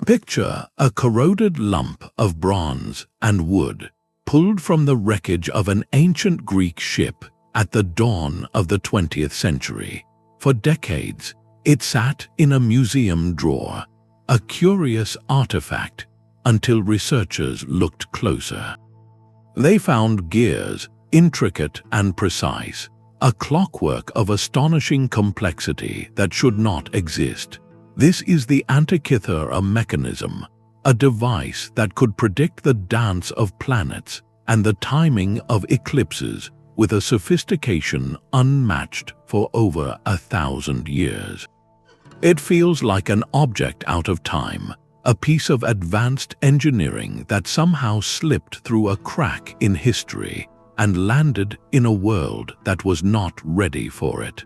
Picture a corroded lump of bronze and wood pulled from the wreckage of an ancient Greek ship at the dawn of the 20th century. For decades, it sat in a museum drawer, a curious artifact, until researchers looked closer. They found gears, intricate and precise, a clockwork of astonishing complexity that should not exist. This is the Antikythera Mechanism, a device that could predict the dance of planets and the timing of eclipses with a sophistication unmatched for over 1,000 years. It feels like an object out of time, a piece of advanced engineering that somehow slipped through a crack in history and landed in a world that was not ready for it.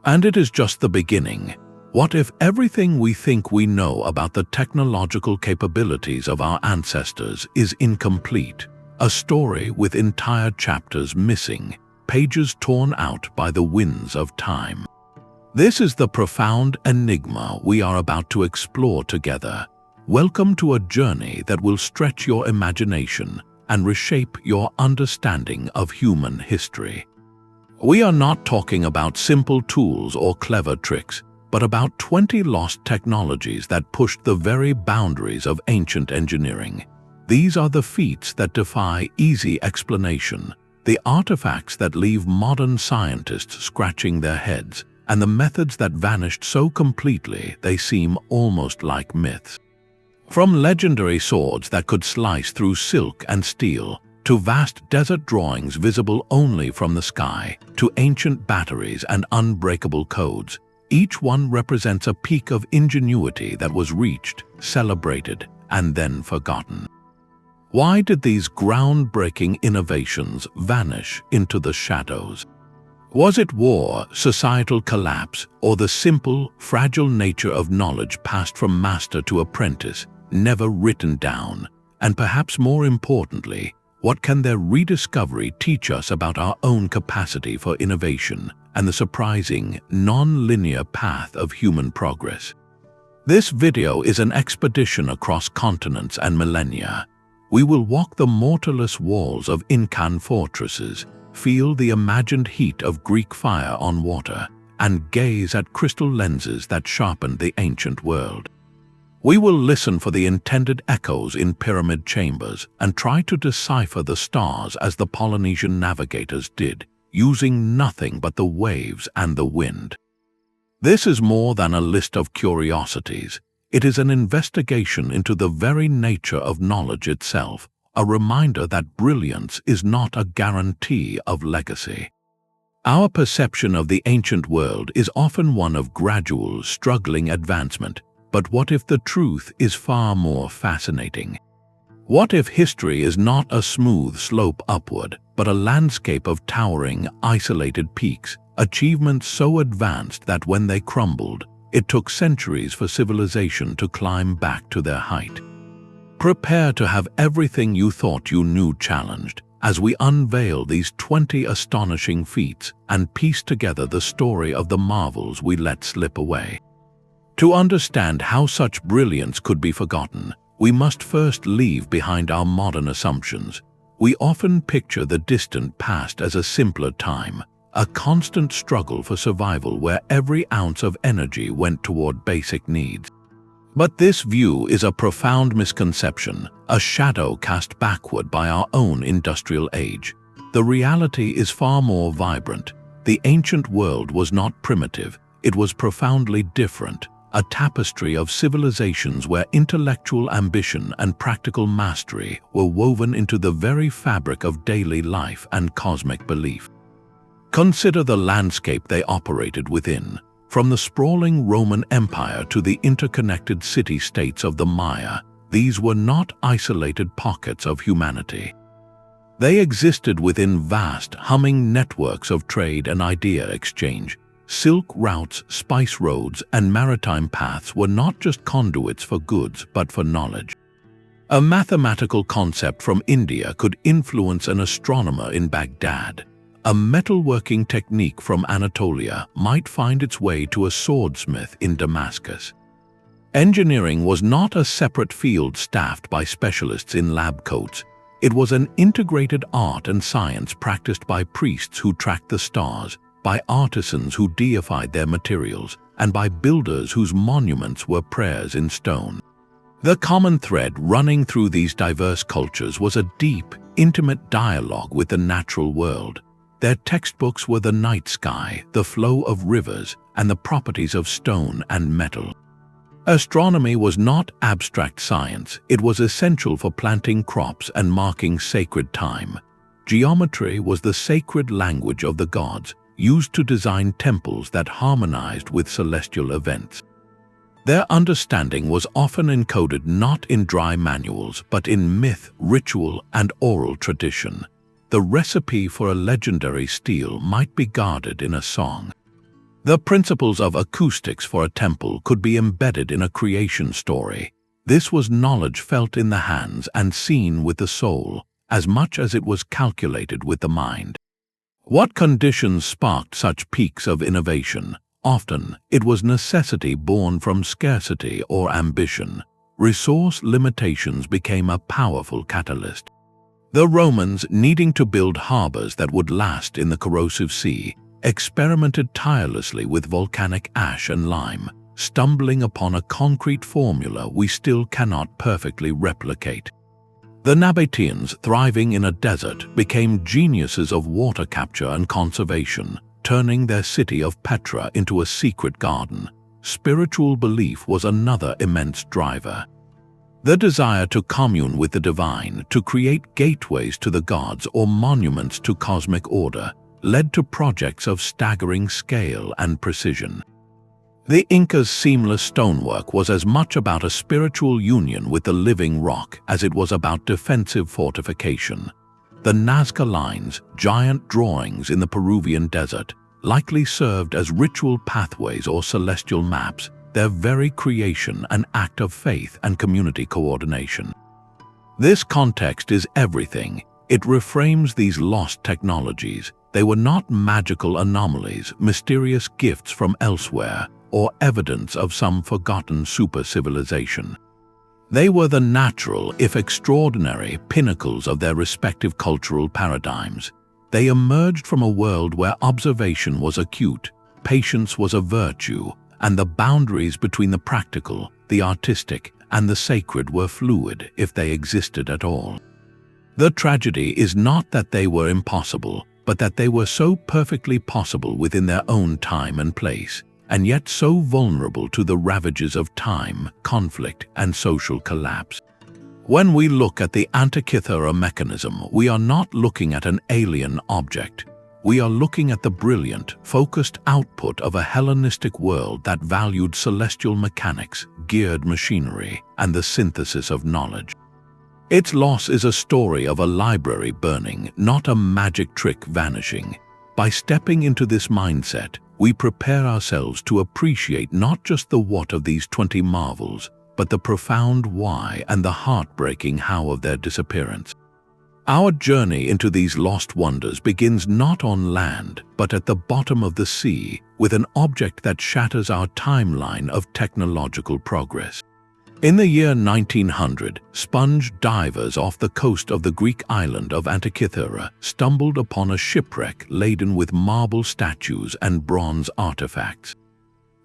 And it is just the beginning. What if everything we think we know about the technological capabilities of our ancestors is incomplete? A story with entire chapters missing, pages torn out by the winds of time. This is the profound enigma we are about to explore together. Welcome to a journey that will stretch your imagination and reshape your understanding of human history. We are not talking about simple tools or clever tricks, but about 20 lost technologies that pushed the very boundaries of ancient engineering. These are the feats that defy easy explanation, the artifacts that leave modern scientists scratching their heads, and the methods that vanished so completely they seem almost like myths. From legendary swords that could slice through silk and steel, to vast desert drawings visible only from the sky, to ancient batteries and unbreakable codes, each one represents a peak of ingenuity that was reached, celebrated, and then forgotten. Why did these groundbreaking innovations vanish into the shadows? Was it war, societal collapse, or the simple, fragile nature of knowledge passed from master to apprentice, never written down? And perhaps more importantly, what can their rediscovery teach us about our own capacity for innovation and the surprising, non-linear path of human progress? This video is an expedition across continents and millennia. We will walk the mortarless walls of Incan fortresses, feel the imagined heat of Greek fire on water, and gaze at crystal lenses that sharpened the ancient world. We will listen for the intended echoes in pyramid chambers and try to decipher the stars as the Polynesian navigators did, using nothing but the waves and the wind. This is more than a list of curiosities. It is an investigation into the very nature of knowledge itself, a reminder that brilliance is not a guarantee of legacy. Our perception of the ancient world is often one of gradual, struggling advancement. But what if the truth is far more fascinating? What if history is not a smooth slope upward, but a landscape of towering, isolated peaks, achievements so advanced that when they crumbled, it took centuries for civilization to climb back to their height? Prepare to have everything you thought you knew challenged, as we unveil these 20 astonishing feats and piece together the story of the marvels we let slip away. To understand how such brilliance could be forgotten, we must first leave behind our modern assumptions. We often picture the distant past as a simpler time, a constant struggle for survival where every ounce of energy went toward basic needs. But this view is a profound misconception, a shadow cast backward by our own industrial age. The reality is far more vibrant. The ancient world was not primitive, it was profoundly different. A tapestry of civilizations where intellectual ambition and practical mastery were woven into the very fabric of daily life and cosmic belief. Consider the landscape they operated within, from the sprawling Roman Empire to the interconnected city-states of the Maya. These were not isolated pockets of humanity. They existed within vast, humming networks of trade and idea exchange. Silk routes, spice roads, and maritime paths were not just conduits for goods, but for knowledge. A mathematical concept from India could influence an astronomer in Baghdad. A metalworking technique from Anatolia might find its way to a swordsmith in Damascus. Engineering was not a separate field staffed by specialists in lab coats. It was an integrated art and science practiced by priests who tracked the stars, by artisans who deified their materials, and by builders whose monuments were prayers in stone. The common thread running through these diverse cultures was a deep, intimate dialogue with the natural world. Their textbooks were the night sky, the flow of rivers, and the properties of stone and metal. Astronomy was not abstract science, it was essential for planting crops and marking sacred time. Geometry was the sacred language of the gods, used to design temples that harmonized with celestial events. Their understanding was often encoded not in dry manuals, but in myth, ritual, and oral tradition. The recipe for a legendary steel might be guarded in a song. The principles of acoustics for a temple could be embedded in a creation story. This was knowledge felt in the hands and seen with the soul, as much as it was calculated with the mind. What conditions sparked such peaks of innovation? Often, it was necessity born from scarcity or ambition. Resource limitations became a powerful catalyst. The Romans, needing to build harbors that would last in the corrosive sea, experimented tirelessly with volcanic ash and lime, stumbling upon a concrete formula we still cannot perfectly replicate. The Nabateans, thriving in a desert, became geniuses of water capture and conservation, turning their city of Petra into a secret garden. Spiritual belief was another immense driver. The desire to commune with the divine, to create gateways to the gods or monuments to cosmic order, led to projects of staggering scale and precision. The Inca's seamless stonework was as much about a spiritual union with the living rock as it was about defensive fortification. The Nazca Lines, giant drawings in the Peruvian desert, likely served as ritual pathways or celestial maps, their very creation an act of faith and community coordination. This context is everything. It reframes these lost technologies. They were not magical anomalies, mysterious gifts from elsewhere, or evidence of some forgotten super-civilization. They were the natural, if extraordinary, pinnacles of their respective cultural paradigms. They emerged from a world where observation was acute, patience was a virtue, and the boundaries between the practical, the artistic, and the sacred were fluid if they existed at all. The tragedy is not that they were impossible, but that they were so perfectly possible within their own time and place, and yet so vulnerable to the ravages of time, conflict, and social collapse. When we look at the Antikythera Mechanism, we are not looking at an alien object. We are looking at the brilliant, focused output of a Hellenistic world that valued celestial mechanics, geared machinery, and the synthesis of knowledge. Its loss is a story of a library burning, not a magic trick vanishing. By stepping into this mindset, we prepare ourselves to appreciate not just the what of these 20 marvels, but the profound why and the heartbreaking how of their disappearance. Our journey into these lost wonders begins not on land, but at the bottom of the sea, with an object that shatters our timeline of technological progress. In the year 1900, sponge divers off the coast of the Greek island of Antikythera stumbled upon a shipwreck laden with marble statues and bronze artifacts.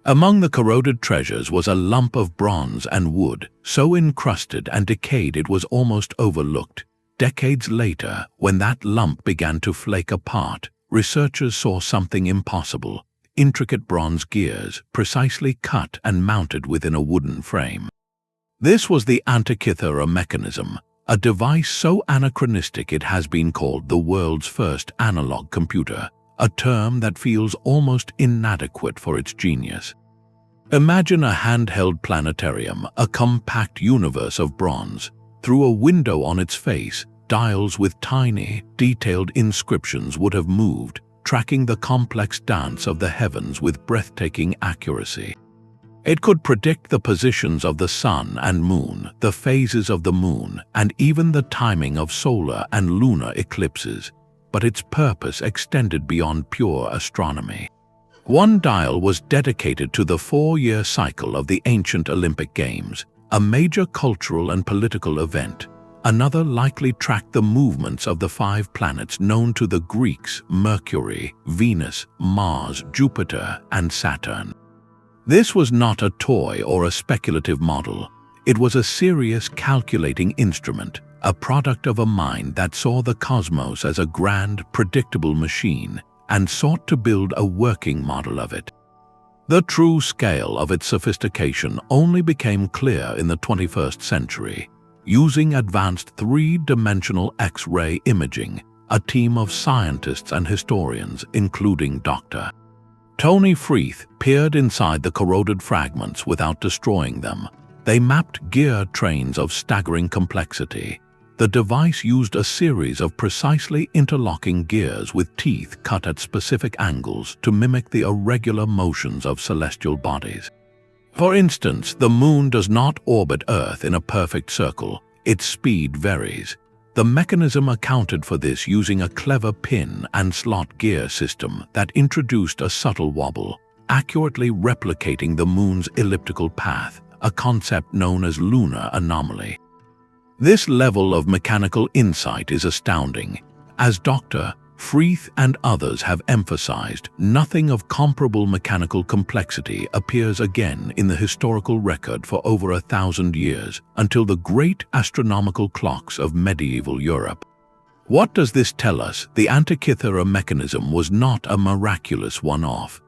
Among the corroded treasures was a lump of bronze and wood, so encrusted and decayed it was almost overlooked. Decades later, when that lump began to flake apart, researchers saw something impossible: intricate bronze gears, precisely cut and mounted within a wooden frame. This was the Antikythera Mechanism, a device so anachronistic it has been called the world's first analog computer, a term that feels almost inadequate for its genius. Imagine a handheld planetarium, a compact universe of bronze. Through a window on its face, dials with tiny, detailed inscriptions would have moved, tracking the complex dance of the heavens with breathtaking accuracy. It could predict the positions of the sun and moon, the phases of the moon, and even the timing of solar and lunar eclipses, but its purpose extended beyond pure astronomy. One dial was dedicated to the 4-year cycle of the ancient Olympic Games, a major cultural and political event. Another likely tracked the movements of the 5 planets known to the Greeks: Mercury, Venus, Mars, Jupiter, and Saturn. This was not a toy or a speculative model. It was a serious calculating instrument, a product of a mind that saw the cosmos as a grand, predictable machine and sought to build a working model of it. The true scale of its sophistication only became clear in the 21st century. Using advanced 3-dimensional X-ray imaging, a team of scientists and historians, including Dr. Tony Freeth, peered inside the corroded fragments without destroying them. They mapped gear trains of staggering complexity. The device used a series of precisely interlocking gears with teeth cut at specific angles to mimic the irregular motions of celestial bodies. For instance, the Moon does not orbit Earth in a perfect circle. Its speed varies. The mechanism accounted for this using a clever pin and slot gear system that introduced a subtle wobble, accurately replicating the Moon's elliptical path, a concept known as lunar anomaly. This level of mechanical insight is astounding. As Dr. Freeth and others have emphasized, nothing of comparable mechanical complexity appears again in the historical record for over 1,000 years, until the great astronomical clocks of medieval Europe. What does this tell us? The Antikythera mechanism was not a miraculous one-off.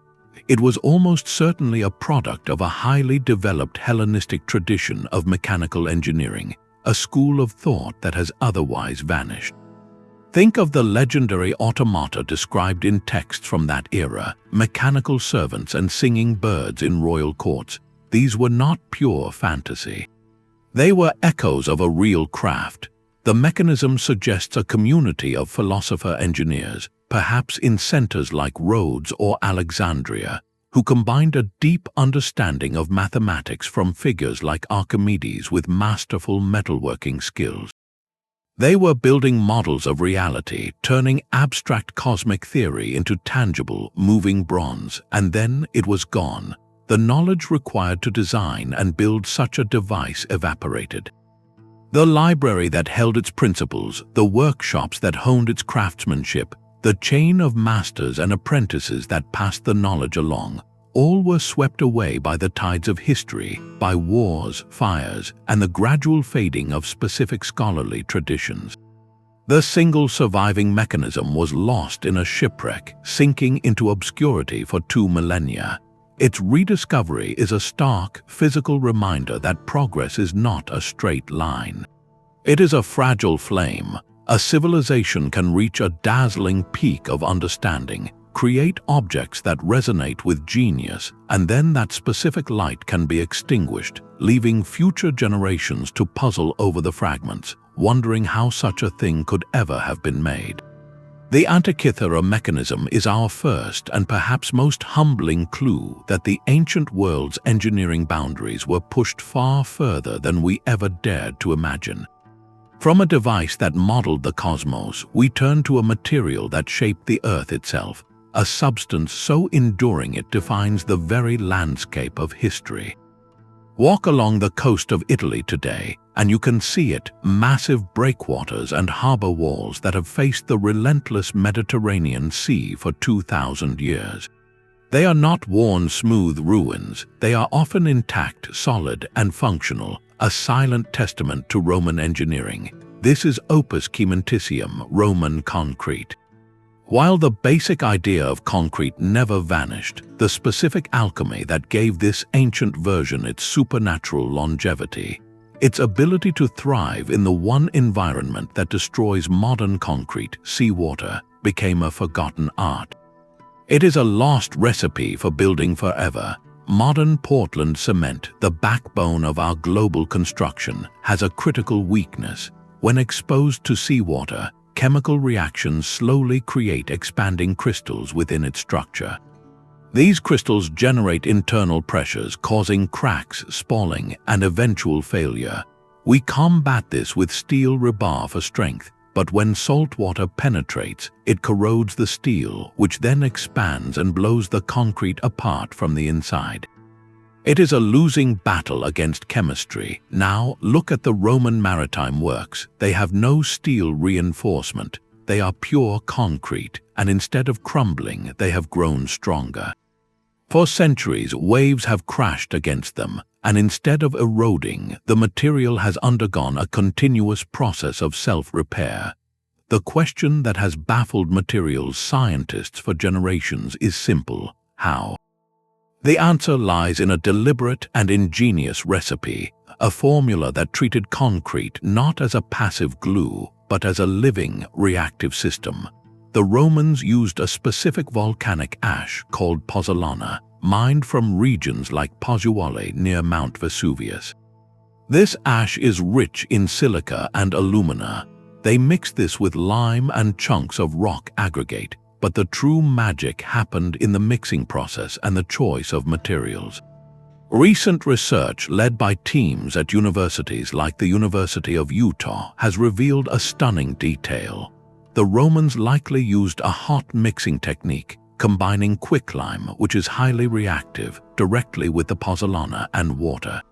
It was almost certainly a product of a highly developed Hellenistic tradition of mechanical engineering, a school of thought that has otherwise vanished. Think of the legendary automata described in texts from that era: mechanical servants and singing birds in royal courts. These were not pure fantasy. They were echoes of a real craft. The mechanism suggests a community of philosopher-engineers, perhaps in centers like Rhodes or Alexandria, who combined a deep understanding of mathematics from figures like Archimedes with masterful metalworking skills. They were building models of reality, turning abstract cosmic theory into tangible, moving bronze, and then it was gone. The knowledge required to design and build such a device evaporated. The library that held its principles, the workshops that honed its craftsmanship, the chain of masters and apprentices that passed the knowledge along, all were swept away by the tides of history, by wars, fires, and the gradual fading of specific scholarly traditions. The single surviving mechanism was lost in a shipwreck, sinking into obscurity for 2 millennia. Its rediscovery is a stark, physical reminder that progress is not a straight line. It is a fragile flame. A civilization can reach a dazzling peak of understanding, create objects that resonate with genius, and then that specific light can be extinguished, leaving future generations to puzzle over the fragments, wondering how such a thing could ever have been made. The Antikythera mechanism is our first and perhaps most humbling clue that the ancient world's engineering boundaries were pushed far further than we ever dared to imagine. From a device that modeled the cosmos, we turn to a material that shaped the Earth itself, a substance so enduring it defines the very landscape of history. Walk along the coast of Italy today, and you can see it: massive breakwaters and harbor walls that have faced the relentless Mediterranean Sea for 2,000 years. They are not worn, smooth ruins. They are often intact, solid, and functional, a silent testament to Roman engineering. This is opus cementitium, Roman concrete. While the basic idea of concrete never vanished, the specific alchemy that gave this ancient version its supernatural longevity, its ability to thrive in the one environment that destroys modern concrete, seawater, became a forgotten art. It is a lost recipe for building forever. Modern Portland cement, the backbone of our global construction, has a critical weakness. When exposed to seawater, chemical reactions slowly create expanding crystals within its structure. These crystals generate internal pressures, causing cracks, spalling, and eventual failure. We combat this with steel rebar for strength, but when salt water penetrates, it corrodes the steel, which then expands and blows the concrete apart from the inside. It is a losing battle against chemistry. Now, look at the Roman maritime works. They have no steel reinforcement. They are pure concrete, and instead of crumbling, they have grown stronger. For centuries, waves have crashed against them, and instead of eroding, the material has undergone a continuous process of self-repair. The question that has baffled materials scientists for generations is simple: how? The answer lies in a deliberate and ingenious recipe, a formula that treated concrete not as a passive glue, but as a living, reactive system. The Romans used a specific volcanic ash called pozzolana, mined from regions like Pozzuoli near Mount Vesuvius. This ash is rich in silica and alumina. They mixed this with lime and chunks of rock aggregate, but the true magic happened in the mixing process and the choice of materials. Recent research led by teams at universities like the University of Utah has revealed a stunning detail. The Romans likely used a hot mixing technique, combining quicklime, which is highly reactive, directly with the pozzolana and water.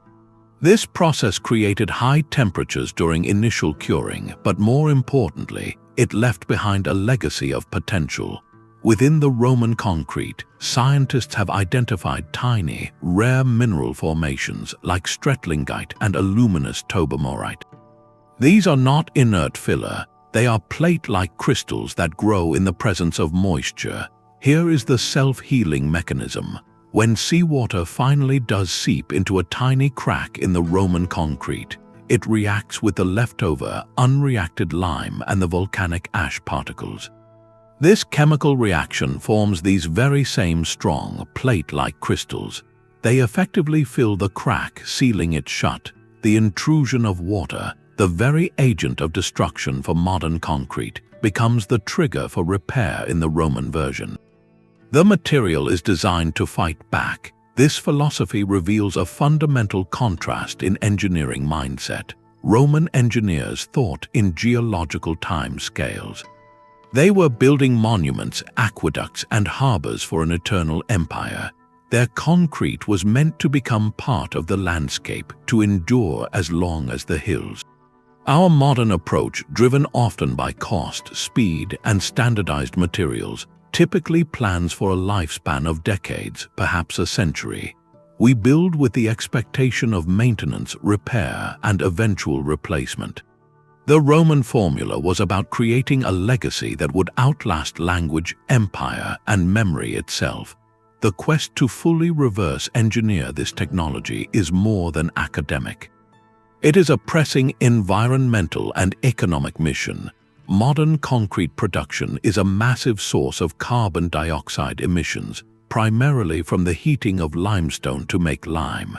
This process created high temperatures during initial curing, but more importantly, it left behind a legacy of potential. Within the Roman concrete, scientists have identified tiny, rare mineral formations like stretlingite and aluminous tobermorite. These are not inert filler. They are plate-like crystals that grow in the presence of moisture. Here is the self-healing mechanism. When seawater finally does seep into a tiny crack in the Roman concrete, it reacts with the leftover, unreacted lime and the volcanic ash particles. This chemical reaction forms these very same strong, plate-like crystals. They effectively fill the crack, sealing it shut. The intrusion of water, the very agent of destruction for modern concrete, becomes the trigger for repair in the Roman version. The material is designed to fight back. This philosophy reveals a fundamental contrast in engineering mindset. Roman engineers thought in geological time scales. They were building monuments, aqueducts, and harbors for an eternal empire. Their concrete was meant to become part of the landscape, to endure as long as the hills. Our modern approach, driven often by cost, speed, and standardized materials, typically plans for a lifespan of decades, perhaps a century. We build with the expectation of maintenance, repair, and eventual replacement. The Roman formula was about creating a legacy that would outlast language, empire, and memory itself. The quest to fully reverse engineer this technology is more than academic. It is a pressing environmental and economic mission. Modern concrete production is a massive source of carbon dioxide emissions, primarily from the heating of limestone to make lime.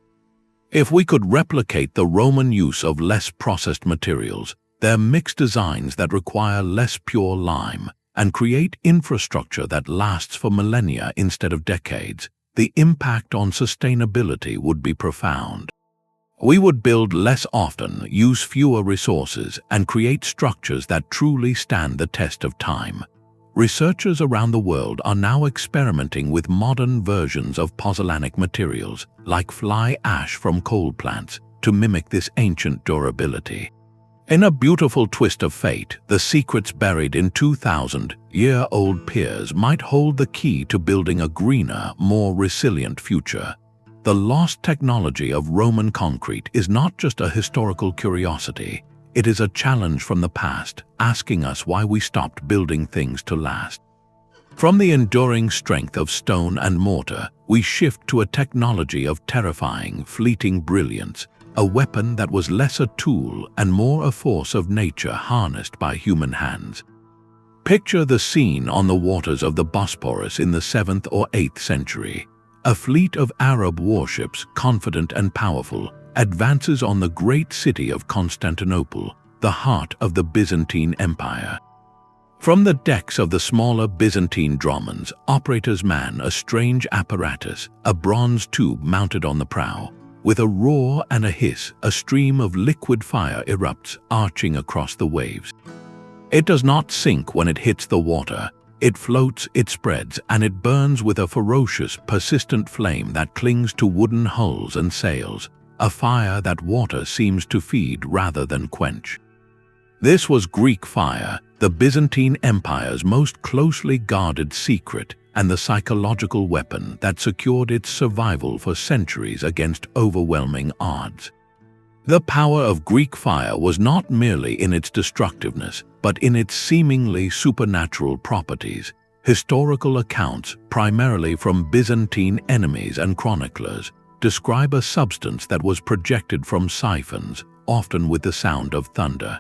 If we could replicate the Roman use of less processed materials, their mixed designs that require less pure lime, and create infrastructure that lasts for millennia instead of decades, the impact on sustainability would be profound. We would build less often, use fewer resources, and create structures that truly stand the test of time. Researchers around the world are now experimenting with modern versions of pozzolanic materials, like fly ash from coal plants, to mimic this ancient durability. In a beautiful twist of fate, the secrets buried in 2,000-year-old piers might hold the key to building a greener, more resilient future. The lost technology of Roman concrete is not just a historical curiosity. It is a challenge from the past, asking us why we stopped building things to last. From the enduring strength of stone and mortar, we shift to a technology of terrifying, fleeting brilliance, a weapon that was less a tool and more a force of nature harnessed by human hands. Picture the scene on the waters of the Bosporus in the 7th or 8th century. A fleet of Arab warships, confident and powerful, advances on the great city of Constantinople, the heart of the Byzantine Empire. From the decks of the smaller Byzantine dromons, operators man a strange apparatus, a bronze tube mounted on the prow. With a roar and a hiss, a stream of liquid fire erupts, arching across the waves. It does not sink when it hits the water. It floats, it spreads, and it burns with a ferocious, persistent flame that clings to wooden hulls and sails, a fire that water seems to feed rather than quench. This was Greek fire, the Byzantine Empire's most closely guarded secret and the psychological weapon that secured its survival for centuries against overwhelming odds. The power of Greek fire was not merely in its destructiveness, but in its seemingly supernatural properties. Historical accounts, primarily from Byzantine enemies and chroniclers, describe a substance that was projected from siphons, often with the sound of thunder.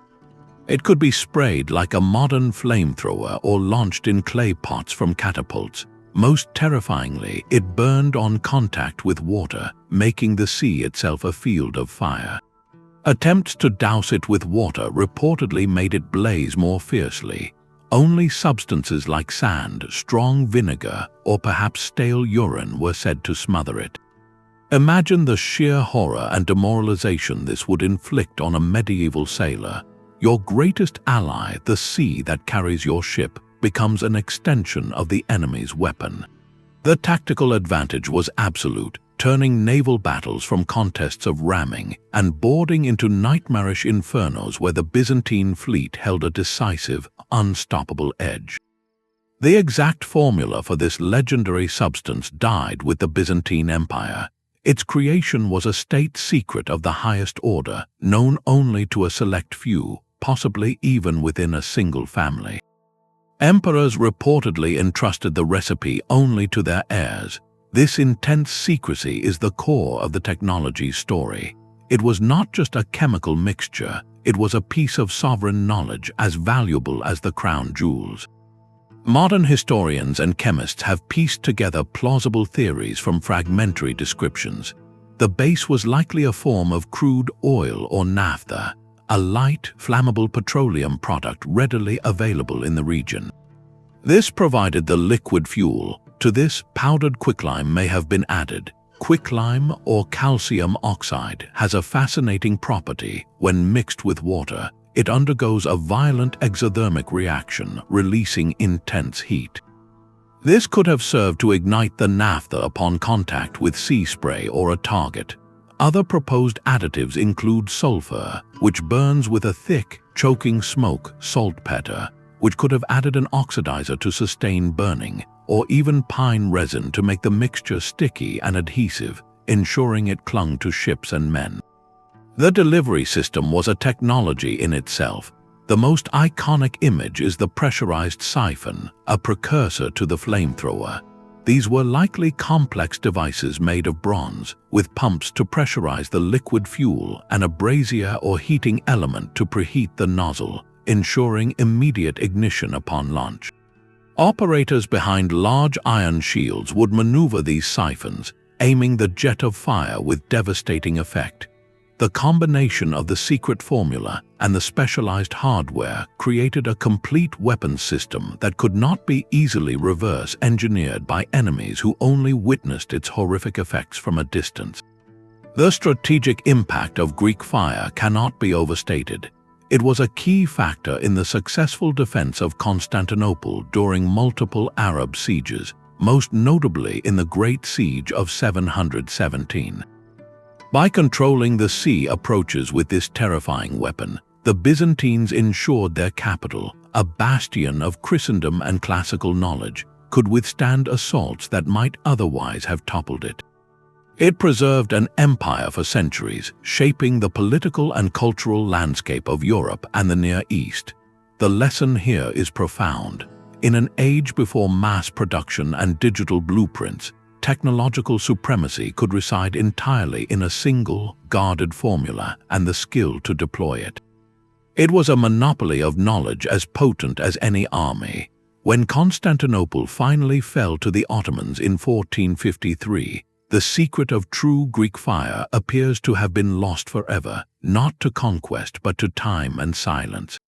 It could be sprayed like a modern flamethrower or launched in clay pots from catapults. Most terrifyingly, it burned on contact with water, making the sea itself a field of fire. Attempts to douse it with water reportedly made it blaze more fiercely. Only substances like sand, strong vinegar, or perhaps stale urine were said to smother it. Imagine the sheer horror and demoralization this would inflict on a medieval sailor. Your greatest ally, the sea that carries your ship, becomes an extension of the enemy's weapon. The tactical advantage was absolute, turning naval battles from contests of ramming and boarding into nightmarish infernos where the Byzantine fleet held a decisive, unstoppable edge. The exact formula for this legendary substance died with the Byzantine Empire. Its creation was a state secret of the highest order, known only to a select few, possibly even within a single family. Emperors reportedly entrusted the recipe only to their heirs. This intense secrecy is the core of the technology's story. It was not just a chemical mixture, it was a piece of sovereign knowledge as valuable as the crown jewels. Modern historians and chemists have pieced together plausible theories from fragmentary descriptions. The base was likely a form of crude oil or naphtha, a light, flammable petroleum product readily available in the region. This provided the liquid fuel. To this, powdered quicklime may have been added. Quicklime, or calcium oxide, has a fascinating property. When mixed with water, it undergoes a violent exothermic reaction, releasing intense heat. This could have served to ignite the naphtha upon contact with sea spray or a target. Other proposed additives include sulfur, which burns with a thick, choking smoke, saltpeter, which could have added an oxidizer to sustain burning, or even pine resin to make the mixture sticky and adhesive, ensuring it clung to ships and men. The delivery system was a technology in itself. The most iconic image is the pressurized siphon, a precursor to the flamethrower. These were likely complex devices made of bronze, with pumps to pressurize the liquid fuel and a brazier or heating element to preheat the nozzle, ensuring immediate ignition upon launch. Operators behind large iron shields would maneuver these siphons, aiming the jet of fire with devastating effect. The combination of the secret formula and the specialized hardware created a complete weapons system that could not be easily reverse-engineered by enemies who only witnessed its horrific effects from a distance. The strategic impact of Greek fire cannot be overstated. It was a key factor in the successful defense of Constantinople during multiple Arab sieges, most notably in the Great Siege of 717. By controlling the sea approaches with this terrifying weapon, the Byzantines ensured their capital, a bastion of Christendom and classical knowledge, could withstand assaults that might otherwise have toppled it. It preserved an empire for centuries, shaping the political and cultural landscape of Europe and the Near East. The lesson here is profound. In an age before mass production and digital blueprints, technological supremacy could reside entirely in a single, guarded formula and the skill to deploy it. It was a monopoly of knowledge as potent as any army. When Constantinople finally fell to the Ottomans in 1453, the secret of true Greek fire appears to have been lost forever, not to conquest but to time and silence.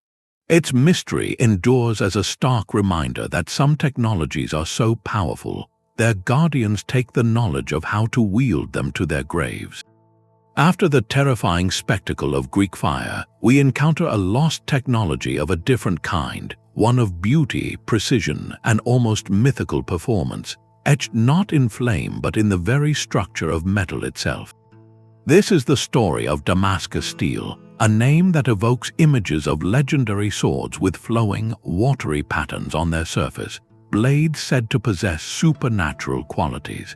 Its mystery endures as a stark reminder that some technologies are so powerful, their guardians take the knowledge of how to wield them to their graves. After the terrifying spectacle of Greek fire, we encounter a lost technology of a different kind, one of beauty, precision, and almost mythical performance, etched not in flame but in the very structure of metal itself. This is the story of Damascus steel, a name that evokes images of legendary swords with flowing, watery patterns on their surface, blades said to possess supernatural qualities.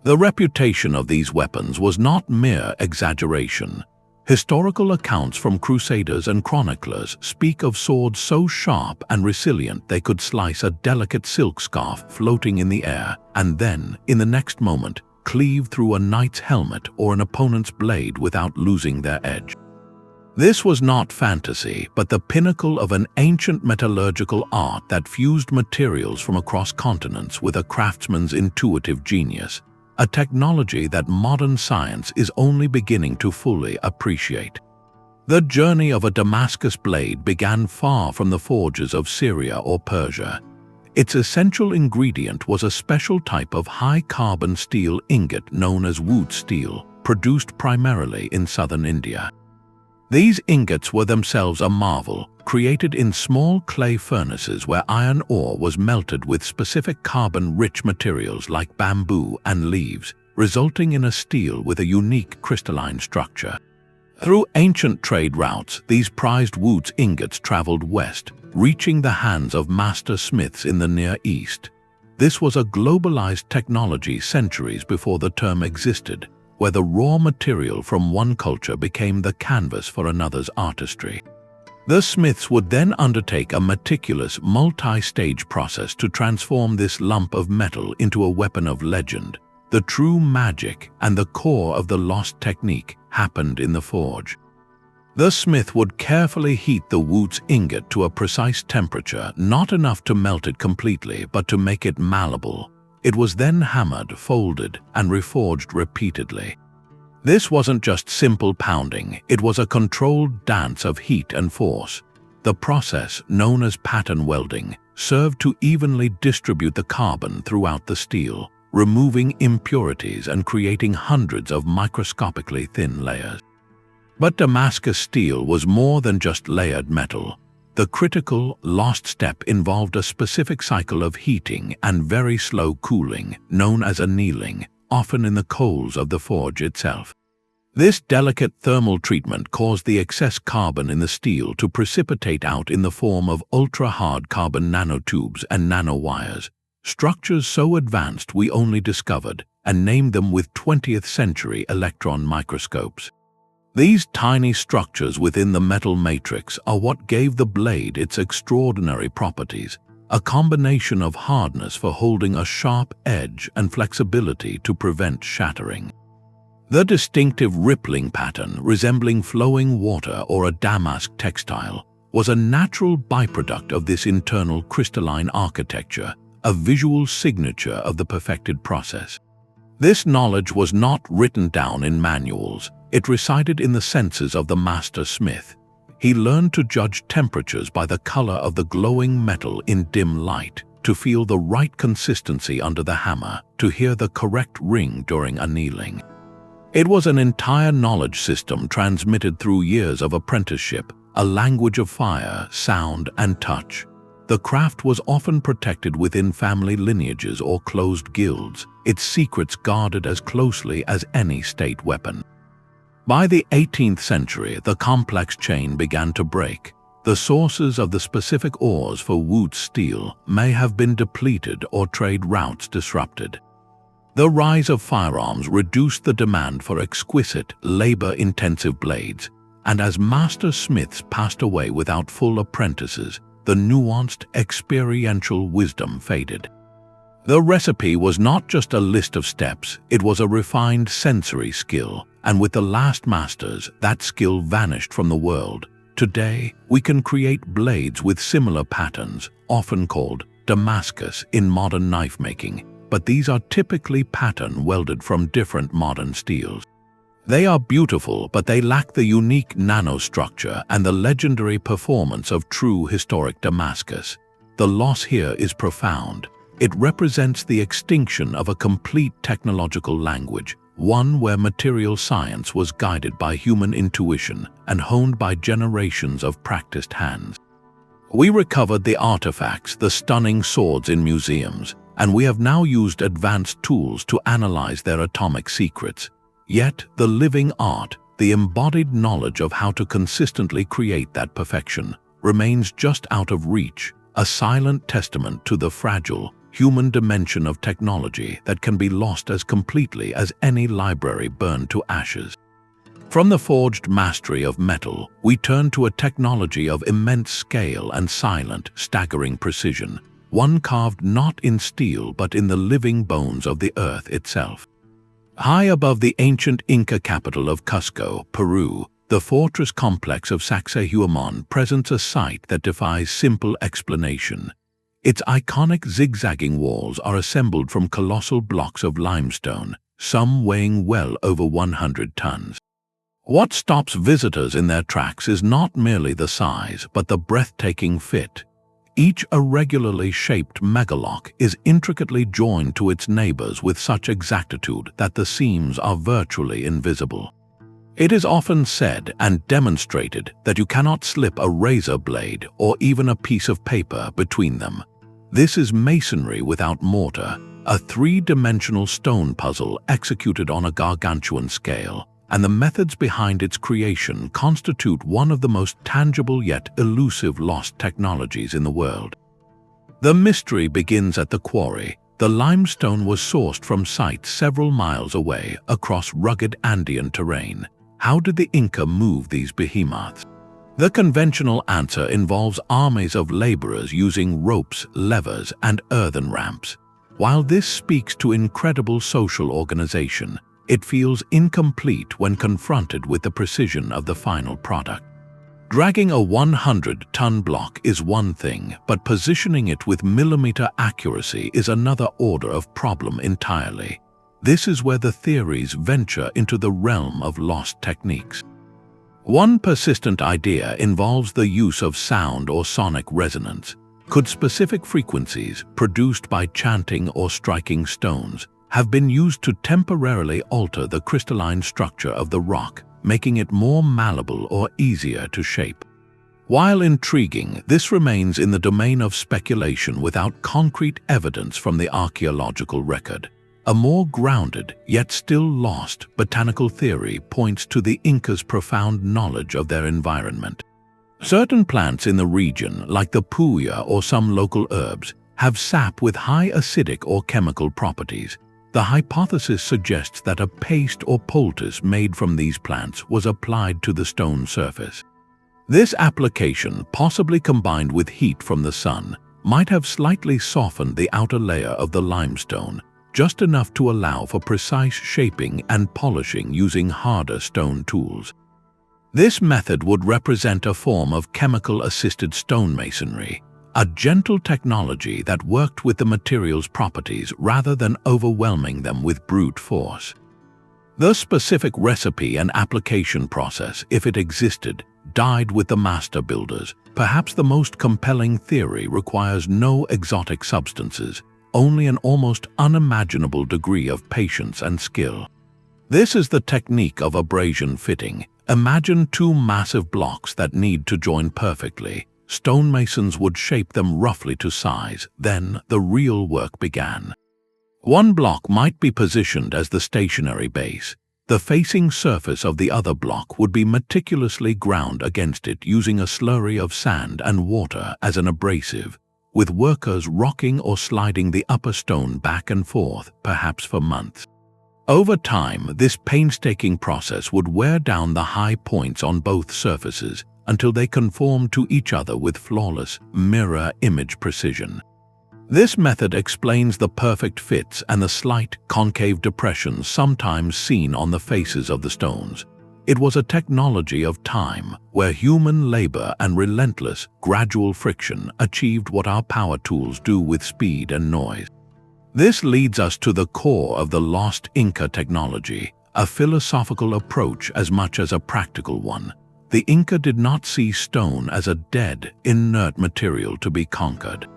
The reputation of these weapons was not mere exaggeration. Historical accounts from crusaders and chroniclers speak of swords so sharp and resilient they could slice a delicate silk scarf floating in the air and then, in the next moment, cleave through a knight's helmet or an opponent's blade without losing their edge. This was not fantasy, but the pinnacle of an ancient metallurgical art that fused materials from across continents with a craftsman's intuitive genius, a technology that modern science is only beginning to fully appreciate. The journey of a Damascus blade began far from the forges of Syria or Persia. Its essential ingredient was a special type of high-carbon steel ingot known as wood steel, produced primarily in southern India. These ingots were themselves a marvel, created in small clay furnaces where iron ore was melted with specific carbon-rich materials like bamboo and leaves, resulting in a steel with a unique crystalline structure. Through ancient trade routes, these prized wood ingots traveled west, reaching the hands of master smiths in the Near East. This was a globalized technology centuries before the term existed, where the raw material from one culture became the canvas for another's artistry. The smiths would then undertake a meticulous, multi-stage process to transform this lump of metal into a weapon of legend. The true magic and the core of the lost technique happened in the forge. The smith would carefully heat the wood's ingot to a precise temperature, not enough to melt it completely, but to make it malleable. It was then hammered, folded, and reforged repeatedly. This wasn't just simple pounding, it was a controlled dance of heat and force. The process, known as pattern welding, served to evenly distribute the carbon throughout the steel, removing impurities and creating hundreds of microscopically thin layers. But Damascus steel was more than just layered metal. The critical, lost step involved a specific cycle of heating and very slow cooling, known as annealing, often in the coals of the forge itself. This delicate thermal treatment caused the excess carbon in the steel to precipitate out in the form of ultra-hard carbon nanotubes and nanowires, structures so advanced we only discovered and named them with 20th-century electron microscopes. These tiny structures within the metal matrix are what gave the blade its extraordinary properties, a combination of hardness for holding a sharp edge and flexibility to prevent shattering. The distinctive rippling pattern, resembling flowing water or a damask textile, was a natural byproduct of this internal crystalline architecture, a visual signature of the perfected process. This knowledge was not written down in manuals. It resided in the senses of the master smith. He learned to judge temperatures by the color of the glowing metal in dim light, to feel the right consistency under the hammer, to hear the correct ring during annealing. It was an entire knowledge system transmitted through years of apprenticeship, a language of fire, sound, and touch. The craft was often protected within family lineages or closed guilds, its secrets guarded as closely as any state weapon. By the 18th century, the complex chain began to break. The sources of the specific ores for wood steel may have been depleted or trade routes disrupted. The rise of firearms reduced the demand for exquisite, labor-intensive blades, and as master smiths passed away without full apprentices, the nuanced, experiential wisdom faded. The recipe was not just a list of steps, it was a refined sensory skill, and with the last masters, that skill vanished from the world. Today, we can create blades with similar patterns, often called Damascus in modern knife making, but these are typically pattern welded from different modern steels. They are beautiful, but they lack the unique nanostructure and the legendary performance of true historic Damascus. The loss here is profound. It represents the extinction of a complete technological language, one where material science was guided by human intuition and honed by generations of practiced hands. We recovered the artifacts, the stunning swords in museums, and we have now used advanced tools to analyze their atomic secrets. Yet, the living art, the embodied knowledge of how to consistently create that perfection, remains just out of reach, a silent testament to the fragile, human dimension of technology that can be lost as completely as any library burned to ashes. From the forged mastery of metal, we turn to a technology of immense scale and silent, staggering precision, one carved not in steel but in the living bones of the earth itself. High above the ancient Inca capital of Cusco, Peru, the fortress complex of Sacsayhuaman presents a sight that defies simple explanation. Its iconic zigzagging walls are assembled from colossal blocks of limestone, some weighing well over 100 tons. What stops visitors in their tracks is not merely the size, but the breathtaking fit. Each irregularly shaped megalock is intricately joined to its neighbors with such exactitude that the seams are virtually invisible. It is often said and demonstrated that you cannot slip a razor blade or even a piece of paper between them. This is masonry without mortar, a three-dimensional stone puzzle executed on a gargantuan scale, and the methods behind its creation constitute one of the most tangible yet elusive lost technologies in the world. The mystery begins at the quarry. The limestone was sourced from sites several miles away across rugged Andean terrain. How did the Inca move these behemoths? The conventional answer involves armies of laborers using ropes, levers, and earthen ramps. While this speaks to incredible social organization, it feels incomplete when confronted with the precision of the final product. Dragging a 100-ton block is one thing, but positioning it with millimeter accuracy is another order of problem entirely. This is where the theories venture into the realm of lost techniques. One persistent idea involves the use of sound or sonic resonance. Could specific frequencies, produced by chanting or striking stones, have been used to temporarily alter the crystalline structure of the rock, making it more malleable or easier to shape? While intriguing, this remains in the domain of speculation without concrete evidence from the archaeological record. A more grounded, yet still lost, botanical theory points to the Incas' profound knowledge of their environment. Certain plants in the region, like the puya or some local herbs, have sap with high acidic or chemical properties. The hypothesis suggests that a paste or poultice made from these plants was applied to the stone surface. This application, possibly combined with heat from the sun, might have slightly softened the outer layer of the limestone, just enough to allow for precise shaping and polishing using harder stone tools. This method would represent a form of chemical-assisted stonemasonry, a gentle technology that worked with the material's properties rather than overwhelming them with brute force. The specific recipe and application process, if it existed, died with the master builders. Perhaps the most compelling theory requires no exotic substances, only an almost unimaginable degree of patience and skill. This is the technique of abrasion fitting. Imagine two massive blocks that need to join perfectly. Stonemasons would shape them roughly to size, then the real work began. One block might be positioned as the stationary base. The facing surface of the other block would be meticulously ground against it using a slurry of sand and water as an abrasive, with workers rocking or sliding the upper stone back and forth, perhaps for months. Over time, this painstaking process would wear down the high points on both surfaces until they conformed to each other with flawless, mirror image precision. This method explains the perfect fits and the slight, concave depressions sometimes seen on the faces of the stones. It was a technology of time, where human labor and relentless, gradual friction achieved what our power tools do with speed and noise. This leads us to the core of the lost Inca technology, a philosophical approach as much as a practical one. The Inca did not see stone as a dead, inert material to be conquered.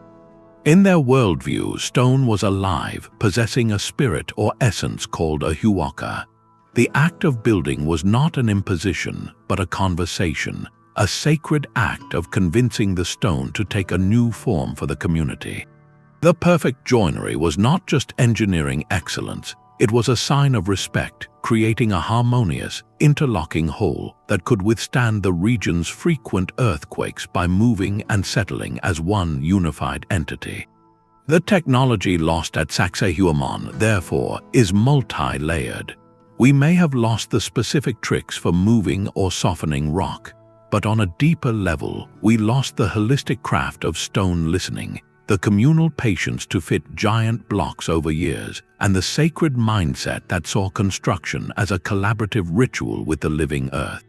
In their worldview, stone was alive, possessing a spirit or essence called a huaca. The act of building was not an imposition, but a conversation, a sacred act of convincing the stone to take a new form for the community. The perfect joinery was not just engineering excellence, it was a sign of respect, creating a harmonious, interlocking whole that could withstand the region's frequent earthquakes by moving and settling as one unified entity. The technology lost at Sacsayhuaman, therefore, is multi-layered. We may have lost the specific tricks for moving or softening rock, but on a deeper level, we lost the holistic craft of stone listening, the communal patience to fit giant blocks over years, and the sacred mindset that saw construction as a collaborative ritual with the living earth.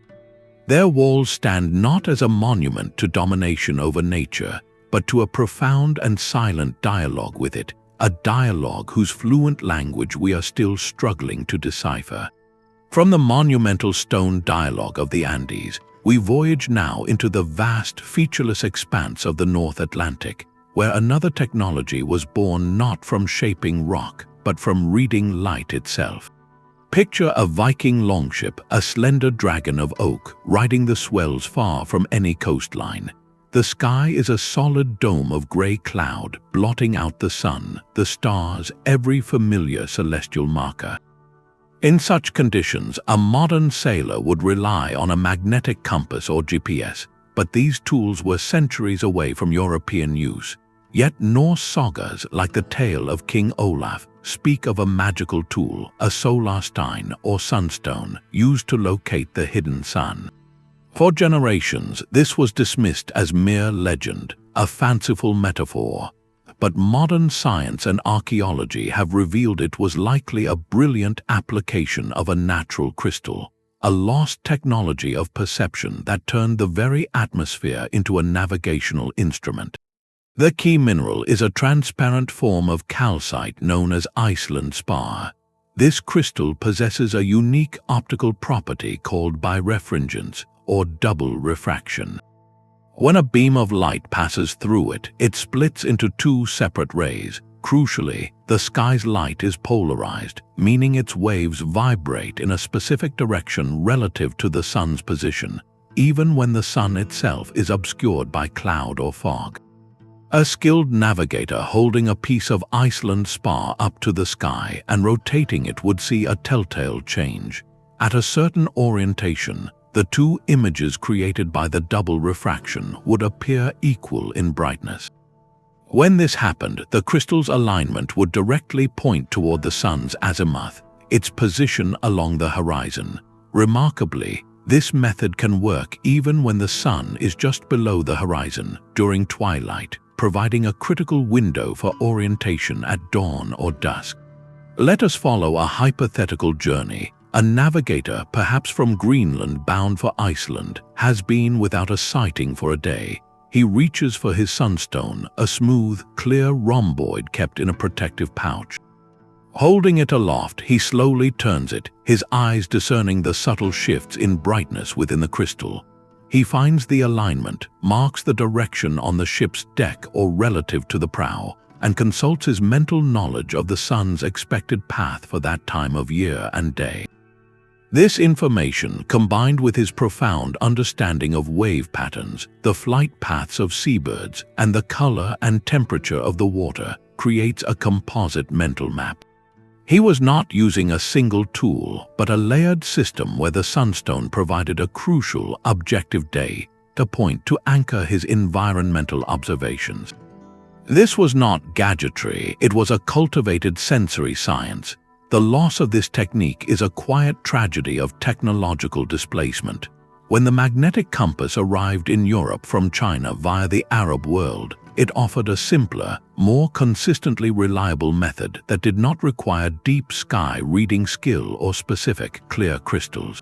Their walls stand not as a monument to domination over nature, but to a profound and silent dialogue with it, a dialogue whose fluent language we are still struggling to decipher. From the monumental stone dialogue of the Andes, we voyage now into the vast, featureless expanse of the North Atlantic, where another technology was born not from shaping rock, but from reading light itself. Picture a Viking longship, a slender dragon of oak, riding the swells far from any coastline. The sky is a solid dome of gray cloud, blotting out the sun, the stars, every familiar celestial marker. In such conditions, a modern sailor would rely on a magnetic compass or GPS, but these tools were centuries away from European use. Yet Norse sagas, like the tale of King Olaf, speak of a magical tool, a solarstein or sunstone, used to locate the hidden sun. For generations, this was dismissed as mere legend, a fanciful metaphor. But modern science and archaeology have revealed it was likely a brilliant application of a natural crystal, a lost technology of perception that turned the very atmosphere into a navigational instrument. The key mineral is a transparent form of calcite known as Iceland spar. This crystal possesses a unique optical property called birefringence, or double refraction. When a beam of light passes through it, it splits into two separate rays. Crucially, the sky's light is polarized, meaning its waves vibrate in a specific direction relative to the sun's position, even when the sun itself is obscured by cloud or fog. A skilled navigator holding a piece of Iceland spar up to the sky and rotating it would see a telltale change. At a certain orientation, the two images created by the double refraction would appear equal in brightness. When this happened, the crystal's alignment would directly point toward the sun's azimuth, its position along the horizon. Remarkably, this method can work even when the sun is just below the horizon during twilight, providing a critical window for orientation at dawn or dusk. Let us follow a hypothetical journey. A navigator, perhaps from Greenland bound for Iceland, has been without a sighting for a day. He reaches for his sunstone, a smooth, clear rhomboid kept in a protective pouch. Holding it aloft, he slowly turns it, his eyes discerning the subtle shifts in brightness within the crystal. He finds the alignment, marks the direction on the ship's deck or relative to the prow, and consults his mental knowledge of the sun's expected path for that time of year and day. This information, combined with his profound understanding of wave patterns, the flight paths of seabirds, and the color and temperature of the water, creates a composite mental map. He was not using a single tool, but a layered system where the sunstone provided a crucial, objective data point to anchor his environmental observations. This was not gadgetry, it was a cultivated sensory science. The loss of this technique is a quiet tragedy of technological displacement. When the magnetic compass arrived in Europe from China via the Arab world, it offered a simpler, more consistently reliable method that did not require deep sky reading skill or specific, clear crystals.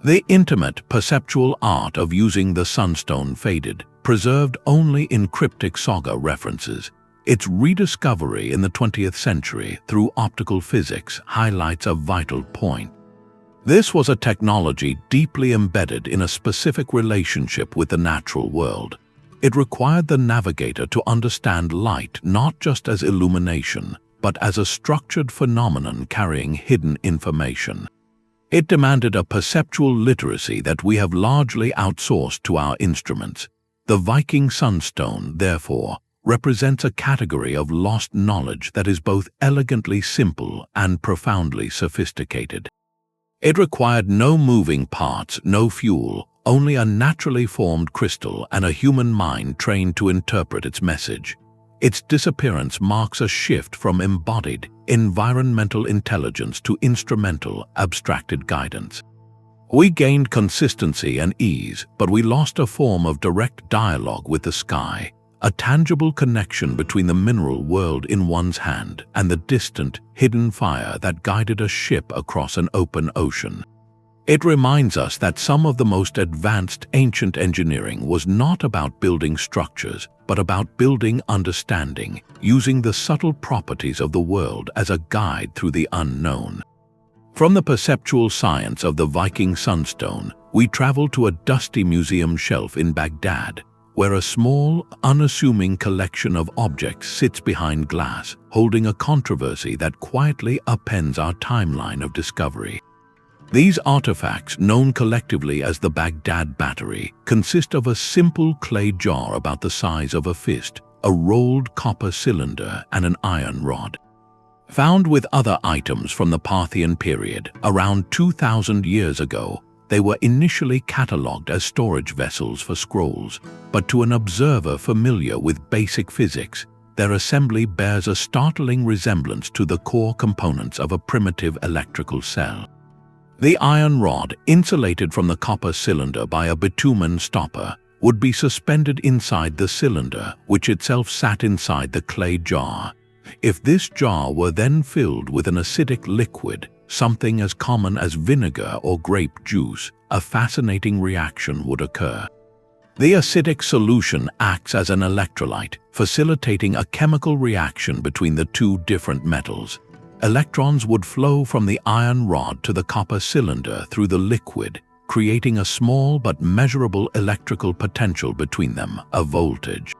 The intimate, perceptual art of using the sunstone faded, preserved only in cryptic saga references. Its rediscovery in the 20th century through optical physics highlights a vital point. This was a technology deeply embedded in a specific relationship with the natural world. It required the navigator to understand light not just as illumination, but as a structured phenomenon carrying hidden information. It demanded a perceptual literacy that we have largely outsourced to our instruments. The Viking Sunstone, therefore, represents a category of lost knowledge that is both elegantly simple and profoundly sophisticated. It required no moving parts, no fuel, only a naturally formed crystal and a human mind trained to interpret its message. Its disappearance marks a shift from embodied, environmental intelligence to instrumental, abstracted guidance. We gained consistency and ease, but we lost a form of direct dialogue with the sky, a tangible connection between the mineral world in one's hand and the distant, hidden fire that guided a ship across an open ocean. It reminds us that some of the most advanced ancient engineering was not about building structures, but about building understanding, using the subtle properties of the world as a guide through the unknown. From the perceptual science of the Viking Sunstone, we travel to a dusty museum shelf in Baghdad, where a small, unassuming collection of objects sits behind glass, holding a controversy that quietly upends our timeline of discovery. These artifacts, known collectively as the Baghdad Battery, consist of a simple clay jar about the size of a fist, a rolled copper cylinder, and an iron rod. Found with other items from the Parthian period, around 2,000 years ago, they were initially catalogued as storage vessels for scrolls, but to an observer familiar with basic physics, their assembly bears a startling resemblance to the core components of a primitive electrical cell. The iron rod, insulated from the copper cylinder by a bitumen stopper, would be suspended inside the cylinder, which itself sat inside the clay jar. If this jar were then filled with an acidic liquid, something as common as vinegar or grape juice, a fascinating reaction would occur. The acidic solution acts as an electrolyte, facilitating a chemical reaction between the two different metals. Electrons would flow from the iron rod to the copper cylinder through the liquid, creating a small but measurable electrical potential between them, a voltage.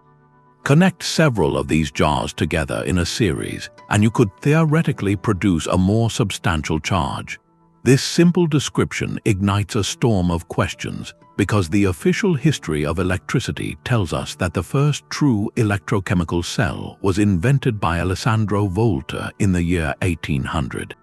Connect several of these jars together in a series, and you could theoretically produce a more substantial charge. This simple description ignites a storm of questions, because the official history of electricity tells us that the first true electrochemical cell was invented by Alessandro Volta in the year 1800.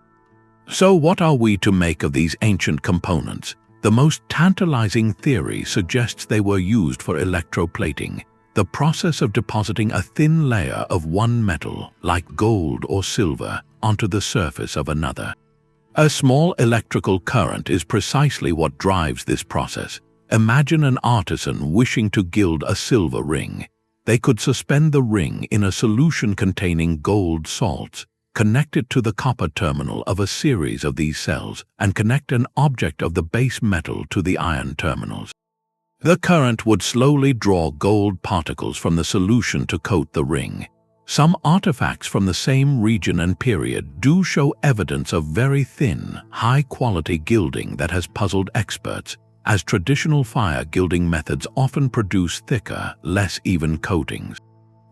So what are we to make of these ancient components? The most tantalizing theory suggests they were used for electroplating, the process of depositing a thin layer of one metal, like gold or silver, onto the surface of another. A small electrical current is precisely what drives this process. Imagine an artisan wishing to gild a silver ring. They could suspend the ring in a solution containing gold salts, connect it to the copper terminal of a series of these cells, and connect an object of the base metal to the iron terminals. The current would slowly draw gold particles from the solution to coat the ring. Some artifacts from the same region and period do show evidence of very thin, high-quality gilding that has puzzled experts, as traditional fire gilding methods often produce thicker, less even coatings.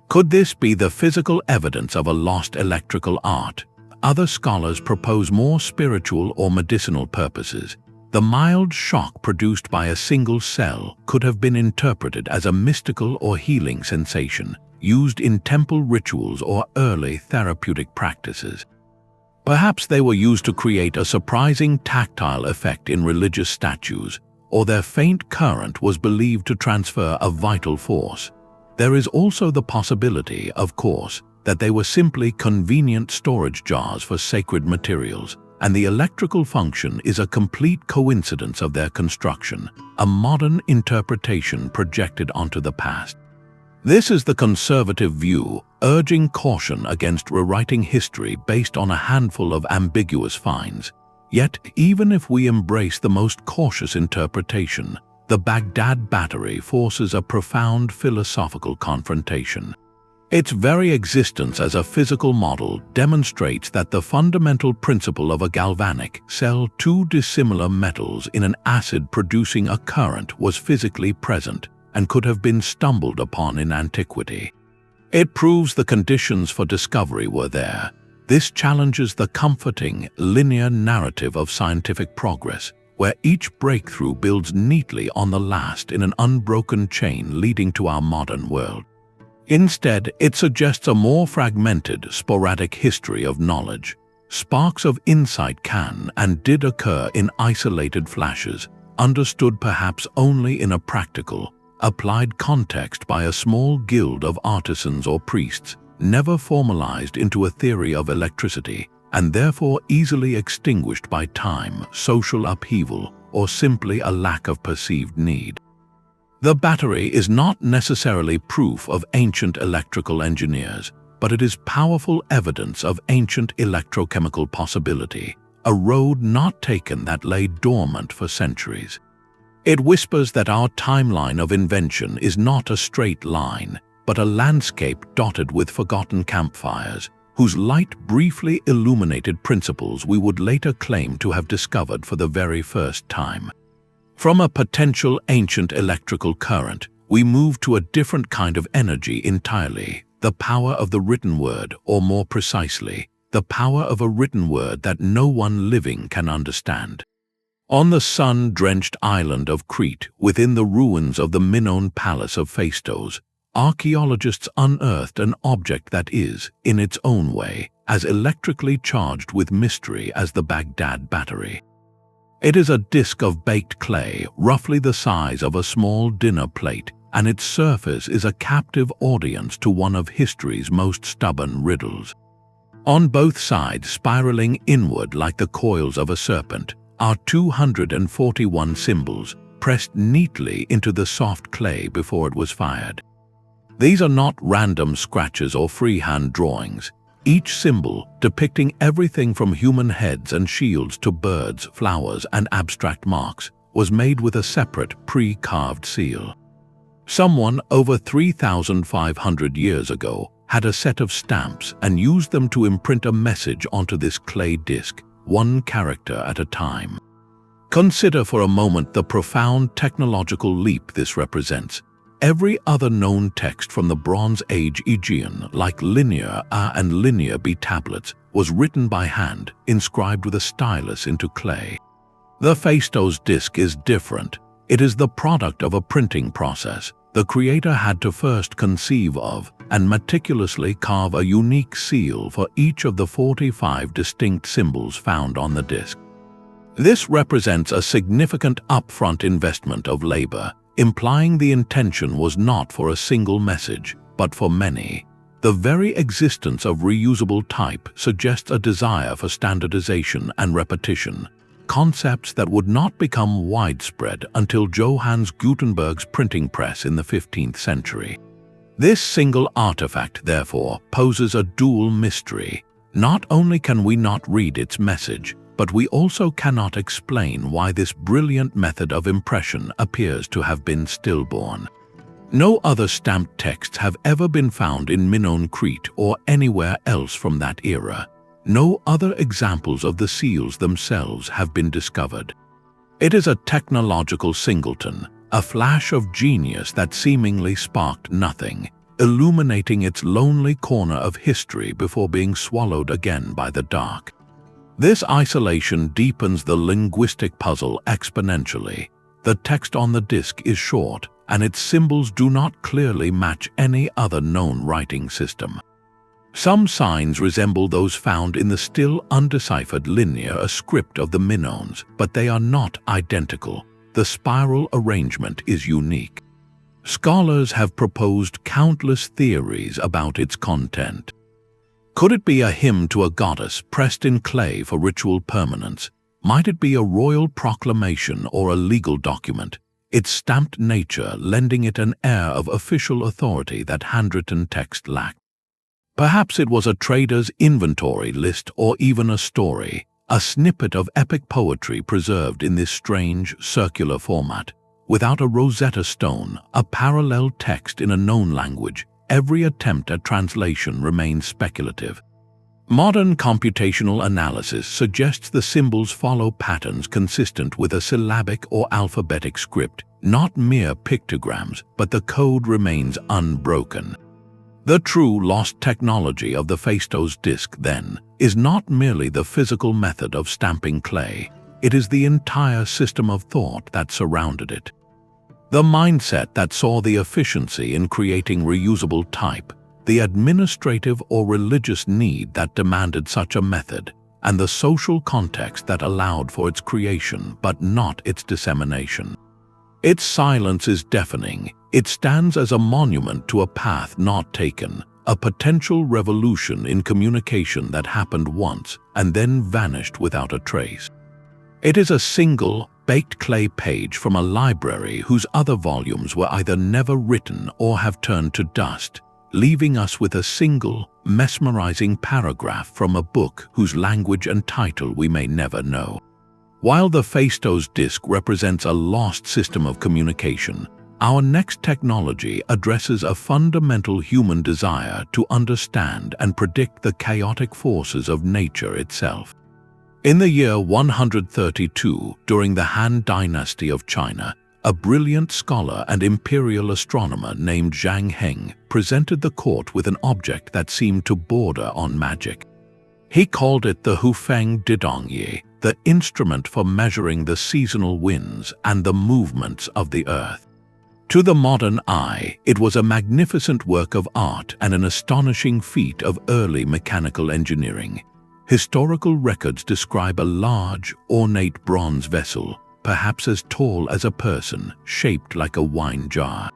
Could this be the physical evidence of a lost electrical art? Other scholars propose more spiritual or medicinal purposes. The mild shock produced by a single cell could have been interpreted as a mystical or healing sensation, used in temple rituals or early therapeutic practices. Perhaps they were used to create a surprising tactile effect in religious statues, or their faint current was believed to transfer a vital force. There is also the possibility, of course, that they were simply convenient storage jars for sacred materials, and the electrical function is a complete coincidence of their construction, a modern interpretation projected onto the past. This is the conservative view, urging caution against rewriting history based on a handful of ambiguous finds. Yet, even if we embrace the most cautious interpretation, the Baghdad Battery forces a profound philosophical confrontation. Its very existence as a physical model demonstrates that the fundamental principle of a galvanic cell, two dissimilar metals in an acid producing a current, was physically present and could have been stumbled upon in antiquity. It proves the conditions for discovery were there. This challenges the comforting, linear narrative of scientific progress, where each breakthrough builds neatly on the last in an unbroken chain leading to our modern world. Instead, it suggests a more fragmented, sporadic history of knowledge. Sparks of insight can and did occur in isolated flashes, understood perhaps only in a practical, applied context by a small guild of artisans or priests, never formalized into a theory of electricity, and therefore easily extinguished by time, social upheaval, or simply a lack of perceived need. The battery is not necessarily proof of ancient electrical engineers, but it is powerful evidence of ancient electrochemical possibility, a road not taken that lay dormant for centuries. It whispers that our timeline of invention is not a straight line, but a landscape dotted with forgotten campfires, whose light briefly illuminated principles we would later claim to have discovered for the very first time. From a potential ancient electrical current, we move to a different kind of energy entirely, the power of the written word, or more precisely, the power of a written word that no one living can understand. On the sun-drenched island of Crete, within the ruins of the Minoan palace of Phaistos, archaeologists unearthed an object that is, in its own way, as electrically charged with mystery as the Baghdad Battery. It is a disk of baked clay, roughly the size of a small dinner plate, and its surface is a captive audience to one of history's most stubborn riddles. On both sides, spiraling inward like the coils of a serpent, are 241 symbols, pressed neatly into the soft clay before it was fired. These are not random scratches or freehand drawings. Each symbol, depicting everything from human heads and shields to birds, flowers, and abstract marks, was made with a separate, pre-carved seal. Someone over 3,500 years ago had a set of stamps and used them to imprint a message onto this clay disc, one character at a time. Consider for a moment the profound technological leap this represents. Every other known text from the Bronze Age Aegean, like Linear A and Linear B tablets, was written by hand, inscribed with a stylus into clay. The Phaistos Disc is different. It is the product of a printing process. The creator had to first conceive of and meticulously carve a unique seal for each of the 45 distinct symbols found on the disc. This represents a significant upfront investment of labor, implying the intention was not for a single message, but for many. The very existence of reusable type suggests a desire for standardization and repetition, concepts that would not become widespread until Johannes Gutenberg's printing press in the 15th century. This single artifact, therefore, poses a dual mystery. Not only can we not read its message, but we also cannot explain why this brilliant method of impression appears to have been stillborn. No other stamped texts have ever been found in Minoan Crete or anywhere else from that era. No other examples of the seals themselves have been discovered. It is a technological singleton, a flash of genius that seemingly sparked nothing, illuminating its lonely corner of history before being swallowed again by the dark. This isolation deepens the linguistic puzzle exponentially. The text on the disc is short, and its symbols do not clearly match any other known writing system. Some signs resemble those found in the still undeciphered Linear script of the Minoans, but they are not identical. The spiral arrangement is unique. Scholars have proposed countless theories about its content. Could it be a hymn to a goddess pressed in clay for ritual permanence? Might it be a royal proclamation or a legal document, its stamped nature lending it an air of official authority that handwritten text lacked? Perhaps it was a trader's inventory list or even a story, a snippet of epic poetry preserved in this strange, circular format. Without a Rosetta Stone, a parallel text in a known language, every attempt at translation remains speculative. Modern computational analysis suggests the symbols follow patterns consistent with a syllabic or alphabetic script, not mere pictograms, but the code remains unbroken. The true lost technology of the Phaistos Disc, then, is not merely the physical method of stamping clay, it is the entire system of thought that surrounded it. The mindset that saw the efficiency in creating reusable type, the administrative or religious need that demanded such a method, and the social context that allowed for its creation but not its dissemination. Its silence is deafening. It stands as a monument to a path not taken, a potential revolution in communication that happened once and then vanished without a trace. It is a single, baked clay page from a library whose other volumes were either never written or have turned to dust, leaving us with a single, mesmerizing paragraph from a book whose language and title we may never know. While the Phaistos Disc represents a lost system of communication, our next technology addresses a fundamental human desire to understand and predict the chaotic forces of nature itself. In the year 132, during the Han Dynasty of China, a brilliant scholar and imperial astronomer named Zhang Heng presented the court with an object that seemed to border on magic. He called it the Hufeng Didongyi, the instrument for measuring the seasonal winds and the movements of the earth. To the modern eye, it was a magnificent work of art and an astonishing feat of early mechanical engineering. Historical records describe a large, ornate bronze vessel, perhaps as tall as a person, shaped like a wine jar.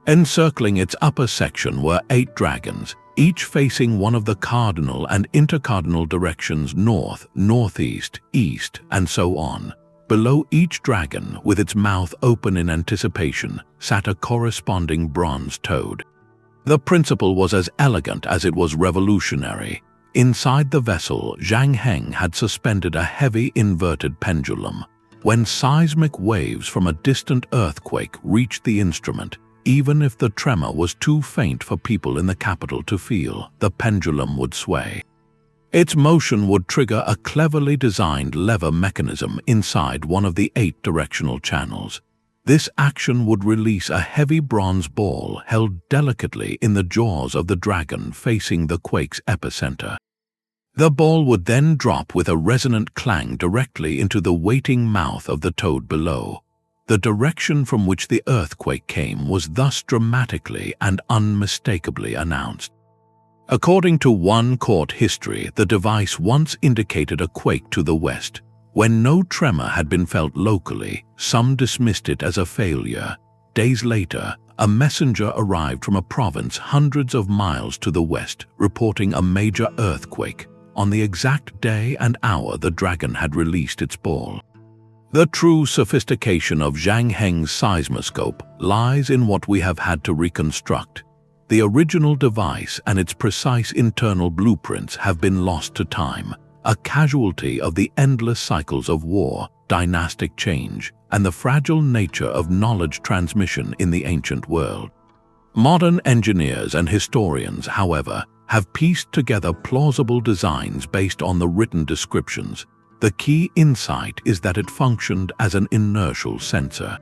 Encircling its upper section were 8 dragons, each facing one of the cardinal and intercardinal directions north, northeast, east, and so on. Below each dragon, with its mouth open in anticipation, sat a corresponding bronze toad. The principle was as elegant as it was revolutionary. Inside the vessel, Zhang Heng had suspended a heavy inverted pendulum. When seismic waves from a distant earthquake reached the instrument, even if the tremor was too faint for people in the capital to feel, the pendulum would sway. Its motion would trigger a cleverly designed lever mechanism inside one of the 8 directional channels. This action would release a heavy bronze ball held delicately in the jaws of the dragon facing the quake's epicenter. The ball would then drop with a resonant clang directly into the waiting mouth of the toad below. The direction from which the earthquake came was thus dramatically and unmistakably announced. According to one court history, the device once indicated a quake to the west. When no tremor had been felt locally, some dismissed it as a failure. Days later, a messenger arrived from a province hundreds of miles to the west, reporting a major earthquake on the exact day and hour the dragon had released its ball. The true sophistication of Zhang Heng's seismoscope lies in what we have had to reconstruct. The original device and its precise internal blueprints have been lost to time, a casualty of the endless cycles of war, dynastic change, and the fragile nature of knowledge transmission in the ancient world. Modern engineers and historians, however, have pieced together plausible designs based on the written descriptions. The key insight is that it functioned as an inertial sensor.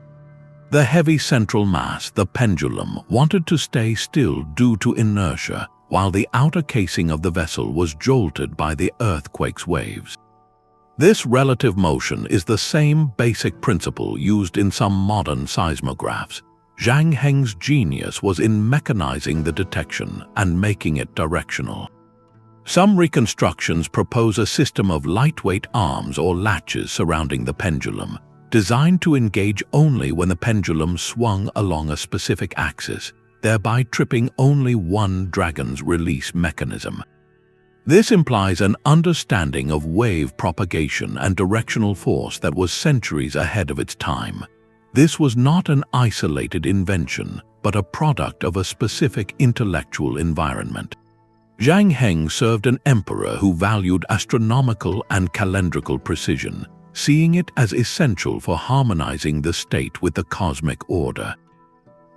The heavy central mass, the pendulum, wanted to stay still due to inertia, while the outer casing of the vessel was jolted by the earthquake's waves. This relative motion is the same basic principle used in some modern seismographs. Zhang Heng's genius was in mechanizing the detection and making it directional. Some reconstructions propose a system of lightweight arms or latches surrounding the pendulum, designed to engage only when the pendulum swung along a specific axis, thereby tripping only one dragon's release mechanism. This implies an understanding of wave propagation and directional force that was centuries ahead of its time. This was not an isolated invention, but a product of a specific intellectual environment. Zhang Heng served an emperor who valued astronomical and calendrical precision, seeing it as essential for harmonizing the state with the cosmic order.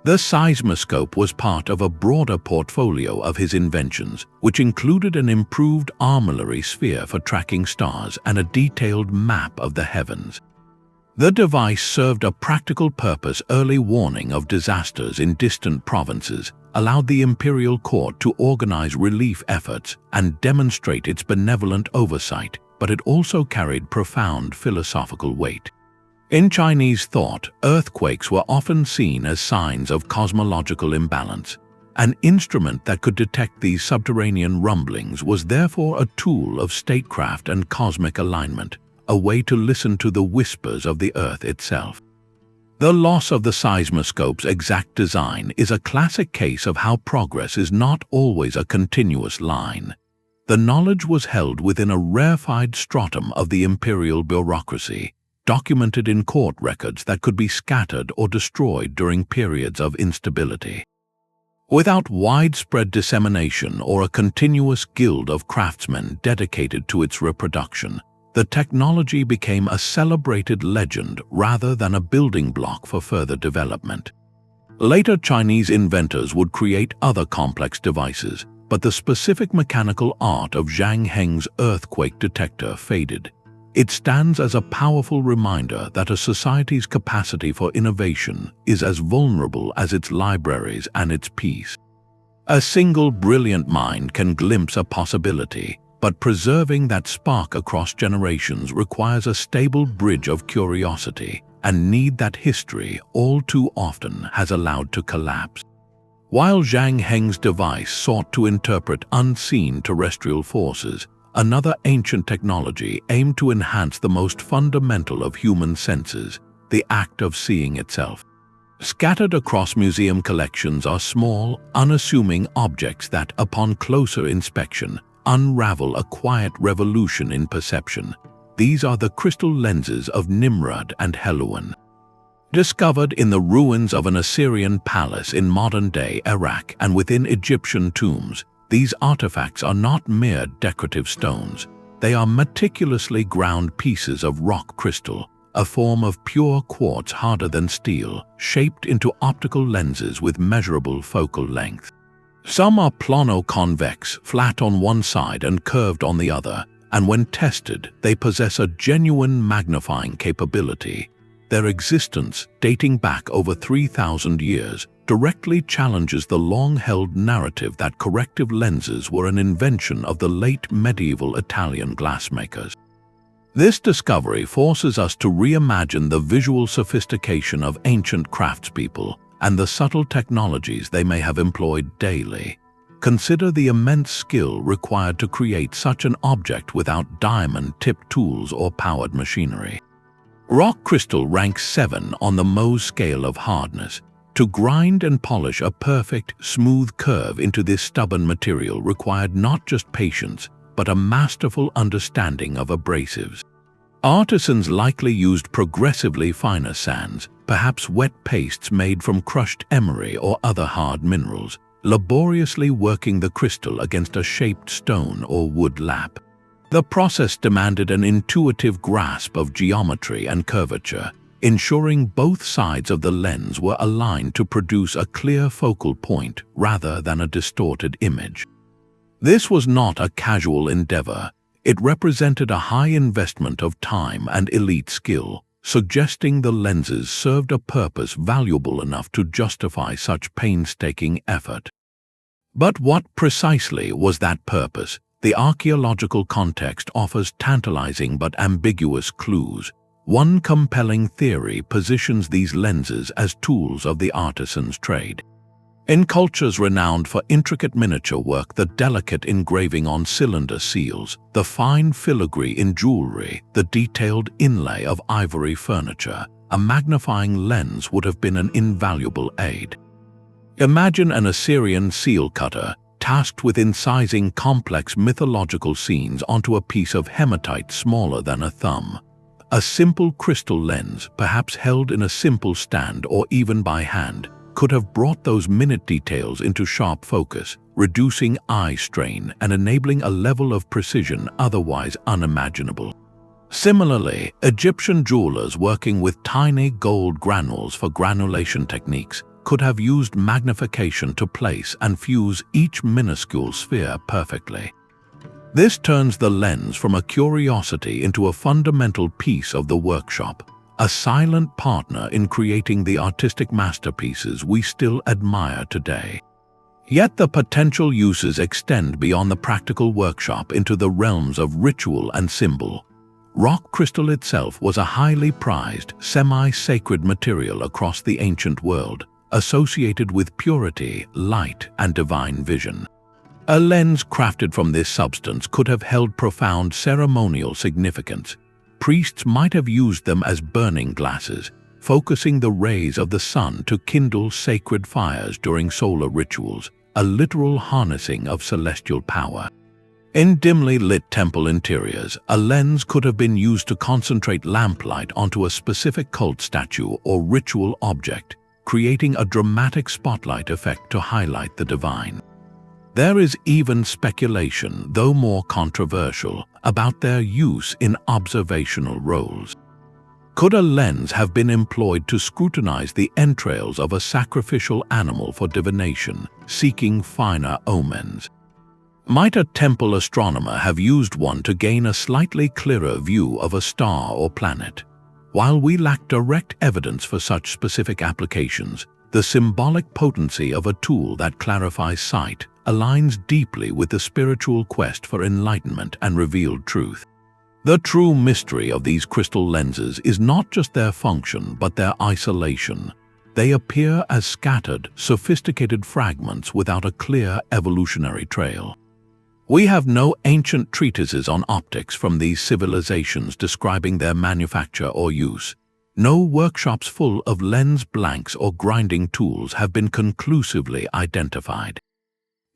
The seismoscope was part of a broader portfolio of his inventions, which included an improved armillary sphere for tracking stars and a detailed map of the heavens. The device served a practical purpose: early warning of disasters in distant provinces, allowed the imperial court to organize relief efforts and demonstrate its benevolent oversight, but it also carried profound philosophical weight. In Chinese thought, earthquakes were often seen as signs of cosmological imbalance. An instrument that could detect these subterranean rumblings was therefore a tool of statecraft and cosmic alignment, a way to listen to the whispers of the earth itself. The loss of the seismoscope's exact design is a classic case of how progress is not always a continuous line. The knowledge was held within a rarefied stratum of the imperial bureaucracy, documented in court records that could be scattered or destroyed during periods of instability. Without widespread dissemination or a continuous guild of craftsmen dedicated to its reproduction, the technology became a celebrated legend rather than a building block for further development. Later Chinese inventors would create other complex devices, but the specific mechanical art of Zhang Heng's earthquake detector faded. It stands as a powerful reminder that a society's capacity for innovation is as vulnerable as its libraries and its peace. A single brilliant mind can glimpse a possibility, but preserving that spark across generations requires a stable bridge of curiosity and need that history all too often has allowed to collapse. While Zhang Heng's device sought to interpret unseen terrestrial forces, another ancient technology aimed to enhance the most fundamental of human senses, the act of seeing itself. Scattered across museum collections are small, unassuming objects that, upon closer inspection, unravel a quiet revolution in perception. These are the crystal lenses of Nimrod and Heluan. Discovered in the ruins of an Assyrian palace in modern-day Iraq and within Egyptian tombs, these artifacts are not mere decorative stones. They are meticulously ground pieces of rock crystal, a form of pure quartz harder than steel, shaped into optical lenses with measurable focal length. Some are plano-convex, flat on one side and curved on the other, and when tested, they possess a genuine magnifying capability. Their existence, dating back over 3,000 years, directly challenges the long-held narrative that corrective lenses were an invention of the late medieval Italian glassmakers. This discovery forces us to reimagine the visual sophistication of ancient craftspeople and the subtle technologies they may have employed daily. Consider the immense skill required to create such an object without diamond-tipped tools or powered machinery. Rock crystal ranks 7 on the Mohs scale of hardness. To grind and polish a perfect, smooth curve into this stubborn material required not just patience, but a masterful understanding of abrasives. Artisans likely used progressively finer sands, perhaps wet pastes made from crushed emery or other hard minerals, laboriously working the crystal against a shaped stone or wood lap. The process demanded an intuitive grasp of geometry and curvature, ensuring both sides of the lens were aligned to produce a clear focal point rather than a distorted image. This was not a casual endeavor. It represented a high investment of time and elite skill, suggesting the lenses served a purpose valuable enough to justify such painstaking effort. But what precisely was that purpose? The archaeological context offers tantalizing but ambiguous clues. One compelling theory positions these lenses as tools of the artisan's trade. In cultures renowned for intricate miniature work, the delicate engraving on cylinder seals, the fine filigree in jewelry, the detailed inlay of ivory furniture, a magnifying lens would have been an invaluable aid. Imagine an Assyrian seal cutter tasked with incising complex mythological scenes onto a piece of hematite smaller than a thumb. A simple crystal lens, perhaps held in a simple stand or even by hand, could have brought those minute details into sharp focus, reducing eye strain and enabling a level of precision otherwise unimaginable. Similarly, Egyptian jewelers working with tiny gold granules for granulation techniques could have used magnification to place and fuse each minuscule sphere perfectly. This turns the lens from a curiosity into a fundamental piece of the workshop, a silent partner in creating the artistic masterpieces we still admire today. Yet the potential uses extend beyond the practical workshop into the realms of ritual and symbol. Rock crystal itself was a highly prized, semi-sacred material across the ancient world, associated with purity, light, and divine vision. A lens crafted from this substance could have held profound ceremonial significance. Priests might have used them as burning glasses, focusing the rays of the sun to kindle sacred fires during solar rituals, a literal harnessing of celestial power. In dimly lit temple interiors, a lens could have been used to concentrate lamplight onto a specific cult statue or ritual object, creating a dramatic spotlight effect to highlight the divine. There is even speculation, though more controversial, about their use in observational roles. Could a lens have been employed to scrutinize the entrails of a sacrificial animal for divination, seeking finer omens? Might a temple astronomer have used one to gain a slightly clearer view of a star or planet? While we lack direct evidence for such specific applications, the symbolic potency of a tool that clarifies sight aligns deeply with the spiritual quest for enlightenment and revealed truth. The true mystery of these crystal lenses is not just their function but their isolation. They appear as scattered, sophisticated fragments without a clear evolutionary trail. We have no ancient treatises on optics from these civilizations describing their manufacture or use. No workshops full of lens blanks or grinding tools have been conclusively identified.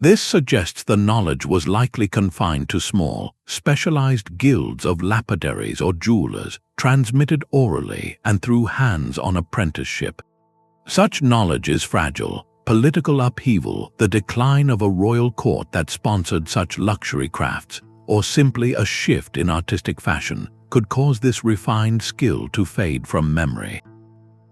This suggests the knowledge was likely confined to small, specialized guilds of lapidaries or jewelers, transmitted orally and through hands-on apprenticeship. Such knowledge is fragile. Political upheaval, the decline of a royal court that sponsored such luxury crafts, or simply a shift in artistic fashion, could cause this refined skill to fade from memory.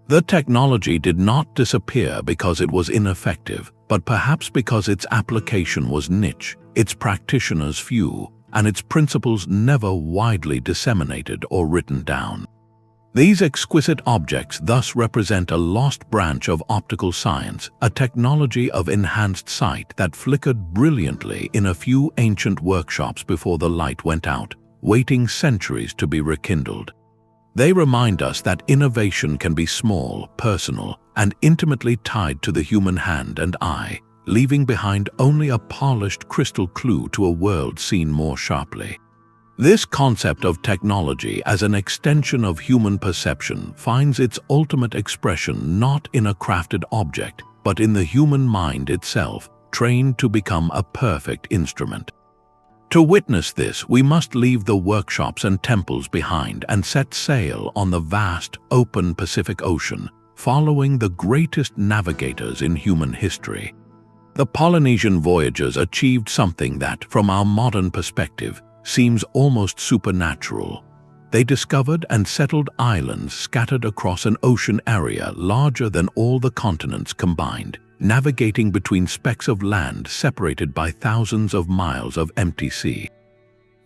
The technology did not disappear because it was ineffective, but perhaps because its application was niche, its practitioners few, and its principles never widely disseminated or written down. These exquisite objects thus represent a lost branch of optical science, a technology of enhanced sight that flickered brilliantly in a few ancient workshops before the light went out, waiting centuries to be rekindled. They remind us that innovation can be small, personal, and intimately tied to the human hand and eye, leaving behind only a polished crystal clue to a world seen more sharply. This concept of technology as an extension of human perception finds its ultimate expression not in a crafted object, but in the human mind itself, trained to become a perfect instrument. To witness this, we must leave the workshops and temples behind and set sail on the vast, open Pacific Ocean, following the greatest navigators in human history. The Polynesian voyagers achieved something that, from our modern perspective, seems almost supernatural. They discovered and settled islands scattered across an ocean area larger than all the continents combined, navigating between specks of land separated by thousands of miles of empty sea.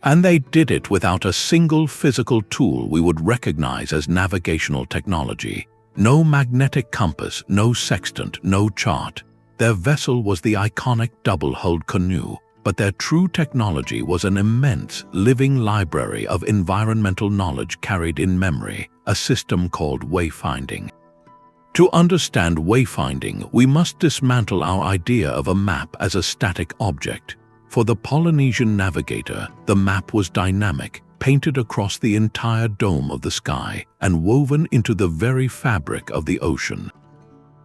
And they did it without a single physical tool we would recognize as navigational technology. No magnetic compass, no sextant, no chart. Their vessel was the iconic double-hulled canoe, but their true technology was an immense, living library of environmental knowledge carried in memory, a system called wayfinding. To understand wayfinding, we must dismantle our idea of a map as a static object. For the Polynesian navigator, the map was dynamic, painted across the entire dome of the sky, and woven into the very fabric of the ocean.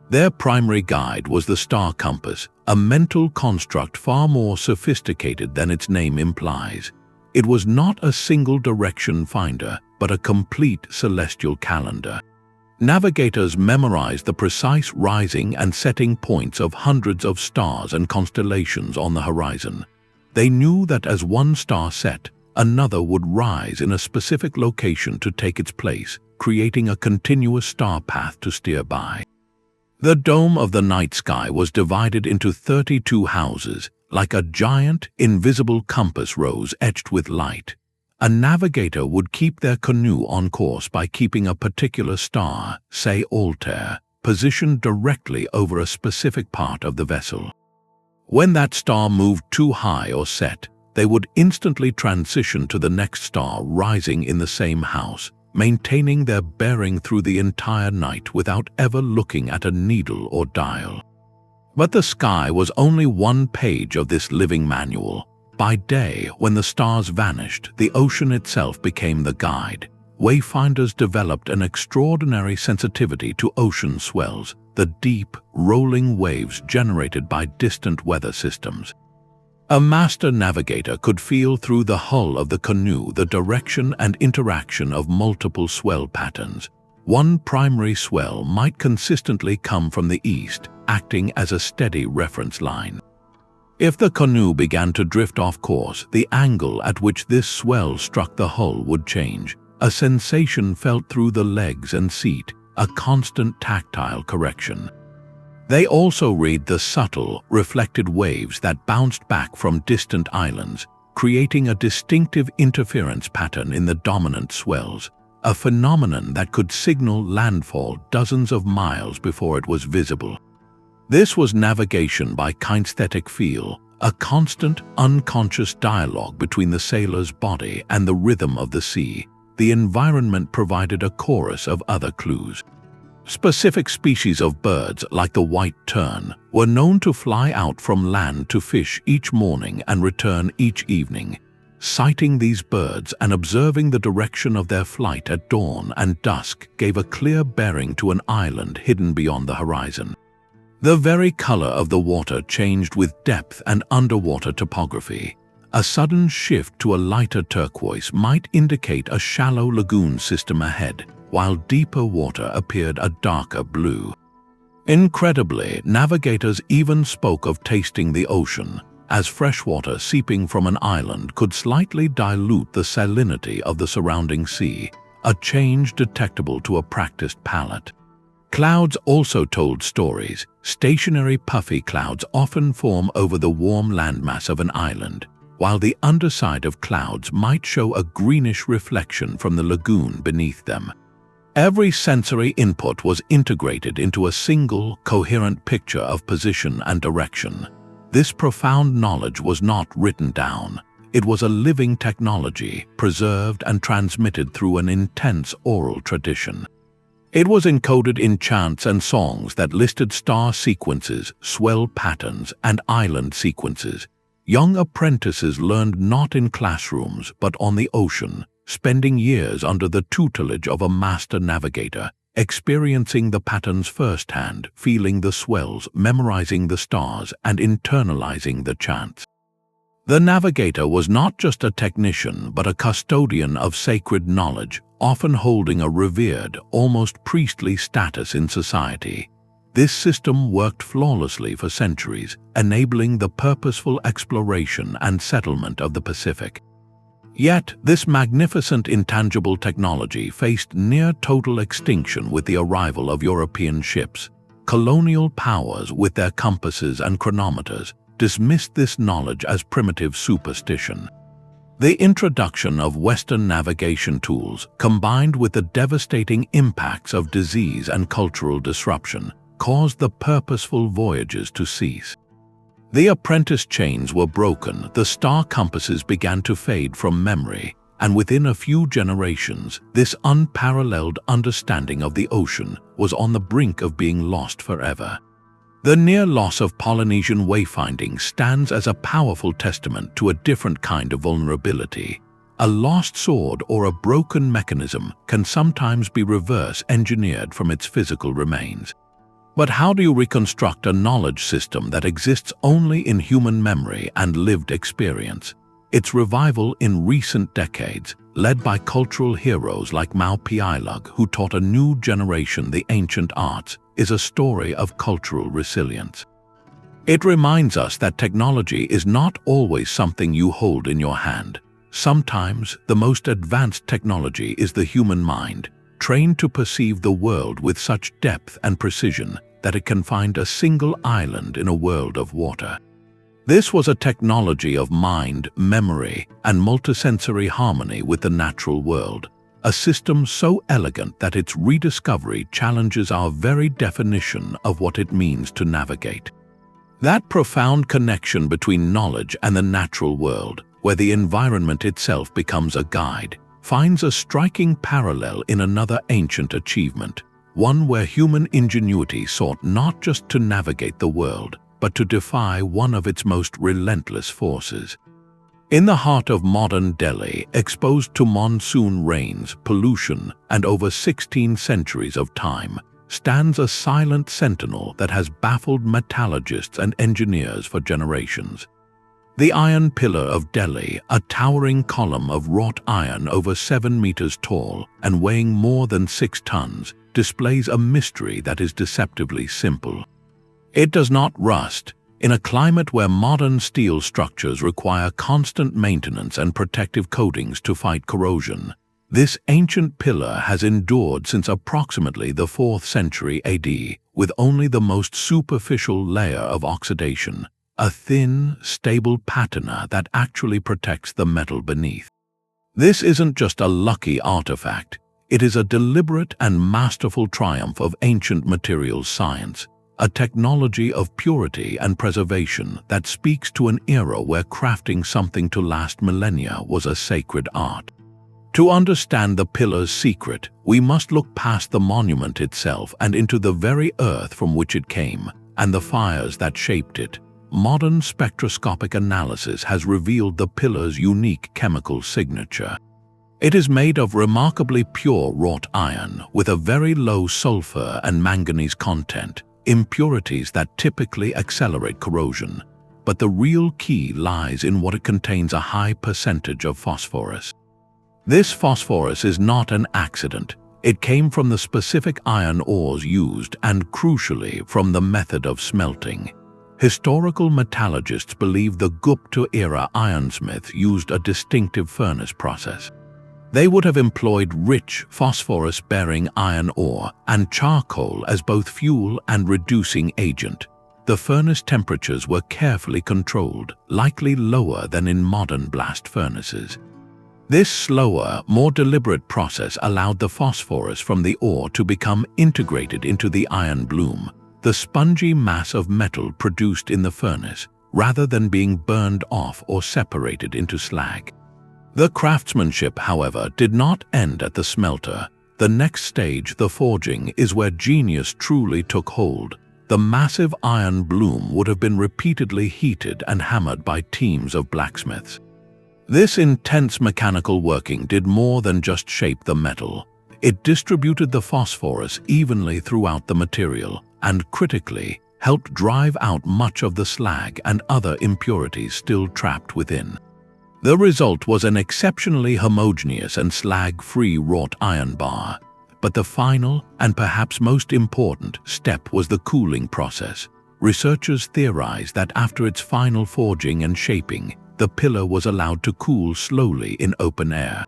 Their primary guide was the star compass, a mental construct far more sophisticated than its name implies. It was not a single direction finder, but a complete celestial calendar. Navigators memorized the precise rising and setting points of hundreds of stars and constellations on the horizon. They knew that as one star set, another would rise in a specific location to take its place, creating a continuous star path to steer by. The dome of the night sky was divided into 32 houses, like a giant, invisible compass rose etched with light. A navigator would keep their canoe on course by keeping a particular star, say Altair, positioned directly over a specific part of the vessel. When that star moved too high or set, they would instantly transition to the next star rising in the same house, maintaining their bearing through the entire night without ever looking at a needle or dial. But the sky was only one page of this living manual. By day, when the stars vanished, the ocean itself became the guide. Wayfinders developed an extraordinary sensitivity to ocean swells, the deep, rolling waves generated by distant weather systems. A master navigator could feel through the hull of the canoe the direction and interaction of multiple swell patterns. One primary swell might consistently come from the east, acting as a steady reference line. If the canoe began to drift off course, the angle at which this swell struck the hull would change. A sensation felt through the legs and seat, a constant tactile correction. They also read the subtle, reflected waves that bounced back from distant islands, creating a distinctive interference pattern in the dominant swells, a phenomenon that could signal landfall dozens of miles before it was visible. This was navigation by kinesthetic feel, a constant, unconscious dialogue between the sailor's body and the rhythm of the sea. The environment provided a chorus of other clues. Specific species of birds, like the white tern, were known to fly out from land to fish each morning and return each evening. Sighting these birds and observing the direction of their flight at dawn and dusk gave a clear bearing to an island hidden beyond the horizon. The very color of the water changed with depth and underwater topography. A sudden shift to a lighter turquoise might indicate a shallow lagoon system ahead, while deeper water appeared a darker blue. Incredibly, navigators even spoke of tasting the ocean, as fresh water seeping from an island could slightly dilute the salinity of the surrounding sea, a change detectable to a practiced palate. Clouds also told stories. Stationary puffy clouds often form over the warm landmass of an island, while the underside of clouds might show a greenish reflection from the lagoon beneath them. Every sensory input was integrated into a single, coherent picture of position and direction. This profound knowledge was not written down. It was a living technology, preserved and transmitted through an intense oral tradition. It was encoded in chants and songs that listed star sequences, swell patterns, and island sequences. Young apprentices learned not in classrooms but on the ocean, spending years under the tutelage of a master navigator, experiencing the patterns firsthand, feeling the swells, memorizing the stars, and internalizing the chants. The navigator was not just a technician but a custodian of sacred knowledge, often holding a revered, almost priestly status in society. This system worked flawlessly for centuries, enabling the purposeful exploration and settlement of the Pacific. Yet, this magnificent intangible technology faced near total extinction with the arrival of European ships. Colonial powers, with their compasses and chronometers, dismissed this knowledge as primitive superstition. The introduction of Western navigation tools, combined with the devastating impacts of disease and cultural disruption, caused the purposeful voyages to cease. The apprentice chains were broken, the star compasses began to fade from memory, and within a few generations, this unparalleled understanding of the ocean was on the brink of being lost forever. The near loss of Polynesian wayfinding stands as a powerful testament to a different kind of vulnerability. A lost sword or a broken mechanism can sometimes be reverse engineered from its physical remains. But how do you reconstruct a knowledge system that exists only in human memory and lived experience? Its revival in recent decades, led by cultural heroes like Mau Piailug, who taught a new generation the ancient arts, is a story of cultural resilience. It reminds us that technology is not always something you hold in your hand. Sometimes, the most advanced technology is the human mind, trained to perceive the world with such depth and precision that it can find a single island in a world of water. This was a technology of mind, memory, and multisensory harmony with the natural world, a system so elegant that its rediscovery challenges our very definition of what it means to navigate. That profound connection between knowledge and the natural world, where the environment itself becomes a guide, finds a striking parallel in another ancient achievement, one where human ingenuity sought not just to navigate the world, but to defy one of its most relentless forces. In the heart of modern Delhi, exposed to monsoon rains, pollution, and over 16 centuries of time, stands a silent sentinel that has baffled metallurgists and engineers for generations. The Iron Pillar of Delhi, a towering column of wrought iron over 7 meters tall and weighing more than 6 tons, displays a mystery that is deceptively simple. It does not rust. In a climate where modern steel structures require constant maintenance and protective coatings to fight corrosion, this ancient pillar has endured since approximately the 4th century AD, with only the most superficial layer of oxidation, a thin, stable patina that actually protects the metal beneath. This isn't just a lucky artifact, it is a deliberate and masterful triumph of ancient materials science, a technology of purity and preservation that speaks to an era where crafting something to last millennia was a sacred art. To understand the pillar's secret, we must look past the monument itself and into the very earth from which it came, and the fires that shaped it. Modern spectroscopic analysis has revealed the pillar's unique chemical signature. It is made of remarkably pure wrought iron with a very low sulfur and manganese content, impurities that typically accelerate corrosion. But the real key lies in what it contains: a high percentage of phosphorus. This phosphorus is not an accident. It came from the specific iron ores used and, crucially, from the method of smelting. Historical metallurgists believe the Gupta-era ironsmiths used a distinctive furnace process. They would have employed rich, phosphorus-bearing iron ore and charcoal as both fuel and reducing agent. The furnace temperatures were carefully controlled, likely lower than in modern blast furnaces. This slower, more deliberate process allowed the phosphorus from the ore to become integrated into the iron bloom, the spongy mass of metal produced in the furnace, rather than being burned off or separated into slag. The craftsmanship, however, did not end at the smelter. The next stage, the forging, is where genius truly took hold. The massive iron bloom would have been repeatedly heated and hammered by teams of blacksmiths. This intense mechanical working did more than just shape the metal. It distributed the phosphorus evenly throughout the material and, critically, helped drive out much of the slag and other impurities still trapped within. The result was an exceptionally homogeneous and slag-free wrought iron bar. But the final, and perhaps most important, step was the cooling process. Researchers theorize that after its final forging and shaping, the pillar was allowed to cool slowly in open air.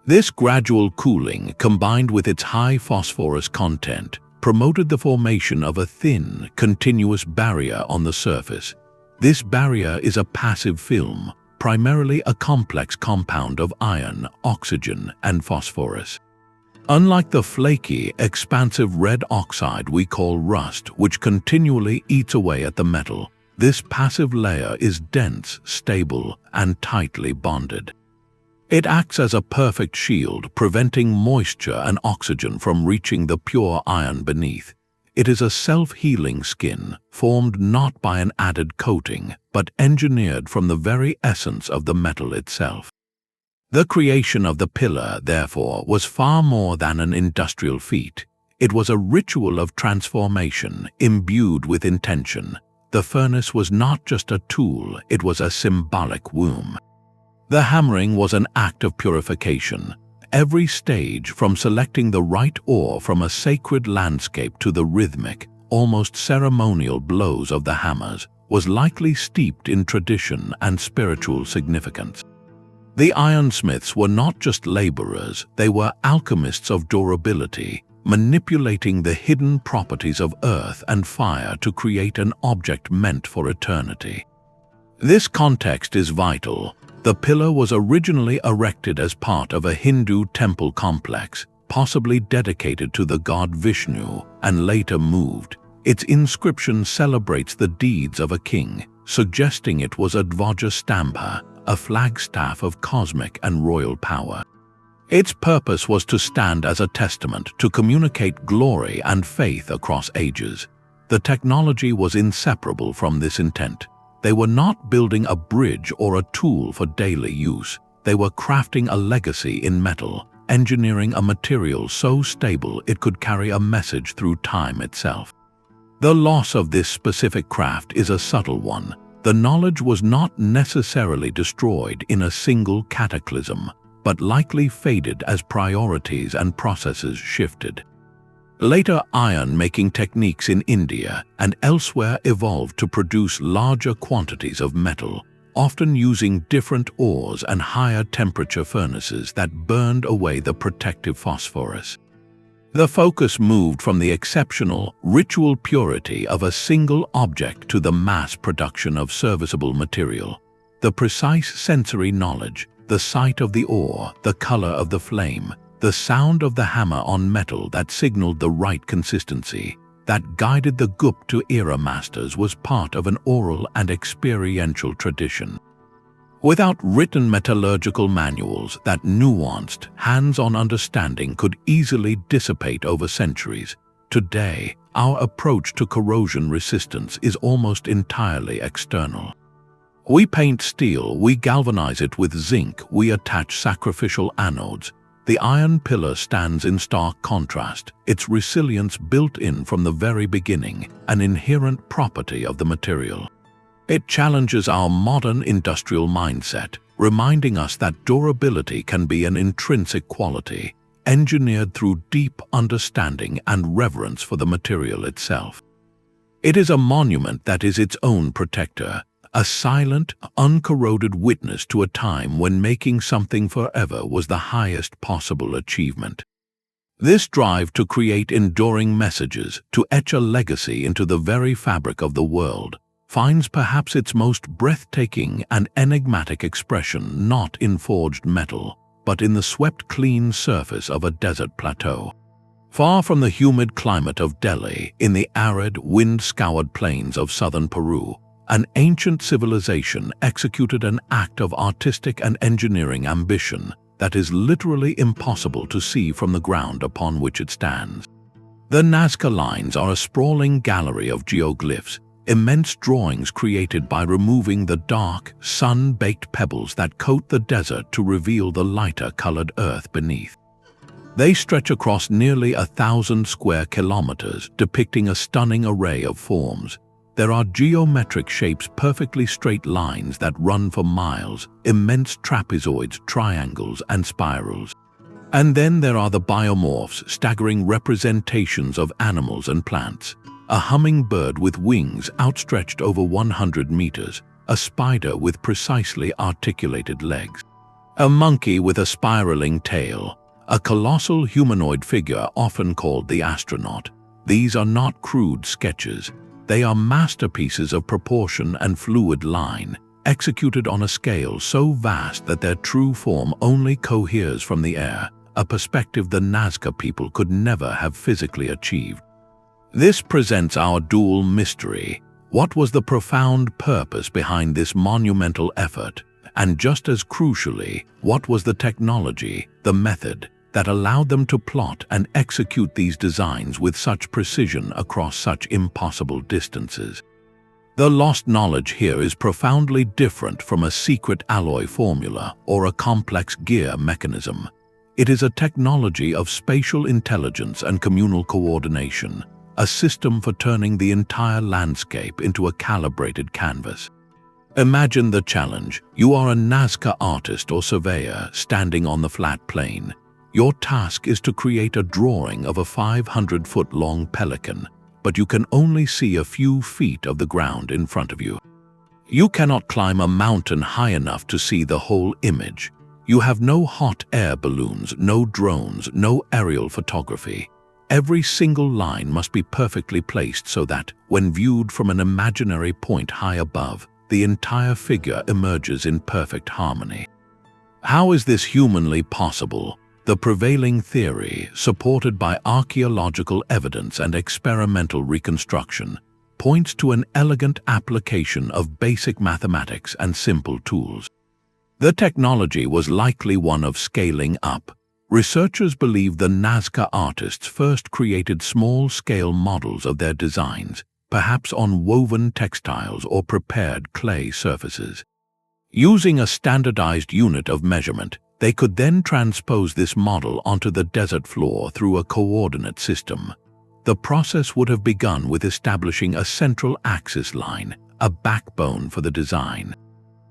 This gradual cooling, combined with its high phosphorus content, promoted the formation of a thin, continuous barrier on the surface. This barrier is a passive film, primarily a complex compound of iron, oxygen, and phosphorus. Unlike the flaky, expansive red oxide we call rust, which continually eats away at the metal, this passive layer is dense, stable, and tightly bonded. It acts as a perfect shield, preventing moisture and oxygen from reaching the pure iron beneath. It is a self-healing skin, formed not by an added coating, but engineered from the very essence of the metal itself. The creation of the pillar, therefore, was far more than an industrial feat. It was a ritual of transformation, imbued with intention. The furnace was not just a tool, it was a symbolic womb. The hammering was an act of purification. Every stage, from selecting the right ore from a sacred landscape to the rhythmic, almost ceremonial blows of the hammers, was likely steeped in tradition and spiritual significance. The ironsmiths were not just laborers, they were alchemists of durability, manipulating the hidden properties of earth and fire to create an object meant for eternity. This context is vital. The pillar was originally erected as part of a Hindu temple complex, possibly dedicated to the god Vishnu, and later moved. Its inscription celebrates the deeds of a king, suggesting it was a Dhvaja Stambha, a flagstaff of cosmic and royal power. Its purpose was to stand as a testament to communicate glory and faith across ages. The technology was inseparable from this intent. They were not building a bridge or a tool for daily use. They were crafting a legacy in metal, engineering a material so stable it could carry a message through time itself. The loss of this specific craft is a subtle one. The knowledge was not necessarily destroyed in a single cataclysm, but likely faded as priorities and processes shifted. Later iron-making techniques in India and elsewhere evolved to produce larger quantities of metal, often using different ores and higher temperature furnaces that burned away the protective phosphorus. The focus moved from the exceptional, ritual purity of a single object to the mass production of serviceable material. The precise sensory knowledge, the sight of the ore, the color of the flame, the sound of the hammer on metal that signaled the right consistency, that guided the Gupta-era masters, was part of an oral and experiential tradition. Without written metallurgical manuals, that nuanced, hands-on understanding could easily dissipate over centuries. Today, our approach to corrosion resistance is almost entirely external. We paint steel, we galvanize it with zinc, we attach sacrificial anodes. The iron pillar stands in stark contrast, its resilience built in from the very beginning, an inherent property of the material. It challenges our modern industrial mindset, reminding us that durability can be an intrinsic quality, engineered through deep understanding and reverence for the material itself. It is a monument that is its own protector, a silent, uncorroded witness to a time when making something forever was the highest possible achievement. This drive to create enduring messages, to etch a legacy into the very fabric of the world, finds perhaps its most breathtaking and enigmatic expression not in forged metal, but in the swept-clean surface of a desert plateau. Far from the humid climate of Delhi, in the arid, wind-scoured plains of southern Peru, an ancient civilization executed an act of artistic and engineering ambition that is literally impossible to see from the ground upon which it stands. The Nazca Lines are a sprawling gallery of geoglyphs, immense drawings created by removing the dark, sun-baked pebbles that coat the desert to reveal the lighter-colored earth beneath. They stretch across nearly 1,000 square kilometers, depicting a stunning array of forms. There are geometric shapes, perfectly straight lines that run for miles, immense trapezoids, triangles, and spirals. And then there are the biomorphs, staggering representations of animals and plants. A hummingbird with wings outstretched over 100 meters, a spider with precisely articulated legs, a monkey with a spiraling tail, a colossal humanoid figure often called the astronaut. These are not crude sketches. They are masterpieces of proportion and fluid line, executed on a scale so vast that their true form only coheres from the air, a perspective the Nazca people could never have physically achieved. This presents our dual mystery. What was the profound purpose behind this monumental effort? And just as crucially, what was the technology, the method, that allowed them to plot and execute these designs with such precision across such impossible distances? The lost knowledge here is profoundly different from a secret alloy formula or a complex gear mechanism. It is a technology of spatial intelligence and communal coordination, a system for turning the entire landscape into a calibrated canvas. Imagine the challenge. You are a Nazca artist or surveyor standing on the flat plain. Your task is to create a drawing of a 500-foot-long pelican, but you can only see a few feet of the ground in front of you. You cannot climb a mountain high enough to see the whole image. You have no hot air balloons, no drones, no aerial photography. Every single line must be perfectly placed so that, when viewed from an imaginary point high above, the entire figure emerges in perfect harmony. How is this humanly possible? The prevailing theory, supported by archaeological evidence and experimental reconstruction, points to an elegant application of basic mathematics and simple tools. The technology was likely one of scaling up. Researchers believe the Nazca artists first created small-scale models of their designs, perhaps on woven textiles or prepared clay surfaces. Using a standardized unit of measurement, they could then transpose this model onto the desert floor through a coordinate system. The process would have begun with establishing a central axis line, a backbone for the design.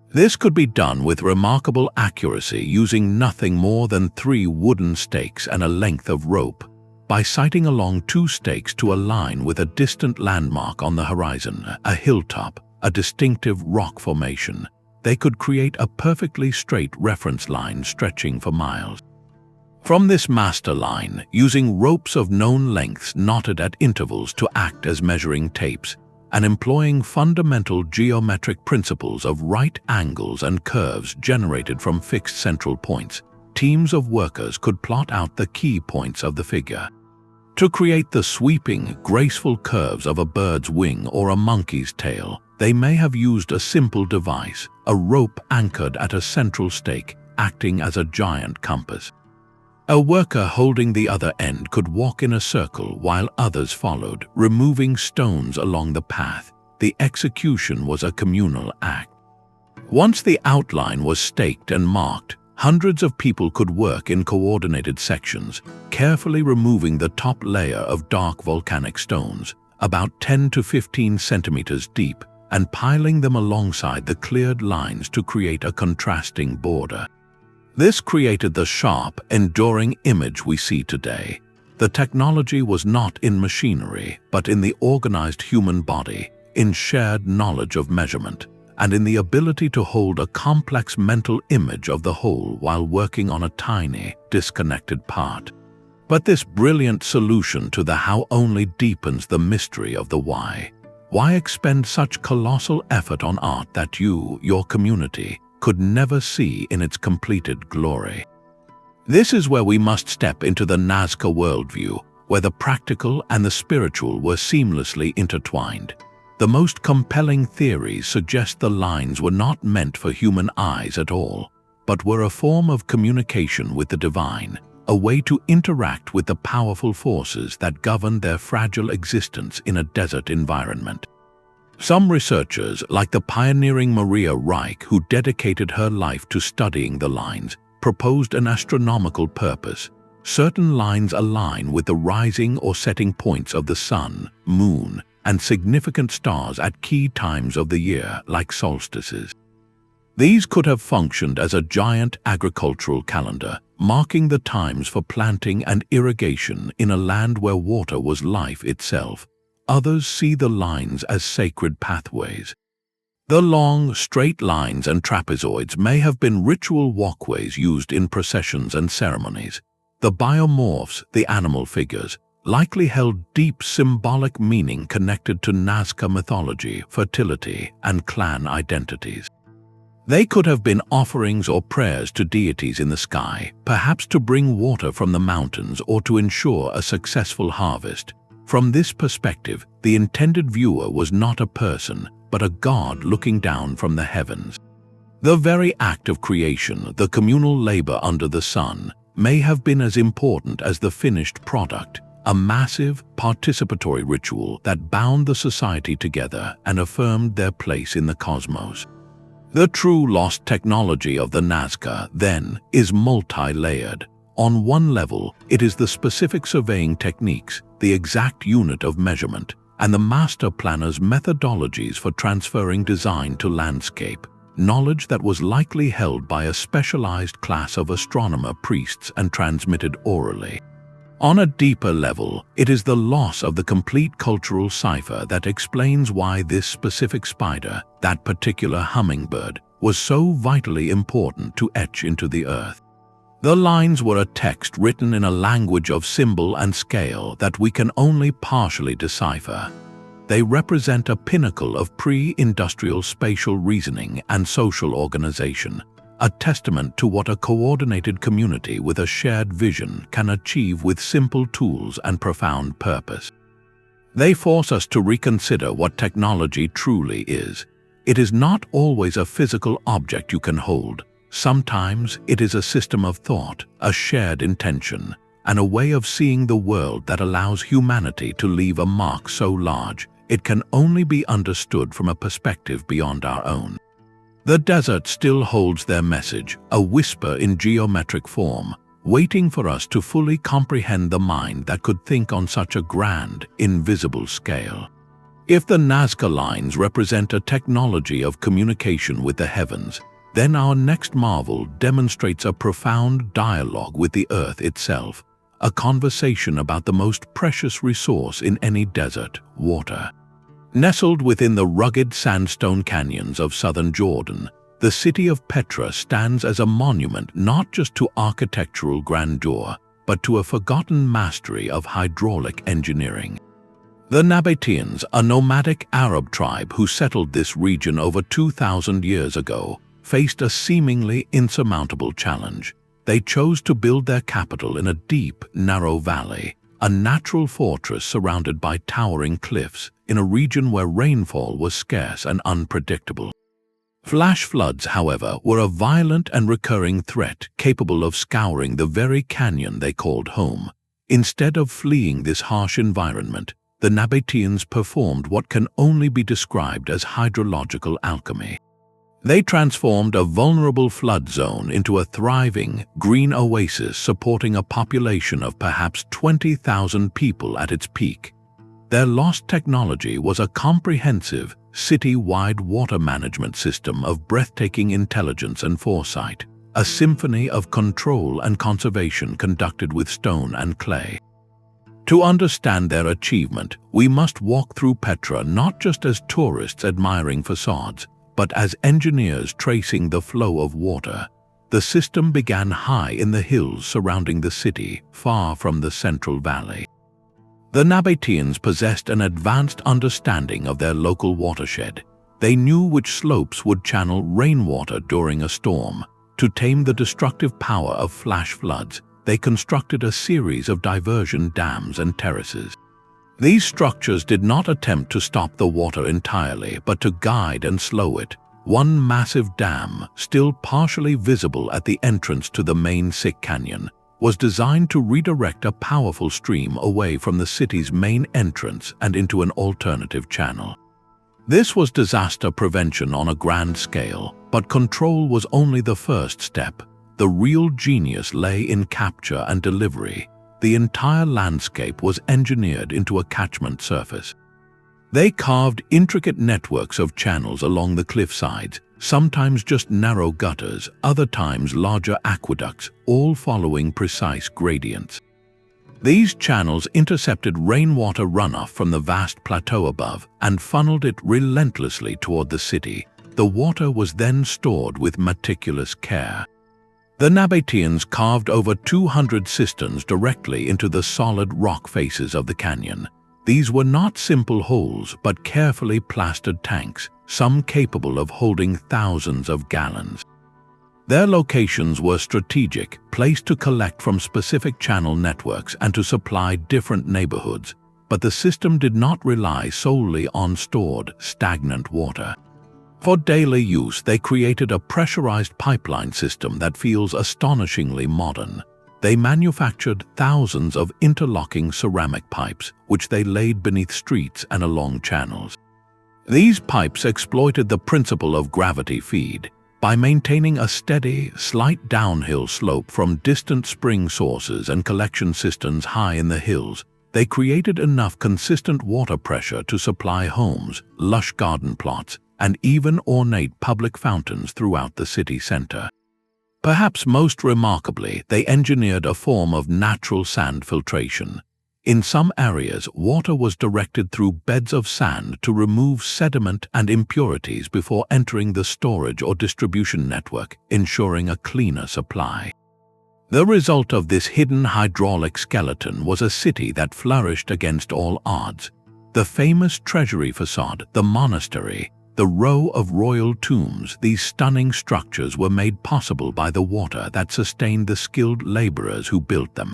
This could be done with remarkable accuracy using nothing more than 3 wooden stakes and a length of rope. By sighting along 2 stakes to align with a distant landmark on the horizon, a hilltop, a distinctive rock formation, they could create a perfectly straight reference line stretching for miles. From this master line, using ropes of known lengths knotted at intervals to act as measuring tapes, and employing fundamental geometric principles of right angles and curves generated from fixed central points, teams of workers could plot out the key points of the figure. To create the sweeping, graceful curves of a bird's wing or a monkey's tail, they may have used a simple device, a rope anchored at a central stake, acting as a giant compass. A worker holding the other end could walk in a circle while others followed, removing stones along the path. The execution was a communal act. Once the outline was staked and marked, hundreds of people could work in coordinated sections, carefully removing the top layer of dark volcanic stones, about 10 to 15 centimeters deep, and piling them alongside the cleared lines to create a contrasting border. This created the sharp, enduring image we see today. The technology was not in machinery, but in the organized human body, in shared knowledge of measurement, and in the ability to hold a complex mental image of the whole while working on a tiny, disconnected part. But this brilliant solution to the how only deepens the mystery of the why. Why expend such colossal effort on art that you, your community, could never see in its completed glory? This is where we must step into the Nazca worldview, where the practical and the spiritual were seamlessly intertwined. The most compelling theories suggest the lines were not meant for human eyes at all, but were a form of communication with the divine, a way to interact with the powerful forces that govern their fragile existence in a desert environment. Some researchers, like the pioneering Maria Reich, who dedicated her life to studying the lines, proposed an astronomical purpose. Certain lines align with the rising or setting points of the sun, moon, and significant stars at key times of the year, like solstices. These could have functioned as a giant agricultural calendar, marking the times for planting and irrigation in a land where water was life itself. Others see the lines as sacred pathways. The long, straight lines and trapezoids may have been ritual walkways used in processions and ceremonies. The biomorphs, the animal figures, likely held deep symbolic meaning connected to Nazca mythology, fertility, and clan identities. They could have been offerings or prayers to deities in the sky, perhaps to bring water from the mountains or to ensure a successful harvest. From this perspective, the intended viewer was not a person, but a god looking down from the heavens. The very act of creation, the communal labor under the sun, may have been as important as the finished product, a massive, participatory ritual that bound the society together and affirmed their place in the cosmos. The true lost technology of the Nazca, then, is multi-layered. On one level, it is the specific surveying techniques, the exact unit of measurement, and the master planner's methodologies for transferring design to landscape, knowledge that was likely held by a specialized class of astronomer priests and transmitted orally. On a deeper level, it is the loss of the complete cultural cipher that explains why this specific spider, that particular hummingbird, was so vitally important to etch into the earth. The lines were a text written in a language of symbol and scale that we can only partially decipher. They represent a pinnacle of pre-industrial spatial reasoning and social organization, a testament to what a coordinated community with a shared vision can achieve with simple tools and profound purpose. They force us to reconsider what technology truly is. It is not always a physical object you can hold. Sometimes it is a system of thought, a shared intention, and a way of seeing the world that allows humanity to leave a mark so large it can only be understood from a perspective beyond our own. The desert still holds their message, a whisper in geometric form, waiting for us to fully comprehend the mind that could think on such a grand, invisible scale. If the Nazca Lines represent a technology of communication with the heavens, then our next marvel demonstrates a profound dialogue with the earth itself, a conversation about the most precious resource in any desert, water. Nestled within the rugged sandstone canyons of southern Jordan, the city of Petra stands as a monument not just to architectural grandeur, but to a forgotten mastery of hydraulic engineering. The Nabateans, a nomadic Arab tribe who settled this region over 2,000 years ago, faced a seemingly insurmountable challenge. They chose to build their capital in a deep, narrow valley, a natural fortress surrounded by towering cliffs in a region where rainfall was scarce and unpredictable. Flash floods, however, were a violent and recurring threat capable of scouring the very canyon they called home. Instead of fleeing this harsh environment, the Nabateans performed what can only be described as hydrological alchemy. They transformed a vulnerable flood zone into a thriving, green oasis supporting a population of perhaps 20,000 people at its peak. Their lost technology was a comprehensive, city-wide water management system of breathtaking intelligence and foresight, a symphony of control and conservation conducted with stone and clay. To understand their achievement, we must walk through Petra not just as tourists admiring facades, but as engineers tracing the flow of water. The system began high in the hills surrounding the city, far from the central valley. The Nabateans possessed an advanced understanding of their local watershed. They knew which slopes would channel rainwater during a storm. To tame the destructive power of flash floods, they constructed a series of diversion dams and terraces. These structures did not attempt to stop the water entirely, but to guide and slow it. One massive dam, still partially visible at the entrance to the main Sick Canyon, was designed to redirect a powerful stream away from the city's main entrance and into an alternative channel. This was disaster prevention on a grand scale, but control was only the first step. The real genius lay in capture and delivery. The entire landscape was engineered into a catchment surface. They carved intricate networks of channels along the cliff sides, sometimes just narrow gutters, other times larger aqueducts, all following precise gradients. These channels intercepted rainwater runoff from the vast plateau above and funneled it relentlessly toward the city. The water was then stored with meticulous care. The Nabateans carved over 200 cisterns directly into the solid rock faces of the canyon. These were not simple holes, but carefully plastered tanks, some capable of holding thousands of gallons. Their locations were strategic, placed to collect from specific channel networks and to supply different neighborhoods, but the system did not rely solely on stored, stagnant water. For daily use, they created a pressurized pipeline system that feels astonishingly modern. They manufactured thousands of interlocking ceramic pipes, which they laid beneath streets and along channels. These pipes exploited the principle of gravity feed. By maintaining a steady, slight downhill slope from distant spring sources and collection cisterns high in the hills, they created enough consistent water pressure to supply homes, lush garden plots, and even ornate public fountains throughout the city center. Perhaps most remarkably, they engineered a form of natural sand filtration. In some areas, water was directed through beds of sand to remove sediment and impurities before entering the storage or distribution network, ensuring a cleaner supply. The result of this hidden hydraulic skeleton was a city that flourished against all odds. The famous treasury facade, the monastery, the row of royal tombs, these stunning structures were made possible by the water that sustained the skilled laborers who built them.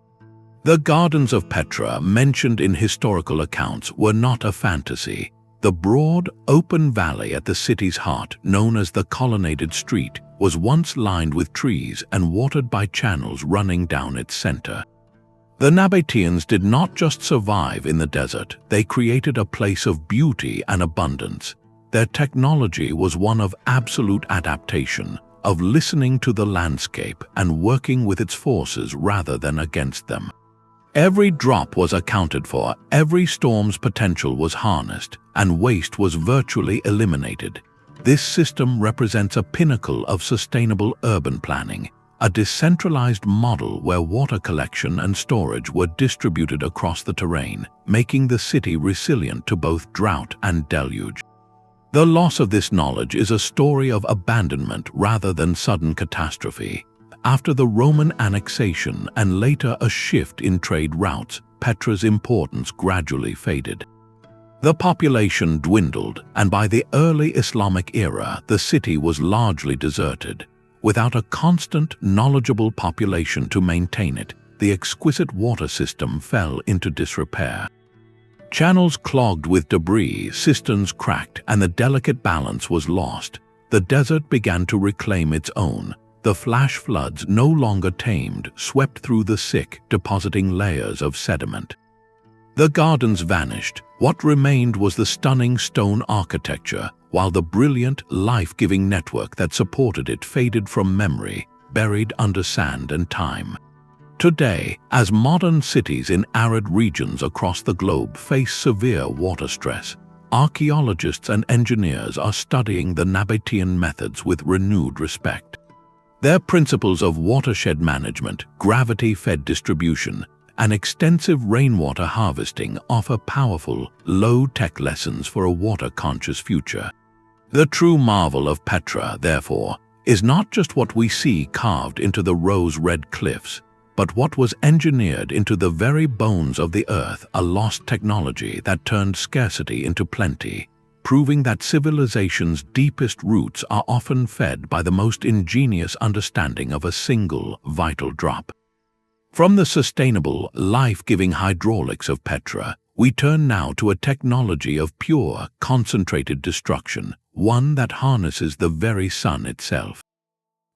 The gardens of Petra, mentioned in historical accounts, were not a fantasy. The broad, open valley at the city's heart, known as the Colonnaded Street, was once lined with trees and watered by channels running down its center. The Nabateans did not just survive in the desert, they created a place of beauty and abundance. Their technology was one of absolute adaptation, of listening to the landscape and working with its forces rather than against them. Every drop was accounted for, every storm's potential was harnessed, and waste was virtually eliminated. This system represents a pinnacle of sustainable urban planning, a decentralized model where water collection and storage were distributed across the terrain, making the city resilient to both drought and deluge. The loss of this knowledge is a story of abandonment rather than sudden catastrophe. After the Roman annexation and later a shift in trade routes, Petra's importance gradually faded. The population dwindled, and by the early Islamic era, the city was largely deserted. Without a constant, knowledgeable population to maintain it, the exquisite water system fell into disrepair. Channels clogged with debris, cisterns cracked, and the delicate balance was lost. The desert began to reclaim its own. The flash floods, no longer tamed, swept through the sick, depositing layers of sediment. The gardens vanished. What remained was the stunning stone architecture, while the brilliant, life-giving network that supported it faded from memory, buried under sand and time. Today, as modern cities in arid regions across the globe face severe water stress, archaeologists and engineers are studying the Nabatean methods with renewed respect. Their principles of watershed management, gravity-fed distribution, and extensive rainwater harvesting offer powerful, low-tech lessons for a water-conscious future. The true marvel of Petra, therefore, is not just what we see carved into the rose-red cliffs, but what was engineered into the very bones of the earth, a lost technology that turned scarcity into plenty, proving that civilization's deepest roots are often fed by the most ingenious understanding of a single, vital drop. From the sustainable, life-giving hydraulics of Petra, we turn now to a technology of pure, concentrated destruction, one that harnesses the very sun itself.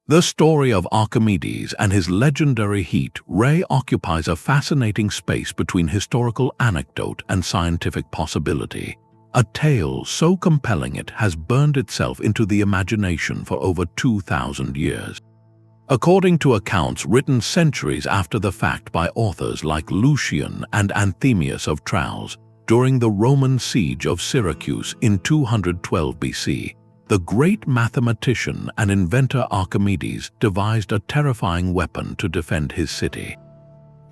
The story of Archimedes and his legendary heat ray occupies a fascinating space between historical anecdote and scientific possibility, a tale so compelling it has burned itself into the imagination for over 2,000 years. According to accounts written centuries after the fact by authors like Lucian and Anthemius of Tralles, during the Roman siege of Syracuse in 212 BC, the great mathematician and inventor Archimedes devised a terrifying weapon to defend his city.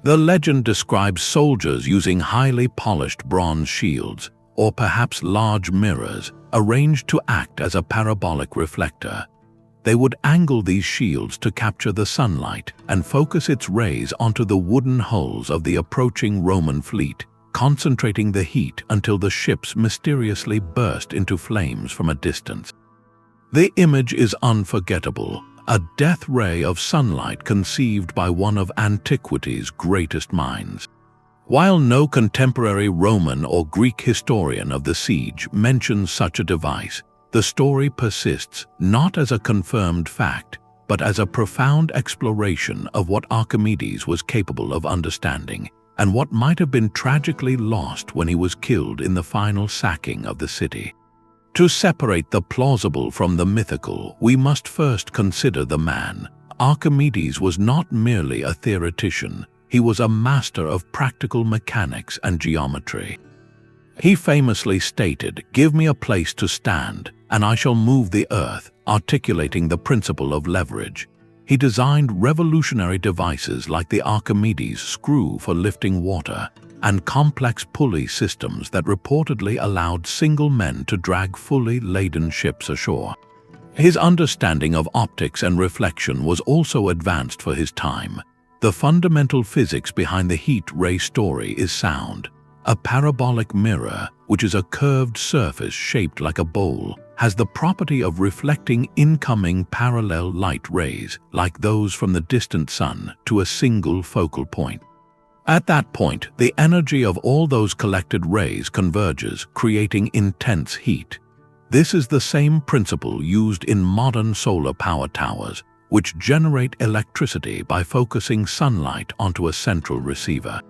The legend describes soldiers using highly polished bronze shields, or perhaps large mirrors, arranged to act as a parabolic reflector. They would angle these shields to capture the sunlight and focus its rays onto the wooden hulls of the approaching Roman fleet, concentrating the heat until the ships mysteriously burst into flames from a distance. The image is unforgettable, a death ray of sunlight conceived by one of antiquity's greatest minds. While no contemporary Roman or Greek historian of the siege mentions such a device, the story persists not as a confirmed fact, but as a profound exploration of what Archimedes was capable of understanding and what might have been tragically lost when he was killed in the final sacking of the city. To separate the plausible from the mythical, we must first consider the man. Archimedes was not merely a theoretician, he was a master of practical mechanics and geometry. He famously stated, "Give me a place to stand, and I shall move the earth," articulating the principle of leverage. He designed revolutionary devices like the Archimedes screw for lifting water, and complex pulley systems that reportedly allowed single men to drag fully laden ships ashore. His understanding of optics and reflection was also advanced for his time. The fundamental physics behind the heat ray story is sound. A parabolic mirror, which is a curved surface shaped like a bowl, has the property of reflecting incoming parallel light rays, like those from the distant sun, to a single focal point. At that point, the energy of all those collected rays converges, creating intense heat. This is the same principle used in modern solar power towers, which generate electricity by focusing sunlight onto a central receiver.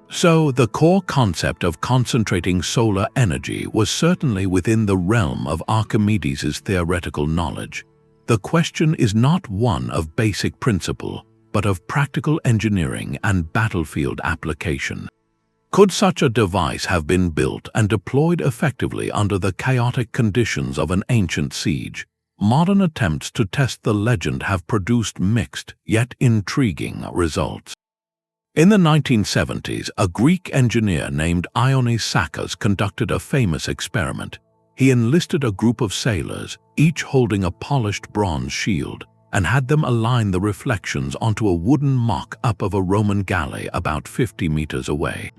So, the core concept of concentrating solar energy was certainly within the realm of Archimedes' theoretical knowledge. The question is not one of basic principle, but of practical engineering and battlefield application. Could such a device have been built and deployed effectively under the chaotic conditions of an ancient siege? Modern attempts to test the legend have produced mixed, yet intriguing, results. In the 1970s, a Greek engineer named Ioannis Sakkas conducted a famous experiment. He enlisted a group of sailors, each holding a polished bronze shield, and had them align the reflections onto a wooden mock-up of a Roman galley about 50 meters away.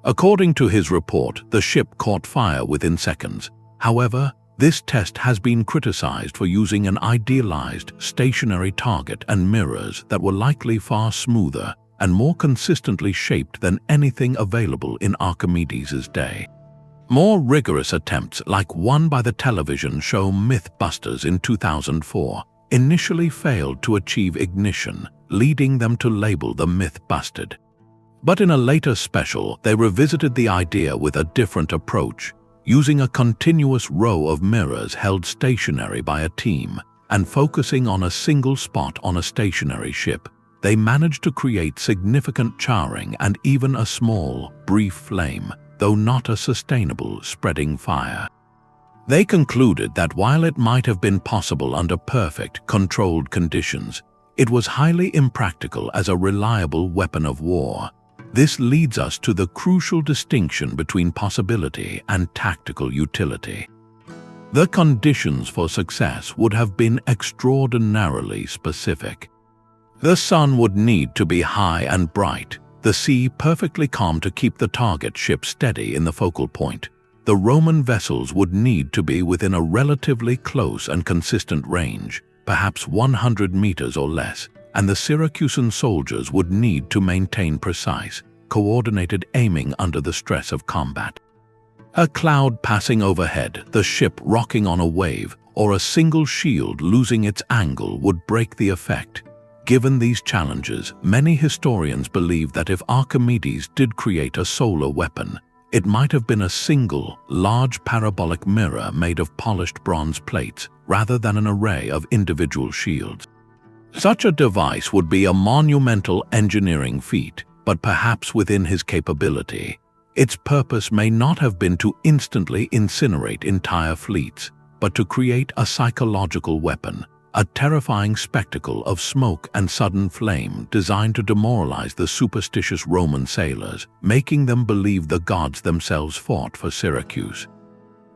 According to his report, the ship caught fire within seconds. However, this test has been criticized for using an idealized, stationary target and mirrors that were likely far smoother and more consistently shaped than anything available in Archimedes' day. More rigorous attempts, like one by the television show Mythbusters in 2004, initially failed to achieve ignition, leading them to label the myth busted. But in a later special, they revisited the idea with a different approach, using a continuous row of mirrors held stationary by a team and focusing on a single spot on a stationary ship. They managed to create significant charring and even a small, brief flame, though not a sustainable, spreading fire. They concluded that while it might have been possible under perfect, controlled conditions, it was highly impractical as a reliable weapon of war. This leads us to the crucial distinction between possibility and tactical utility. The conditions for success would have been extraordinarily specific. The sun would need to be high and bright, the sea perfectly calm to keep the target ship steady in the focal point. The Roman vessels would need to be within a relatively close and consistent range, perhaps 100 meters or less, and the Syracusan soldiers would need to maintain precise, coordinated aiming under the stress of combat. A cloud passing overhead, the ship rocking on a wave, or a single shield losing its angle would break the effect. Given these challenges, many historians believe that if Archimedes did create a solar weapon, it might have been a single, large parabolic mirror made of polished bronze plates, rather than an array of individual shields. Such a device would be a monumental engineering feat, but perhaps within his capability. Its purpose may not have been to instantly incinerate entire fleets, but to create a psychological weapon, a terrifying spectacle of smoke and sudden flame designed to demoralize the superstitious Roman sailors, making them believe the gods themselves fought for Syracuse.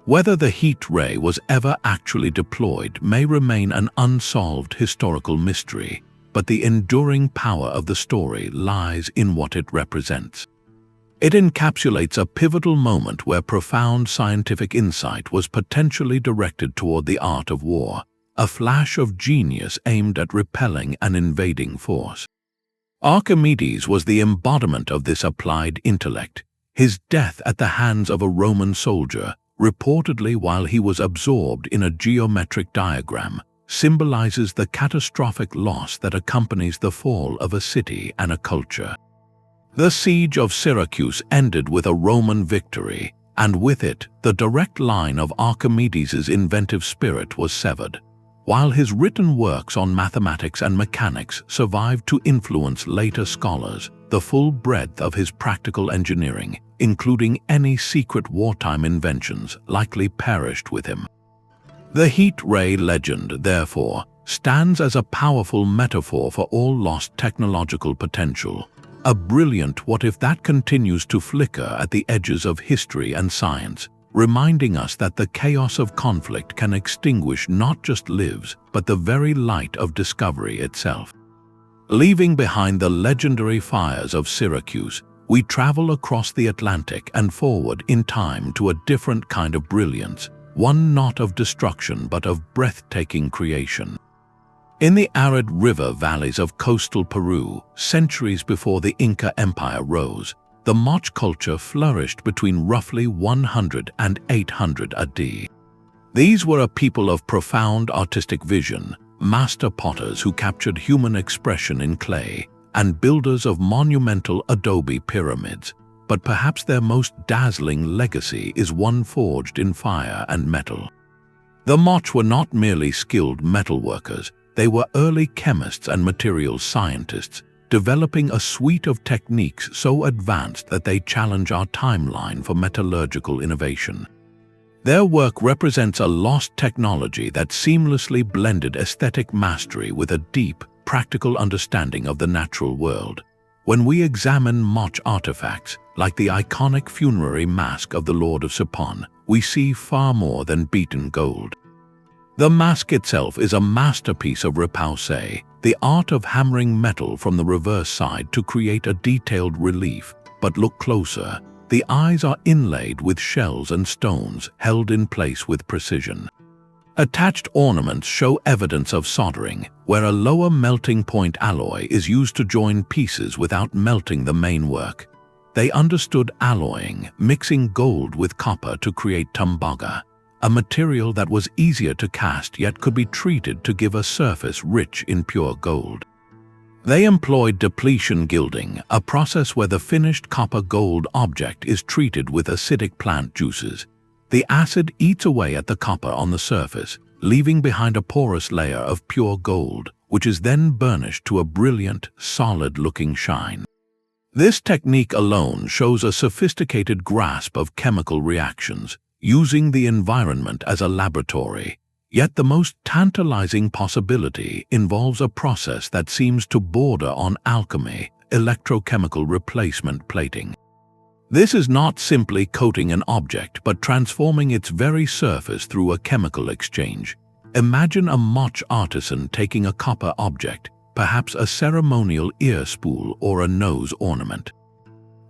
Whether the heat ray was ever actually deployed may remain an unsolved historical mystery, but the enduring power of the story lies in what it represents. It encapsulates a pivotal moment where profound scientific insight was potentially directed toward the art of war, a flash of genius aimed at repelling an invading force. Archimedes was the embodiment of this applied intellect. His death at the hands of a Roman soldier, reportedly while he was absorbed in a geometric diagram, symbolizes the catastrophic loss that accompanies the fall of a city and a culture. The siege of Syracuse ended with a Roman victory, and with it, the direct line of Archimedes' inventive spirit was severed. While his written works on mathematics and mechanics survived to influence later scholars, the full breadth of his practical engineering, including any secret wartime inventions, likely perished with him. The heat ray legend, therefore, stands as a powerful metaphor for all lost technological potential, a brilliant what if that continues to flicker at the edges of history and science, reminding us that the chaos of conflict can extinguish not just lives, but the very light of discovery itself. Leaving behind the legendary fires of Syracuse, we travel across the Atlantic and forward in time to a different kind of brilliance, one not of destruction but of breathtaking creation. In the arid river valleys of coastal Peru, centuries before the Inca Empire rose, the Moche culture flourished between roughly 100 and 800 AD. These were a people of profound artistic vision, master potters who captured human expression in clay, and builders of monumental adobe pyramids. But perhaps their most dazzling legacy is one forged in fire and metal. The Moche were not merely skilled metalworkers, they were early chemists and materials scientists, developing a suite of techniques so advanced that they challenge our timeline for metallurgical innovation. Their work represents a lost technology that seamlessly blended aesthetic mastery with a deep, practical understanding of the natural world. When we examine Moche artifacts, like the iconic funerary mask of the Lord of Supon, we see far more than beaten gold. The mask itself is a masterpiece of repoussé, the art of hammering metal from the reverse side to create a detailed relief. But look closer. The eyes are inlaid with shells and stones held in place with precision. Attached ornaments show evidence of soldering, where a lower melting point alloy is used to join pieces without melting the main work. They understood alloying, mixing gold with copper to create tembaga, a material that was easier to cast yet could be treated to give a surface rich in pure gold. They employed depletion gilding, a process where the finished copper-gold object is treated with acidic plant juices. The acid eats away at the copper on the surface, leaving behind a porous layer of pure gold, which is then burnished to a brilliant, solid-looking shine. This technique alone shows a sophisticated grasp of chemical reactions, using the environment as a laboratory. Yet the most tantalizing possibility involves a process that seems to border on alchemy, electrochemical replacement plating. This is not simply coating an object, but transforming its very surface through a chemical exchange. Imagine a Moche artisan taking a copper object, perhaps a ceremonial ear spool or a nose ornament.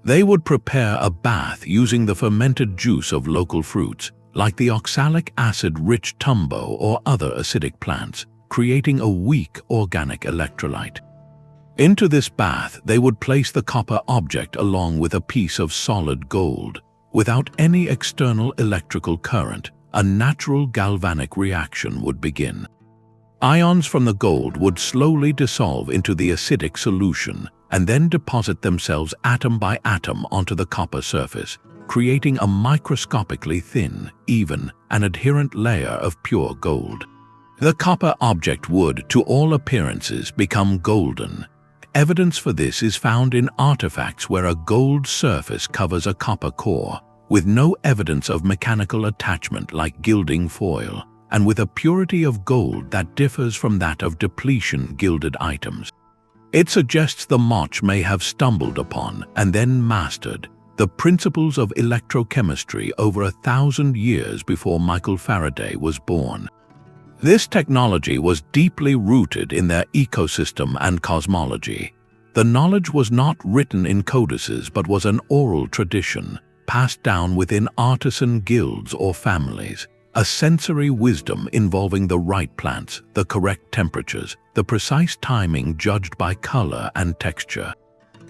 They would prepare a bath using the fermented juice of local fruits, like the oxalic acid-rich tumbo or other acidic plants, creating a weak organic electrolyte. Into this bath, they would place the copper object along with a piece of solid gold. Without any external electrical current, a natural galvanic reaction would begin. Ions from the gold would slowly dissolve into the acidic solution and then deposit themselves atom by atom onto the copper surface, creating a microscopically thin, even, and adherent layer of pure gold. The copper object would, to all appearances, become golden. Evidence for this is found in artifacts where a gold surface covers a copper core, with no evidence of mechanical attachment like gilding foil, and with a purity of gold that differs from that of depletion gilded items. It suggests the Moche may have stumbled upon, and then mastered, the principles of electrochemistry over 1,000 years before Michael Faraday was born. This technology was deeply rooted in their ecosystem and cosmology. The knowledge was not written in codices but was an oral tradition, passed down within artisan guilds or families, a sensory wisdom involving the right plants, the correct temperatures, the precise timing judged by color and texture.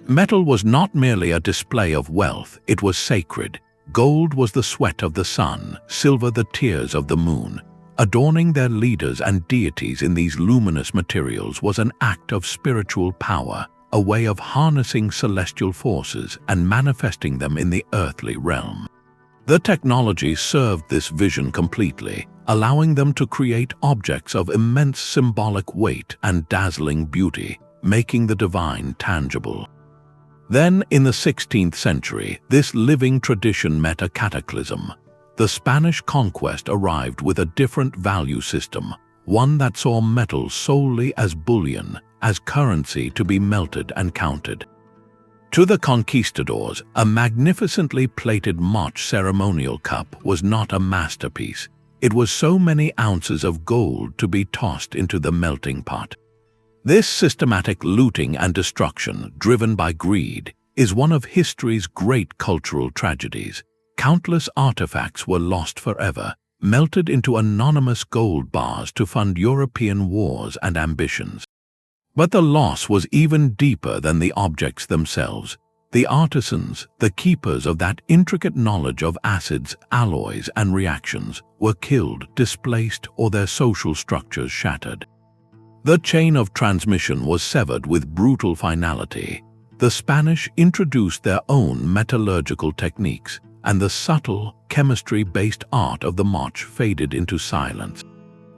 Metal was not merely a display of wealth, it was sacred. Gold was the sweat of the sun, silver the tears of the moon. Adorning their leaders and deities in these luminous materials was an act of spiritual power, a way of harnessing celestial forces and manifesting them in the earthly realm. The technology served this vision completely, allowing them to create objects of immense symbolic weight and dazzling beauty, making the divine tangible. Then, in the 16th century, this living tradition met a cataclysm. The Spanish conquest arrived with a different value system, one that saw metal solely as bullion, as currency to be melted and counted. To the conquistadors, a magnificently plated Moche ceremonial cup was not a masterpiece. It was so many ounces of gold to be tossed into the melting pot. This systematic looting and destruction, driven by greed, is one of history's great cultural tragedies. Countless artifacts were lost forever, melted into anonymous gold bars to fund European wars and ambitions. But the loss was even deeper than the objects themselves. The artisans, the keepers of that intricate knowledge of acids, alloys, and reactions, were killed, displaced, or their social structures shattered. The chain of transmission was severed with brutal finality. The Spanish introduced their own metallurgical techniques, and the subtle, chemistry-based art of the Moche faded into silence.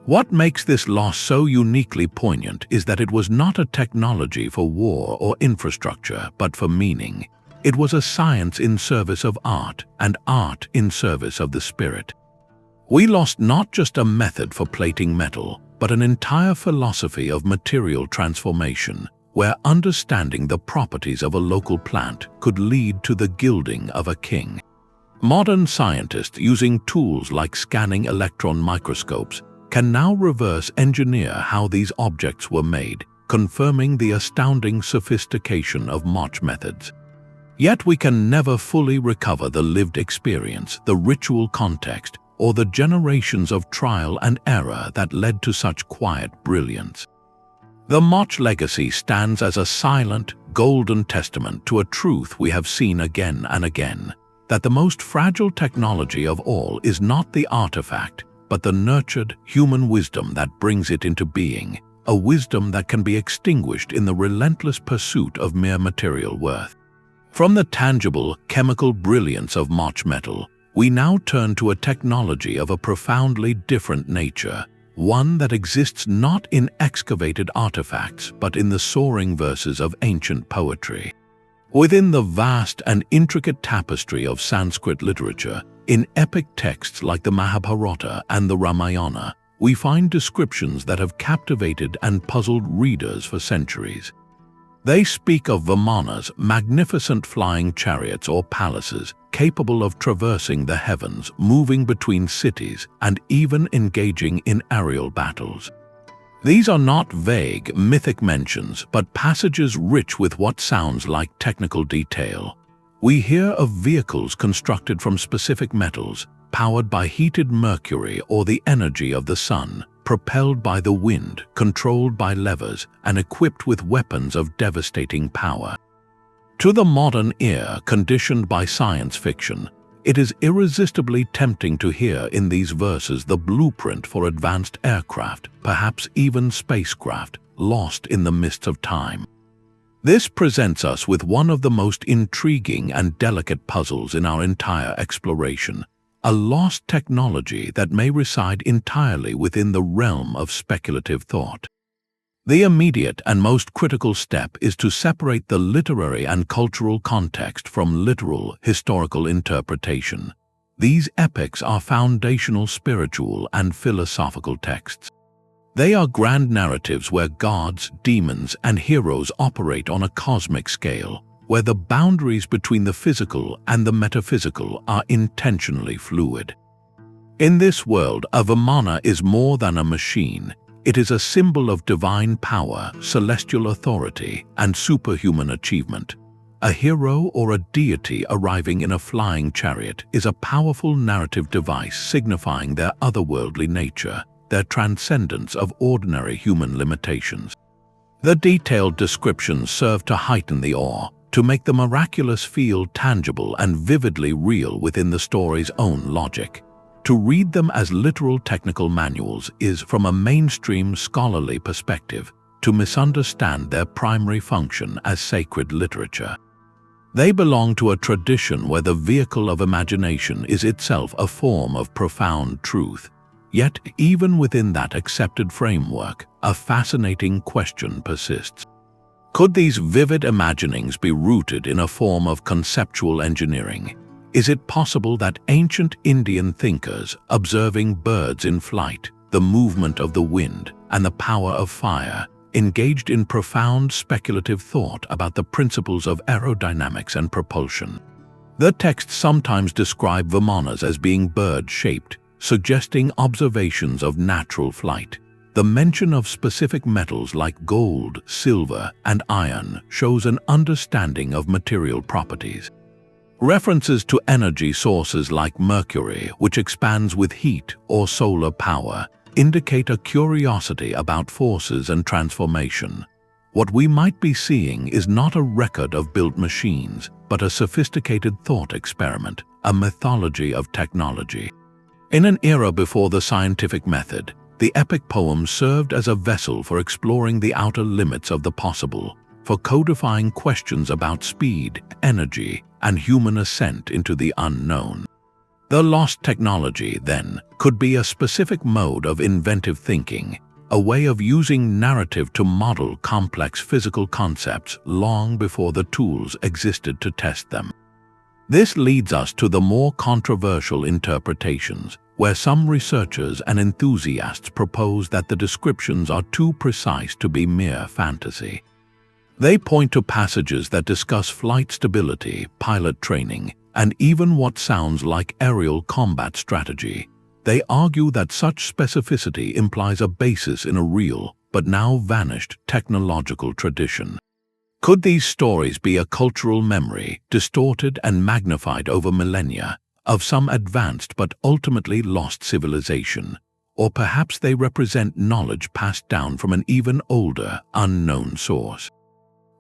What makes this loss so uniquely poignant is that it was not a technology for war or infrastructure, but for meaning. It was a science in service of art, and art in service of the spirit. We lost not just a method for plating metal, but an entire philosophy of material transformation, where understanding the properties of a local plant could lead to the gilding of a king. Modern scientists, using tools like scanning electron microscopes, can now reverse engineer how these objects were made, confirming the astounding sophistication of Moche methods. Yet we can never fully recover the lived experience, the ritual context, or the generations of trial and error that led to such quiet brilliance. The Moche legacy stands as a silent, golden testament to a truth we have seen again and again, that the most fragile technology of all is not the artifact, but the nurtured human wisdom that brings it into being, a wisdom that can be extinguished in the relentless pursuit of mere material worth. From the tangible, chemical brilliance of Moche metal, we now turn to a technology of a profoundly different nature, one that exists not in excavated artifacts but in the soaring verses of ancient poetry. Within the vast and intricate tapestry of Sanskrit literature, in epic texts like the Mahabharata and the Ramayana, we find descriptions that have captivated and puzzled readers for centuries. They speak of Vimanas, magnificent flying chariots or palaces, capable of traversing the heavens, moving between cities, and even engaging in aerial battles. These are not vague, mythic mentions, but passages rich with what sounds like technical detail. We hear of vehicles constructed from specific metals, powered by heated mercury or the energy of the sun, propelled by the wind, controlled by levers, and equipped with weapons of devastating power. To the modern ear, conditioned by science fiction, it is irresistibly tempting to hear in these verses the blueprint for advanced aircraft, perhaps even spacecraft, lost in the mists of time. This presents us with one of the most intriguing and delicate puzzles in our entire exploration, a lost technology that may reside entirely within the realm of speculative thought. The immediate and most critical step is to separate the literary and cultural context from literal, historical interpretation. These epics are foundational spiritual and philosophical texts. They are grand narratives where gods, demons, and heroes operate on a cosmic scale, where the boundaries between the physical and the metaphysical are intentionally fluid. In this world, a Vimana is more than a machine. It is a symbol of divine power, celestial authority, and superhuman achievement. A hero or a deity arriving in a flying chariot is a powerful narrative device signifying their otherworldly nature, their transcendence of ordinary human limitations. The detailed descriptions serve to heighten the awe, to make the miraculous feel tangible and vividly real within the story's own logic. To read them as literal technical manuals is, from a mainstream scholarly perspective, to misunderstand their primary function as sacred literature. They belong to a tradition where the vehicle of imagination is itself a form of profound truth. Yet, even within that accepted framework, a fascinating question persists. Could these vivid imaginings be rooted in a form of conceptual engineering? Is it possible that ancient Indian thinkers, observing birds in flight, the movement of the wind, and the power of fire, engaged in profound speculative thought about the principles of aerodynamics and propulsion? The texts sometimes describe Vimanas as being bird-shaped, suggesting observations of natural flight. The mention of specific metals like gold, silver, and iron shows an understanding of material properties. References to energy sources like mercury, which expands with heat, or solar power, indicate a curiosity about forces and transformation. What we might be seeing is not a record of built machines, but a sophisticated thought experiment, a mythology of technology. In an era before the scientific method, the epic poem served as a vessel for exploring the outer limits of the possible, for codifying questions about speed, energy, and human ascent into the unknown. The lost technology, then, could be a specific mode of inventive thinking, a way of using narrative to model complex physical concepts long before the tools existed to test them. This leads us to the more controversial interpretations, where some researchers and enthusiasts propose that the descriptions are too precise to be mere fantasy. They point to passages that discuss flight stability, pilot training, and even what sounds like aerial combat strategy. They argue that such specificity implies a basis in a real, but now vanished, technological tradition. Could these stories be a cultural memory, distorted and magnified over millennia, of some advanced but ultimately lost civilization? Or perhaps they represent knowledge passed down from an even older, unknown source?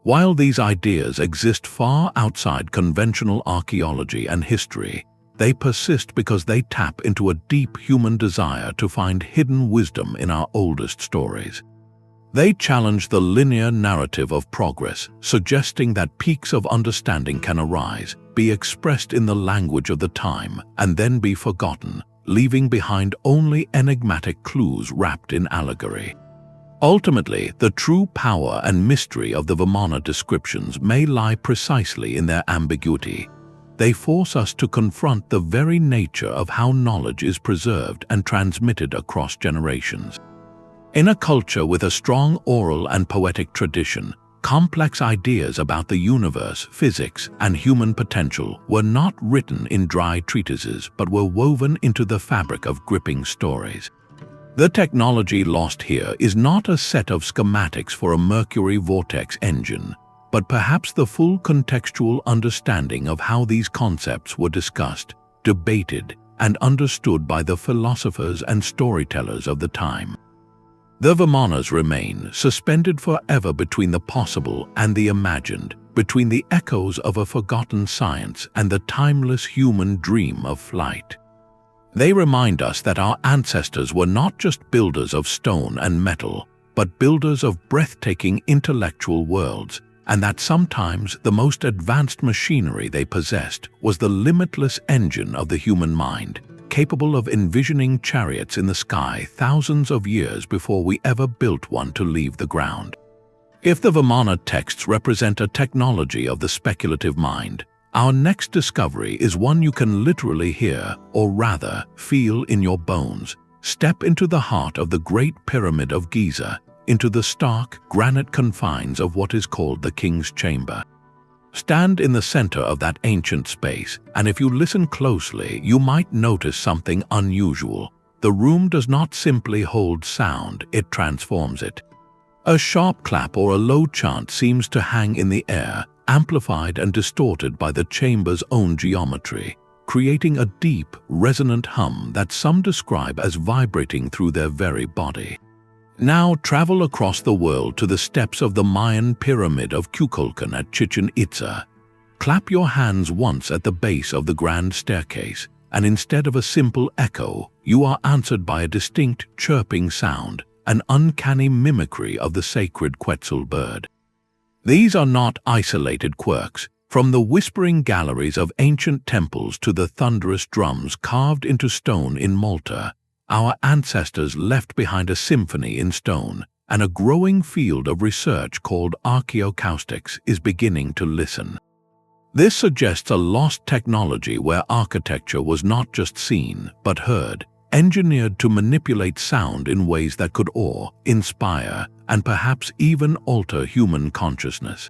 While these ideas exist far outside conventional archaeology and history, they persist because they tap into a deep human desire to find hidden wisdom in our oldest stories. They challenge the linear narrative of progress, suggesting that peaks of understanding can arise, be expressed in the language of the time, and then be forgotten, leaving behind only enigmatic clues wrapped in allegory. Ultimately, the true power and mystery of the Vimana descriptions may lie precisely in their ambiguity. They force us to confront the very nature of how knowledge is preserved and transmitted across generations. In a culture with a strong oral and poetic tradition, complex ideas about the universe, physics, and human potential were not written in dry treatises but were woven into the fabric of gripping stories. The technology lost here is not a set of schematics for a mercury vortex engine, but perhaps the full contextual understanding of how these concepts were discussed, debated, and understood by the philosophers and storytellers of the time. The Vimanas remain suspended forever between the possible and the imagined, between the echoes of a forgotten science and the timeless human dream of flight. They remind us that our ancestors were not just builders of stone and metal, but builders of breathtaking intellectual worlds, and that sometimes the most advanced machinery they possessed was the limitless engine of the human mind, capable of envisioning chariots in the sky thousands of years before we ever built one to leave the ground. If the Vimana texts represent a technology of the speculative mind, our next discovery is one you can literally hear, or rather, feel in your bones. Step into the heart of the Great Pyramid of Giza, into the stark, granite confines of what is called the King's Chamber. Stand in the center of that ancient space, and if you listen closely, you might notice something unusual. The room does not simply hold sound, it transforms it. A sharp clap or a low chant seems to hang in the air, amplified and distorted by the chamber's own geometry, creating a deep, resonant hum that some describe as vibrating through their very body. Now travel across the world to the steps of the Mayan pyramid of Kukulkan at Chichen Itza. Clap your hands once at the base of the grand staircase, and instead of a simple echo, you are answered by a distinct chirping sound, an uncanny mimicry of the sacred Quetzal bird. These are not isolated quirks. From the whispering galleries of ancient temples to the thunderous drums carved into stone in Malta, our ancestors left behind a symphony in stone, and a growing field of research called archaeoacoustics is beginning to listen. This suggests a lost technology where architecture was not just seen, but heard, engineered to manipulate sound in ways that could awe, inspire, and perhaps even alter human consciousness.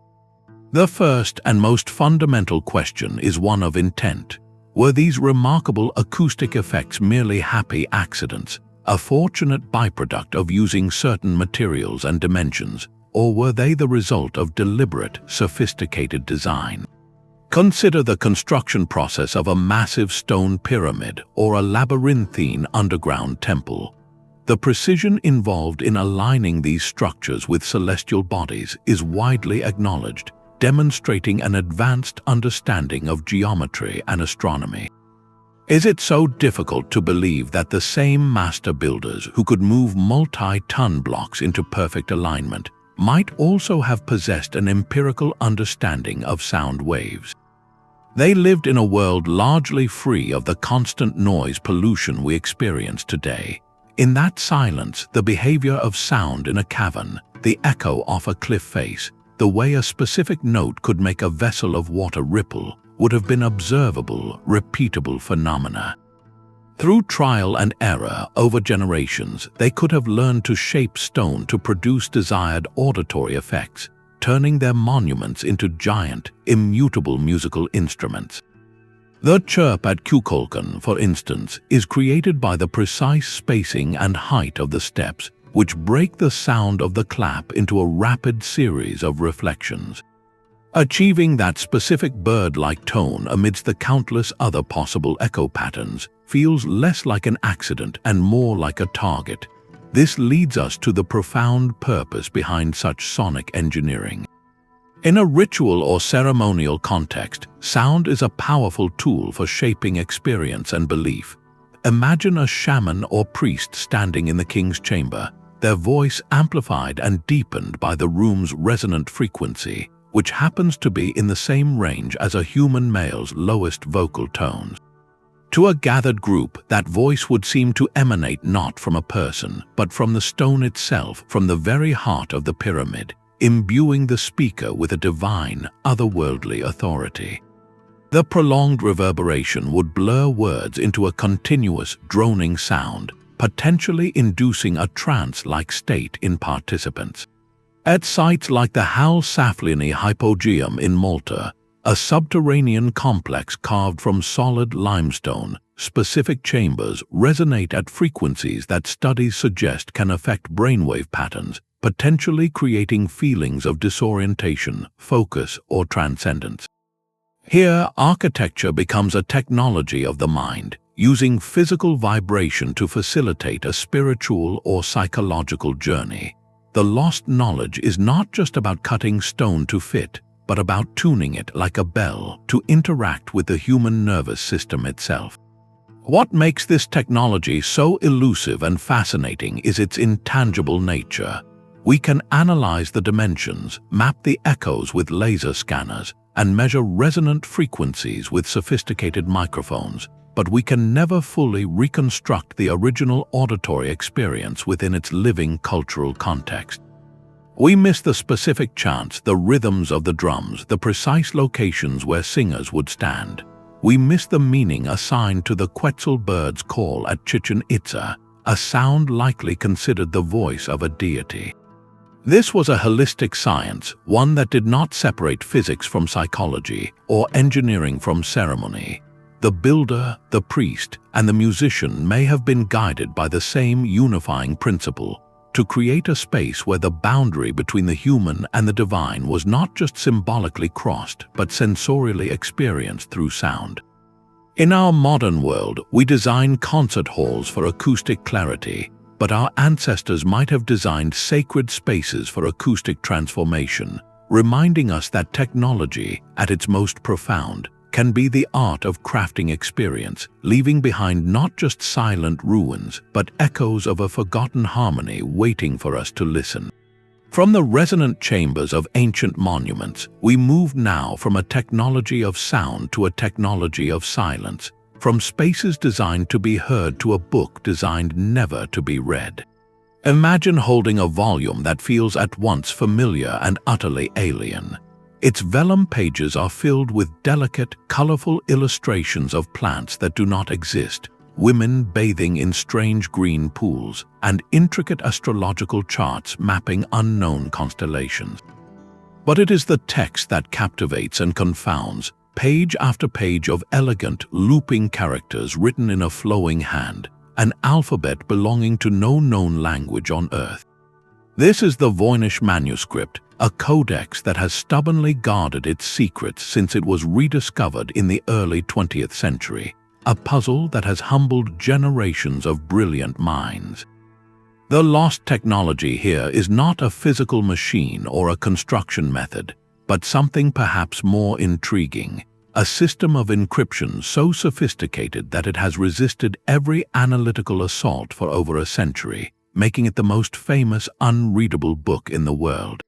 The first and most fundamental question is one of intent. Were these remarkable acoustic effects merely happy accidents, a fortunate byproduct of using certain materials and dimensions, or were they the result of deliberate, sophisticated design? Consider the construction process of a massive stone pyramid or a labyrinthine underground temple. The precision involved in aligning these structures with celestial bodies is widely acknowledged, demonstrating an advanced understanding of geometry and astronomy. Is it so difficult to believe that the same master builders who could move multi-ton blocks into perfect alignment might also have possessed an empirical understanding of sound waves? They lived in a world largely free of the constant noise pollution we experience today. In that silence, the behavior of sound in a cavern, the echo off a cliff face, the way a specific note could make a vessel of water ripple, would have been observable, repeatable phenomena. Through trial and error over generations, they could have learned to shape stone to produce desired auditory effects, turning their monuments into giant, immutable musical instruments. The chirp at Kukulkan, for instance, is created by the precise spacing and height of the steps, which break the sound of the clap into a rapid series of reflections. Achieving that specific bird-like tone amidst the countless other possible echo patterns feels less like an accident and more like a target. This leads us to the profound purpose behind such sonic engineering. In a ritual or ceremonial context, sound is a powerful tool for shaping experience and belief. Imagine a shaman or priest standing in the king's chamber, their voice amplified and deepened by the room's resonant frequency, which happens to be in the same range as a human male's lowest vocal tones. To a gathered group, that voice would seem to emanate not from a person, but from the stone itself, from the very heart of the pyramid, imbuing the speaker with a divine, otherworldly authority. The prolonged reverberation would blur words into a continuous, droning sound, potentially inducing a trance-like state in participants. At sites like the Hal Saflieni Hypogeum in Malta, a subterranean complex carved from solid limestone, specific chambers resonate at frequencies that studies suggest can affect brainwave patterns, potentially creating feelings of disorientation, focus, or transcendence. Here, architecture becomes a technology of the mind, using physical vibration to facilitate a spiritual or psychological journey. The lost knowledge is not just about cutting stone to fit, but about tuning it like a bell to interact with the human nervous system itself. What makes this technology so elusive and fascinating is its intangible nature. We can analyze the dimensions, map the echoes with laser scanners, and measure resonant frequencies with sophisticated microphones, but we can never fully reconstruct the original auditory experience within its living cultural context. We miss the specific chants, the rhythms of the drums, the precise locations where singers would stand. We miss the meaning assigned to the Quetzal bird's call at Chichen Itza, a sound likely considered the voice of a deity. This was a holistic science, one that did not separate physics from psychology or engineering from ceremony. The builder, the priest, and the musician may have been guided by the same unifying principle: to create a space where the boundary between the human and the divine was not just symbolically crossed, but sensorially experienced through sound. In our modern world, we design concert halls for acoustic clarity, but our ancestors might have designed sacred spaces for acoustic transformation, reminding us that technology, at its most profound, can be the art of crafting experience, leaving behind not just silent ruins, but echoes of a forgotten harmony waiting for us to listen. From the resonant chambers of ancient monuments, we move now from a technology of sound to a technology of silence, from spaces designed to be heard to a book designed never to be read. Imagine holding a volume that feels at once familiar and utterly alien. Its vellum pages are filled with delicate, colorful illustrations of plants that do not exist, women bathing in strange green pools, and intricate astrological charts mapping unknown constellations. But it is the text that captivates and confounds, page after page of elegant, looping characters written in a flowing hand, an alphabet belonging to no known language on Earth. This is the Voynich Manuscript, a codex that has stubbornly guarded its secrets since it was rediscovered in the early 20th century, a puzzle that has humbled generations of brilliant minds. The lost technology here is not a physical machine or a construction method, but something perhaps more intriguing, a system of encryption so sophisticated that it has resisted every analytical assault for over a century, making it the most famous unreadable book in the world.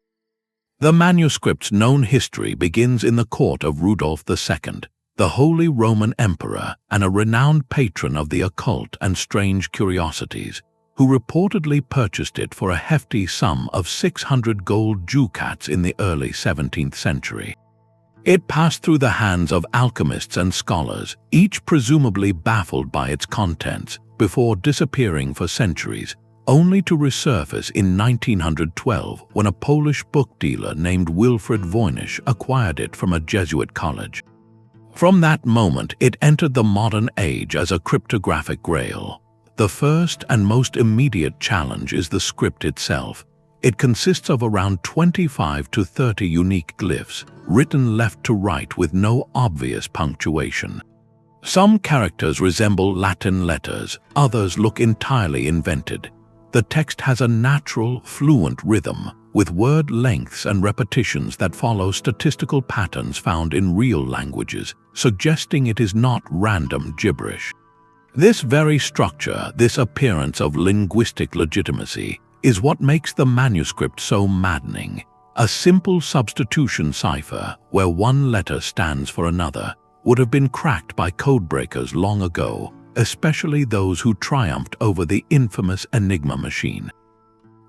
The manuscript's known history begins in the court of Rudolf II, the Holy Roman Emperor and a renowned patron of the occult and strange curiosities, who reportedly purchased it for a hefty sum of 600 gold ducats in the early 17th century. It passed through the hands of alchemists and scholars, each presumably baffled by its contents, before disappearing for centuries, only to resurface in 1912 when a Polish book dealer named Wilfrid Voynich acquired it from a Jesuit college. From that moment, it entered the modern age as a cryptographic grail. The first and most immediate challenge is the script itself. It consists of around 25 to 30 unique glyphs, written left to right with no obvious punctuation. Some characters resemble Latin letters, others look entirely invented. The text has a natural, fluent rhythm, with word lengths and repetitions that follow statistical patterns found in real languages, suggesting it is not random gibberish. This very structure, this appearance of linguistic legitimacy, is what makes the manuscript so maddening. A simple substitution cipher, where one letter stands for another, would have been cracked by codebreakers long ago, especially those who triumphed over the infamous Enigma machine.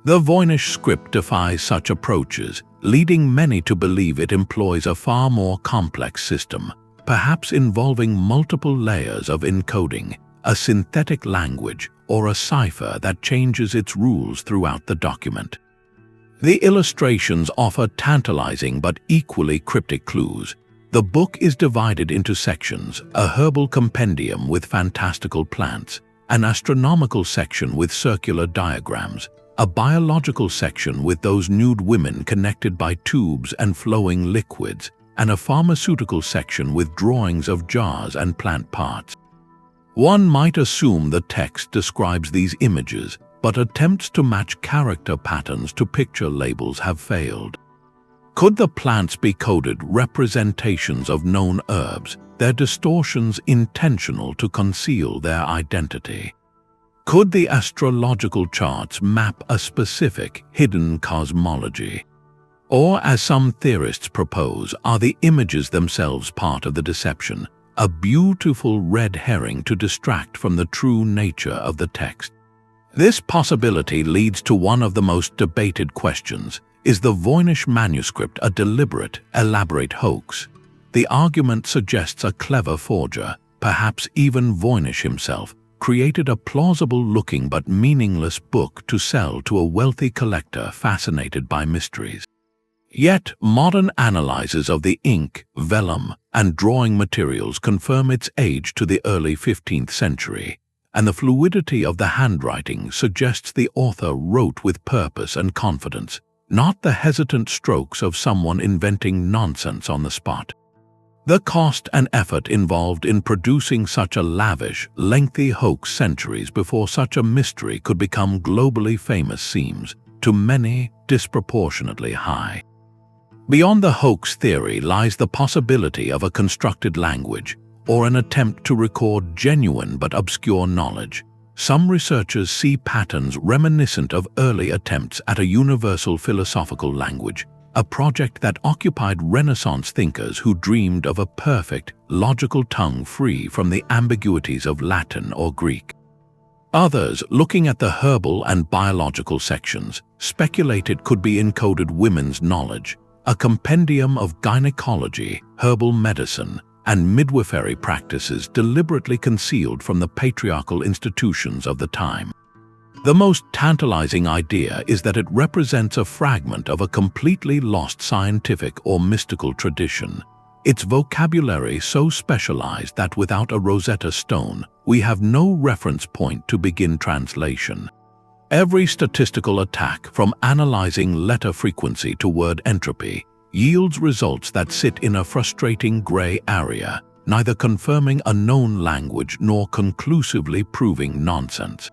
The Voynich script defies such approaches, leading many to believe it employs a far more complex system, perhaps involving multiple layers of encoding, a synthetic language, or a cipher that changes its rules throughout the document. The illustrations offer tantalizing but equally cryptic clues. The book is divided into sections: a herbal compendium with fantastical plants, an astronomical section with circular diagrams, a biological section with those nude women connected by tubes and flowing liquids, and a pharmaceutical section with drawings of jars and plant parts. One might assume the text describes these images, but attempts to match character patterns to picture labels have failed. Could the plants be coded representations of known herbs, their distortions intentional to conceal their identity? Could the astrological charts map a specific, hidden cosmology? Or, as some theorists propose, are the images themselves part of the deception, a beautiful red herring to distract from the true nature of the text? This possibility leads to one of the most debated questions. Is the Voynich manuscript a deliberate, elaborate hoax? The argument suggests a clever forger, perhaps even Voynich himself, created a plausible-looking but meaningless book to sell to a wealthy collector fascinated by mysteries. Yet, modern analyses of the ink, vellum, and drawing materials confirm its age to the early 15th century, and the fluidity of the handwriting suggests the author wrote with purpose and confidence, not the hesitant strokes of someone inventing nonsense on the spot. The cost and effort involved in producing such a lavish, lengthy hoax centuries before such a mystery could become globally famous seems, to many, disproportionately high. Beyond the hoax theory lies the possibility of a constructed language, or an attempt to record genuine but obscure knowledge. Some researchers see patterns reminiscent of early attempts at a universal philosophical language, a project that occupied Renaissance thinkers who dreamed of a perfect, logical tongue free from the ambiguities of Latin or Greek. Others, looking at the herbal and biological sections, speculate it could be encoded women's knowledge, a compendium of gynecology, herbal medicine, and midwifery practices deliberately concealed from the patriarchal institutions of the time. The most tantalizing idea is that it represents a fragment of a completely lost scientific or mystical tradition. its vocabulary so specialized that without a Rosetta Stone, we have no reference point to begin translation. Every statistical attack, from analyzing letter frequency to word entropy, yields results that sit in a frustrating gray area, neither confirming a known language nor conclusively proving nonsense.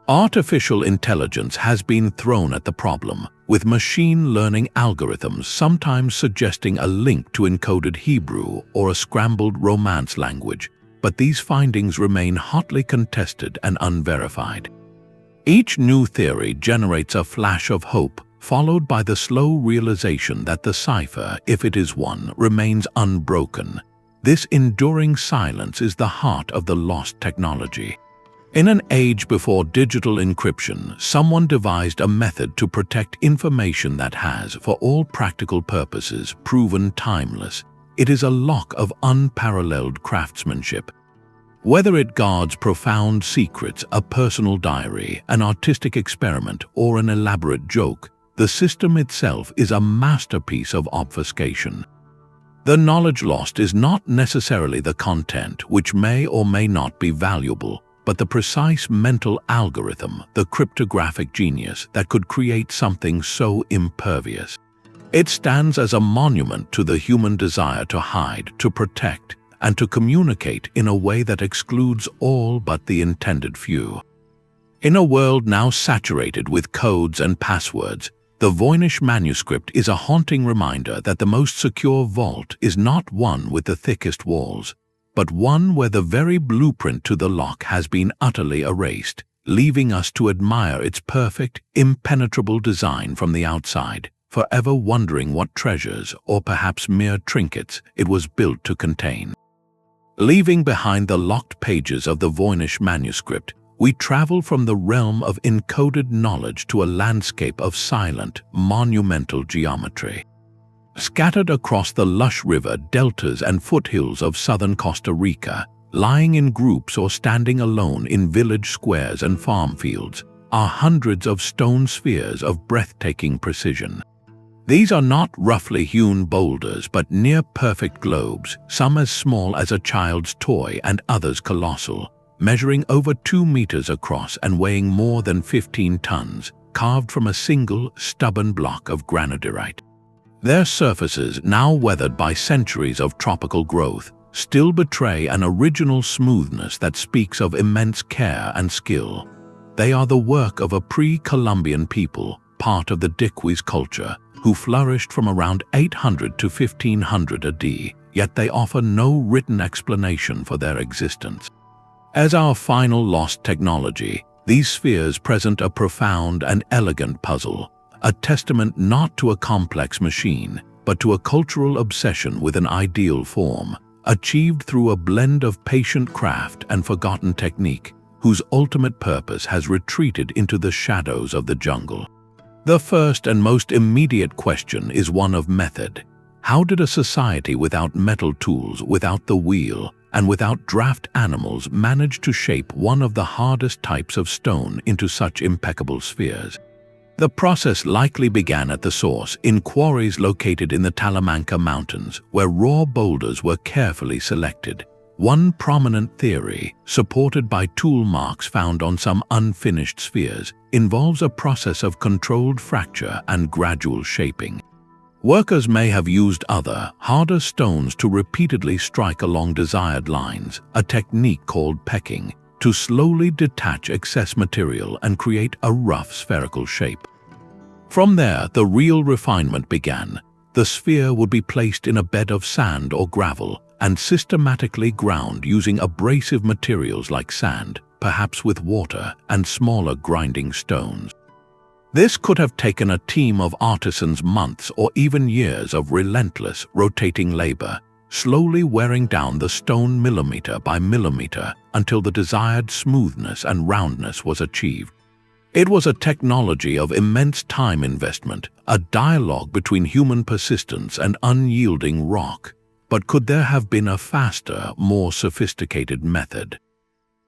Artificial intelligence has been thrown at the problem, with machine learning algorithms sometimes suggesting a link to encoded Hebrew or a scrambled Romance language, but these findings remain hotly contested and unverified. Each new theory generates a flash of hope, followed by the slow realization that the cipher, if it is one, remains unbroken. This enduring silence is the heart of the lost technology. In an age before digital encryption, someone devised a method to protect information that has, for all practical purposes, proven timeless. It is a lock of unparalleled craftsmanship. Whether it guards profound secrets, a personal diary, an artistic experiment, or an elaborate joke, the system itself is a masterpiece of obfuscation. The knowledge lost is not necessarily the content, which may or may not be valuable, but the precise mental algorithm, the cryptographic genius that could create something so impervious. It stands as a monument to the human desire to hide, to protect, and to communicate in a way that excludes all but the intended few. In a world now saturated with codes and passwords, the Voynich Manuscript is a haunting reminder that the most secure vault is not one with the thickest walls, but one where the very blueprint to the lock has been utterly erased, leaving us to admire its perfect, impenetrable design from the outside, forever wondering what treasures, or perhaps mere trinkets, it was built to contain. Leaving behind the locked pages of the Voynich Manuscript, we travel from the realm of encoded knowledge to a landscape of silent, monumental geometry. Scattered across the lush river deltas and foothills of southern Costa Rica, lying in groups or standing alone in village squares and farm fields, are hundreds of stone spheres of breathtaking precision. These are not roughly hewn boulders but near-perfect globes, some as small as a child's toy and others colossal, measuring over 2 meters across and weighing more than 15 tons, carved from a single, stubborn block of granodiorite. Their surfaces, now weathered by centuries of tropical growth, still betray an original smoothness that speaks of immense care and skill. They are the work of a pre-Columbian people, part of the Diquis culture, who flourished from around 800 to 1500 AD, yet they offer no written explanation for their existence. As our final lost technology, these spheres present a profound and elegant puzzle, a testament not to a complex machine, but to a cultural obsession with an ideal form, achieved through a blend of patient craft and forgotten technique, whose ultimate purpose has retreated into the shadows of the jungle. The first and most immediate question is one of method. How did a society without metal tools, without the wheel, and without draft animals manage to shape one of the hardest types of stone into such impeccable spheres? The process likely began at the source, in quarries located in the Talamanca Mountains, where raw boulders were carefully selected. One prominent theory, supported by tool marks found on some unfinished spheres, involves a process of controlled fracture and gradual shaping. Workers may have used other, harder stones to repeatedly strike along desired lines, a technique called pecking, to slowly detach excess material and create a rough spherical shape. From there, the real refinement began. The sphere would be placed in a bed of sand or gravel and systematically ground using abrasive materials like sand, perhaps with water and smaller grinding stones. This could have taken a team of artisans months or even years of relentless, rotating labor, slowly wearing down the stone millimeter by millimeter until the desired smoothness and roundness was achieved. It was a technology of immense time investment, a dialogue between human persistence and unyielding rock. But could there have been a faster, more sophisticated method?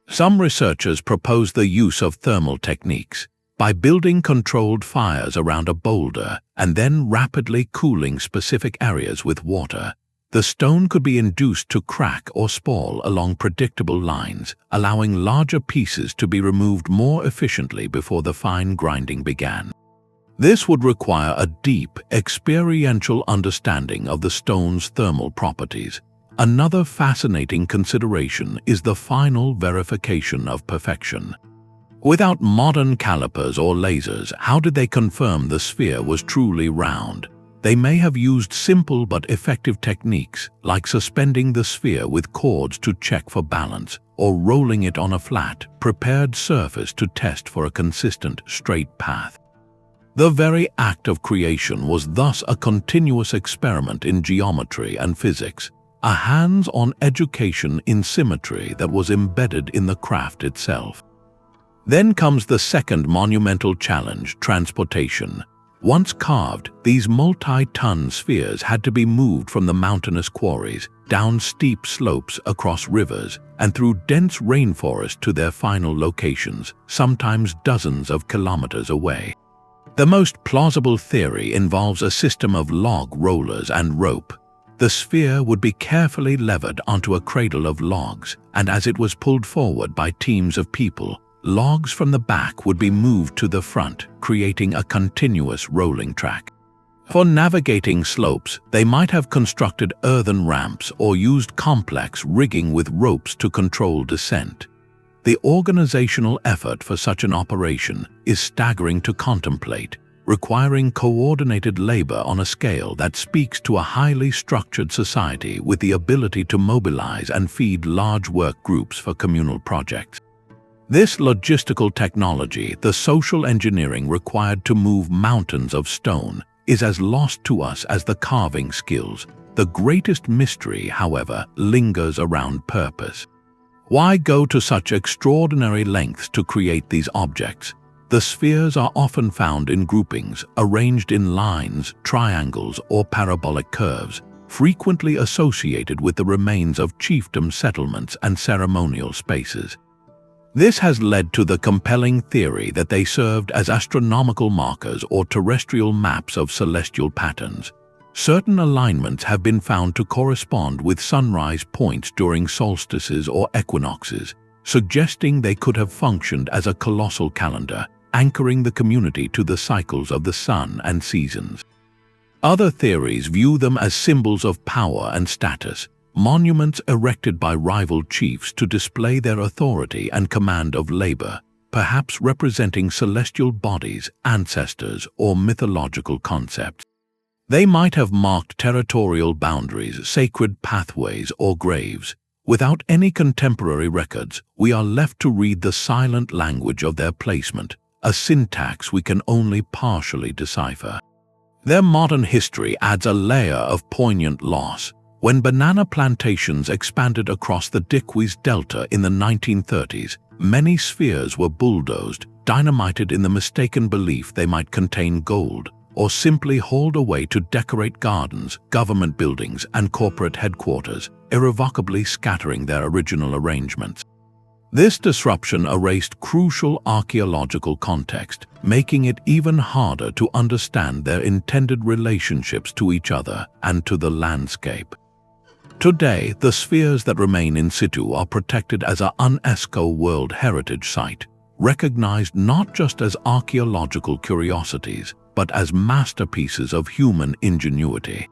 Some researchers propose the use of thermal techniques. By building controlled fires around a boulder and then rapidly cooling specific areas with water, The stone could be induced to crack or spall along predictable lines, allowing larger pieces to be removed more efficiently before the fine grinding began. This would require a deep, experiential understanding of the stone's thermal properties. Another fascinating consideration is the final verification of perfection. Without modern calipers or lasers, how did they confirm the sphere was truly round? They may have used simple but effective techniques, like suspending the sphere with cords to check for balance, or rolling it on a flat, prepared surface to test for a consistent, straight path. The very act of creation was thus a continuous experiment in geometry and physics, a hands-on education in symmetry that was embedded in the craft itself. Then comes the second monumental challenge: transportation. Once carved, these multi-ton spheres had to be moved from the mountainous quarries, down steep slopes, across rivers, and through dense rainforest to their final locations, sometimes dozens of kilometers away. The most plausible theory involves a system of log rollers and rope. The sphere would be carefully levered onto a cradle of logs, and as it was pulled forward by teams of people, logs from the back would be moved to the front, creating a continuous rolling track. For navigating slopes, they might have constructed earthen ramps or used complex rigging with ropes to control descent. The organizational effort for such an operation is staggering to contemplate, requiring coordinated labor on a scale that speaks to a highly structured society with the ability to mobilize and feed large work groups for communal projects. This logistical technology, the social engineering required to move mountains of stone, is as lost to us as the carving skills. The greatest mystery, however, lingers around purpose. Why go to such extraordinary lengths to create these objects? The spheres are often found in groupings, arranged in lines, triangles, or parabolic curves, frequently associated with the remains of chiefdom settlements and ceremonial spaces. This has led to the compelling theory that they served as astronomical markers or terrestrial maps of celestial patterns. Certain alignments have been found to correspond with sunrise points during solstices or equinoxes, suggesting they could have functioned as a colossal calendar, anchoring the community to the cycles of the sun and seasons. Other theories view them as symbols of power and status, monuments erected by rival chiefs to display their authority and command of labor, perhaps representing celestial bodies, ancestors, or mythological concepts. They might have marked territorial boundaries, sacred pathways, or graves. Without any contemporary records, we are left to read the silent language of their placement, a syntax we can only partially decipher. Their modern history adds a layer of poignant loss. When banana plantations expanded across the Diquis Delta in the 1930s, many spheres were bulldozed, dynamited in the mistaken belief they might contain gold, or simply hauled away to decorate gardens, government buildings, and corporate headquarters, irrevocably scattering their original arrangements. This disruption erased crucial archaeological context, making it even harder to understand their intended relationships to each other and to the landscape. Today, the spheres that remain in situ are protected as a UNESCO World Heritage Site, recognized not just as archaeological curiosities, but as masterpieces of human ingenuity.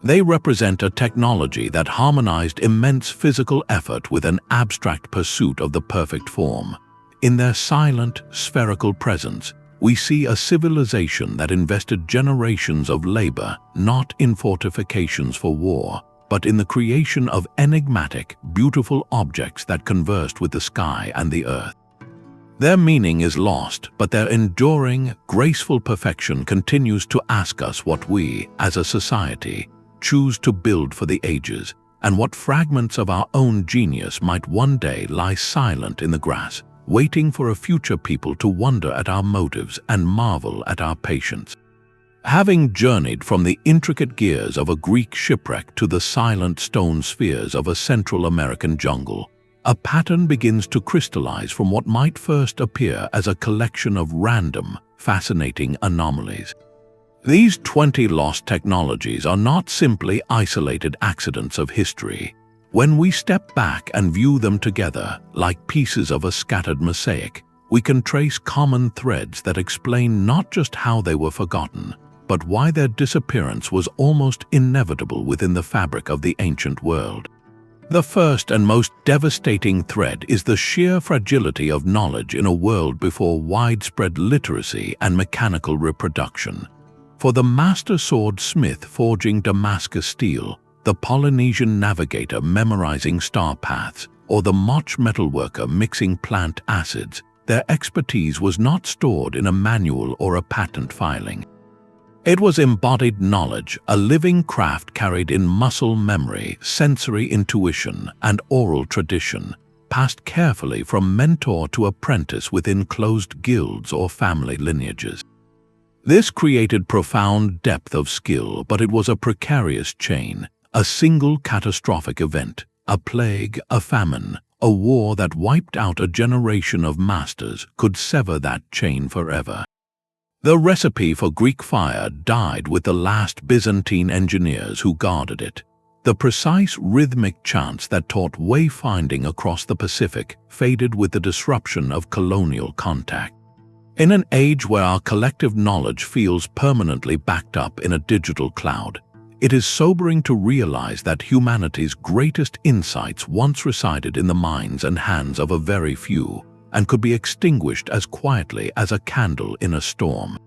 They represent a technology that harmonized immense physical effort with an abstract pursuit of the perfect form. In their silent, spherical presence, we see a civilization that invested generations of labor not in fortifications for war, but in the creation of enigmatic, beautiful objects that conversed with the sky and the earth. Their meaning is lost, but their enduring, graceful perfection continues to ask us what we, as a society, choose to build for the ages, and what fragments of our own genius might one day lie silent in the grass, waiting for a future people to wonder at our motives and marvel at our patience. Having journeyed from the intricate gears of a Greek shipwreck to the silent stone spheres of a Central American jungle, a pattern begins to crystallize from what might first appear as a collection of random, fascinating anomalies. These 20 lost technologies are not simply isolated accidents of history. When we step back and view them together, like pieces of a scattered mosaic, we can trace common threads that explain not just how they were forgotten, but why their disappearance was almost inevitable within the fabric of the ancient world. The first and most devastating thread is the sheer fragility of knowledge in a world before widespread literacy and mechanical reproduction. For the master sword smith forging Damascus steel, the Polynesian navigator memorizing star paths, or the Moche metalworker mixing plant acids, their expertise was not stored in a manual or a patent filing. It was embodied knowledge, a living craft carried in muscle memory, sensory intuition, and oral tradition, passed carefully from mentor to apprentice within closed guilds or family lineages. This created profound depth of skill, but it was a precarious chain, a single catastrophic event, a plague, a famine, a war that wiped out a generation of masters could sever that chain forever. The recipe for Greek fire died with the last Byzantine engineers who guarded it. The precise rhythmic chants that taught wayfinding across the Pacific faded with the disruption of colonial contact. In an age where our collective knowledge feels permanently backed up in a digital cloud, it is sobering to realize that humanity's greatest insights once resided in the minds and hands of a very few, and could be extinguished as quietly as a candle in a storm.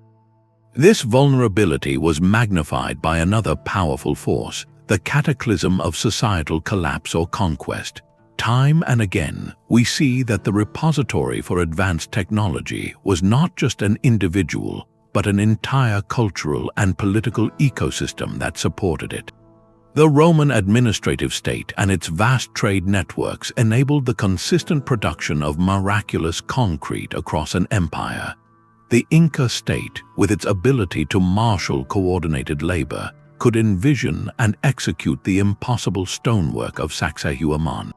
This vulnerability was magnified by another powerful force, the cataclysm of societal collapse or conquest. Time and again, we see that the repository for advanced technology was not just an individual, but an entire cultural and political ecosystem that supported it. The Roman administrative state and its vast trade networks enabled the consistent production of miraculous concrete across an empire. The Inca state, with its ability to marshal coordinated labor, could envision and execute the impossible stonework of Sacsayhuaman.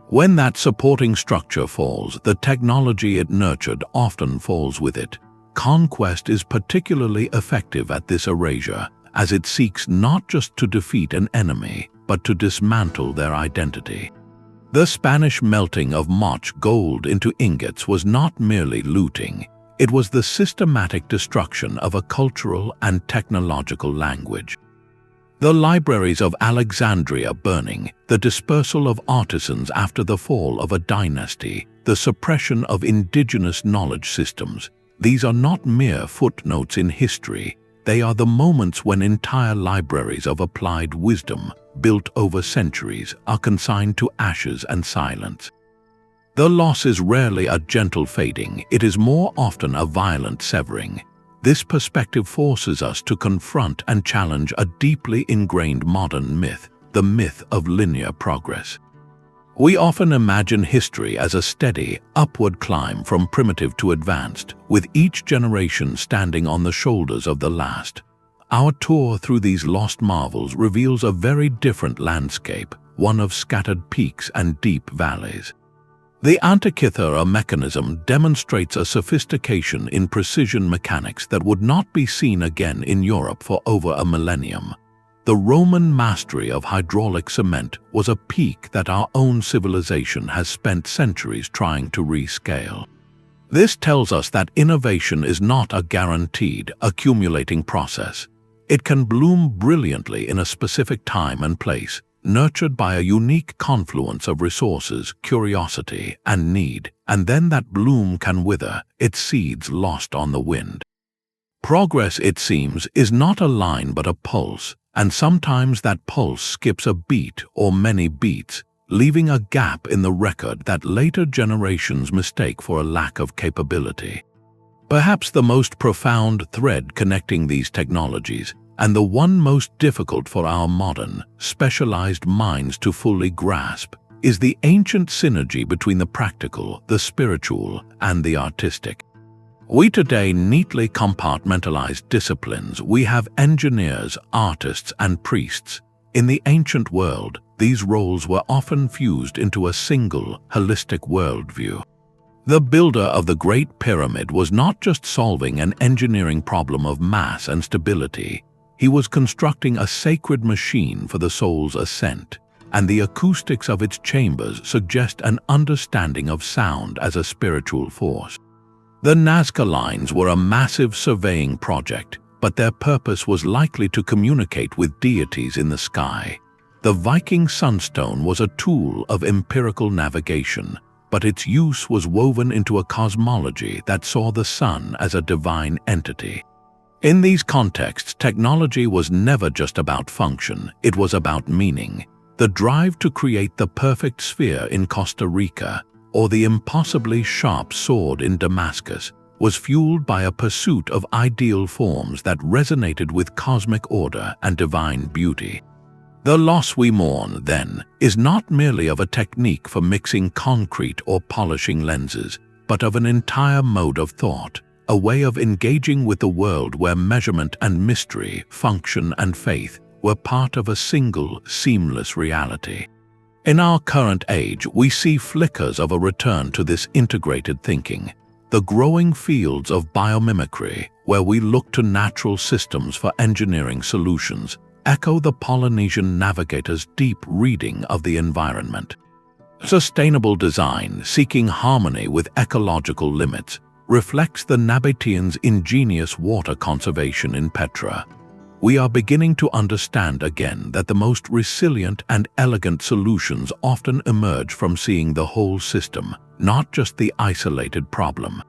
When that supporting structure falls, the technology it nurtured often falls with it. Conquest is particularly effective at this erasure, as it seeks not just to defeat an enemy, but to dismantle their identity. The Spanish melting of Moche gold into ingots was not merely looting, it was the systematic destruction of a cultural and technological language. The libraries of Alexandria burning, the dispersal of artisans after the fall of a dynasty, the suppression of indigenous knowledge systems, these are not mere footnotes in history. They are the moments when entire libraries of applied wisdom, built over centuries, are consigned to ashes and silence. The loss is rarely a gentle fading, it is more often a violent severing. This perspective forces us to confront and challenge a deeply ingrained modern myth, the myth of linear progress. We often imagine history as a steady, upward climb from primitive to advanced, with each generation standing on the shoulders of the last. Our tour through these lost marvels reveals a very different landscape, one of scattered peaks and deep valleys. The Antikythera Mechanism demonstrates a sophistication in precision mechanics that would not be seen again in Europe for over a millennium. The Roman mastery of hydraulic cement was a peak that our own civilization has spent centuries trying to rescale. This tells us that innovation is not a guaranteed, accumulating process. It can bloom brilliantly in a specific time and place, nurtured by a unique confluence of resources, curiosity, and need, and then that bloom can wither, its seeds lost on the wind. Progress, it seems, is not a line but a pulse, and sometimes that pulse skips a beat or many beats, leaving a gap in the record that later generations mistake for a lack of capability. Perhaps the most profound thread connecting these technologies, and the one most difficult for our modern, specialized minds to fully grasp, is the ancient synergy between the practical, the spiritual, and the artistic. We today neatly compartmentalize disciplines. We have engineers, artists, and priests. In the ancient world, these roles were often fused into a single, holistic worldview. The builder of the Great Pyramid was not just solving an engineering problem of mass and stability. He was constructing a sacred machine for the soul's ascent, and the acoustics of its chambers suggest an understanding of sound as a spiritual force. The Nazca Lines were a massive surveying project, but their purpose was likely to communicate with deities in the sky. The Viking Sunstone was a tool of empirical navigation, but its use was woven into a cosmology that saw the sun as a divine entity. In these contexts, technology was never just about function, it was about meaning. The drive to create the perfect sphere in Costa Rica, or the impossibly sharp sword in Damascus, was fueled by a pursuit of ideal forms that resonated with cosmic order and divine beauty. The loss we mourn, then, is not merely of a technique for mixing concrete or polishing lenses, but of an entire mode of thought, a way of engaging with the world where measurement and mystery, function and faith were part of a single, seamless reality. In our current age, we see flickers of a return to this integrated thinking. The growing fields of biomimicry, where we look to natural systems for engineering solutions, echo the Polynesian navigator's deep reading of the environment. Sustainable design, seeking harmony with ecological limits, reflects the Nabateans' ingenious water conservation in Petra. We are beginning to understand again that the most resilient and elegant solutions often emerge from seeing the whole system, not just the isolated problem.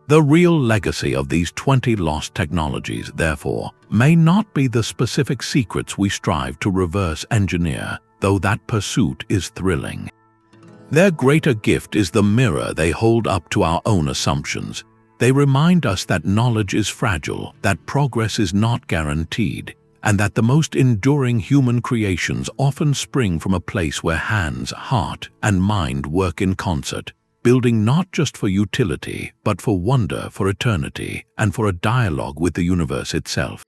The real legacy of these 20 lost technologies, therefore, may not be the specific secrets we strive to reverse engineer, though that pursuit is thrilling. Their greater gift is the mirror they hold up to our own assumptions. They remind us that knowledge is fragile, that progress is not guaranteed, and that the most enduring human creations often spring from a place where hands, heart, and mind work in concert, building not just for utility, but for wonder, for eternity, and for a dialogue with the universe itself.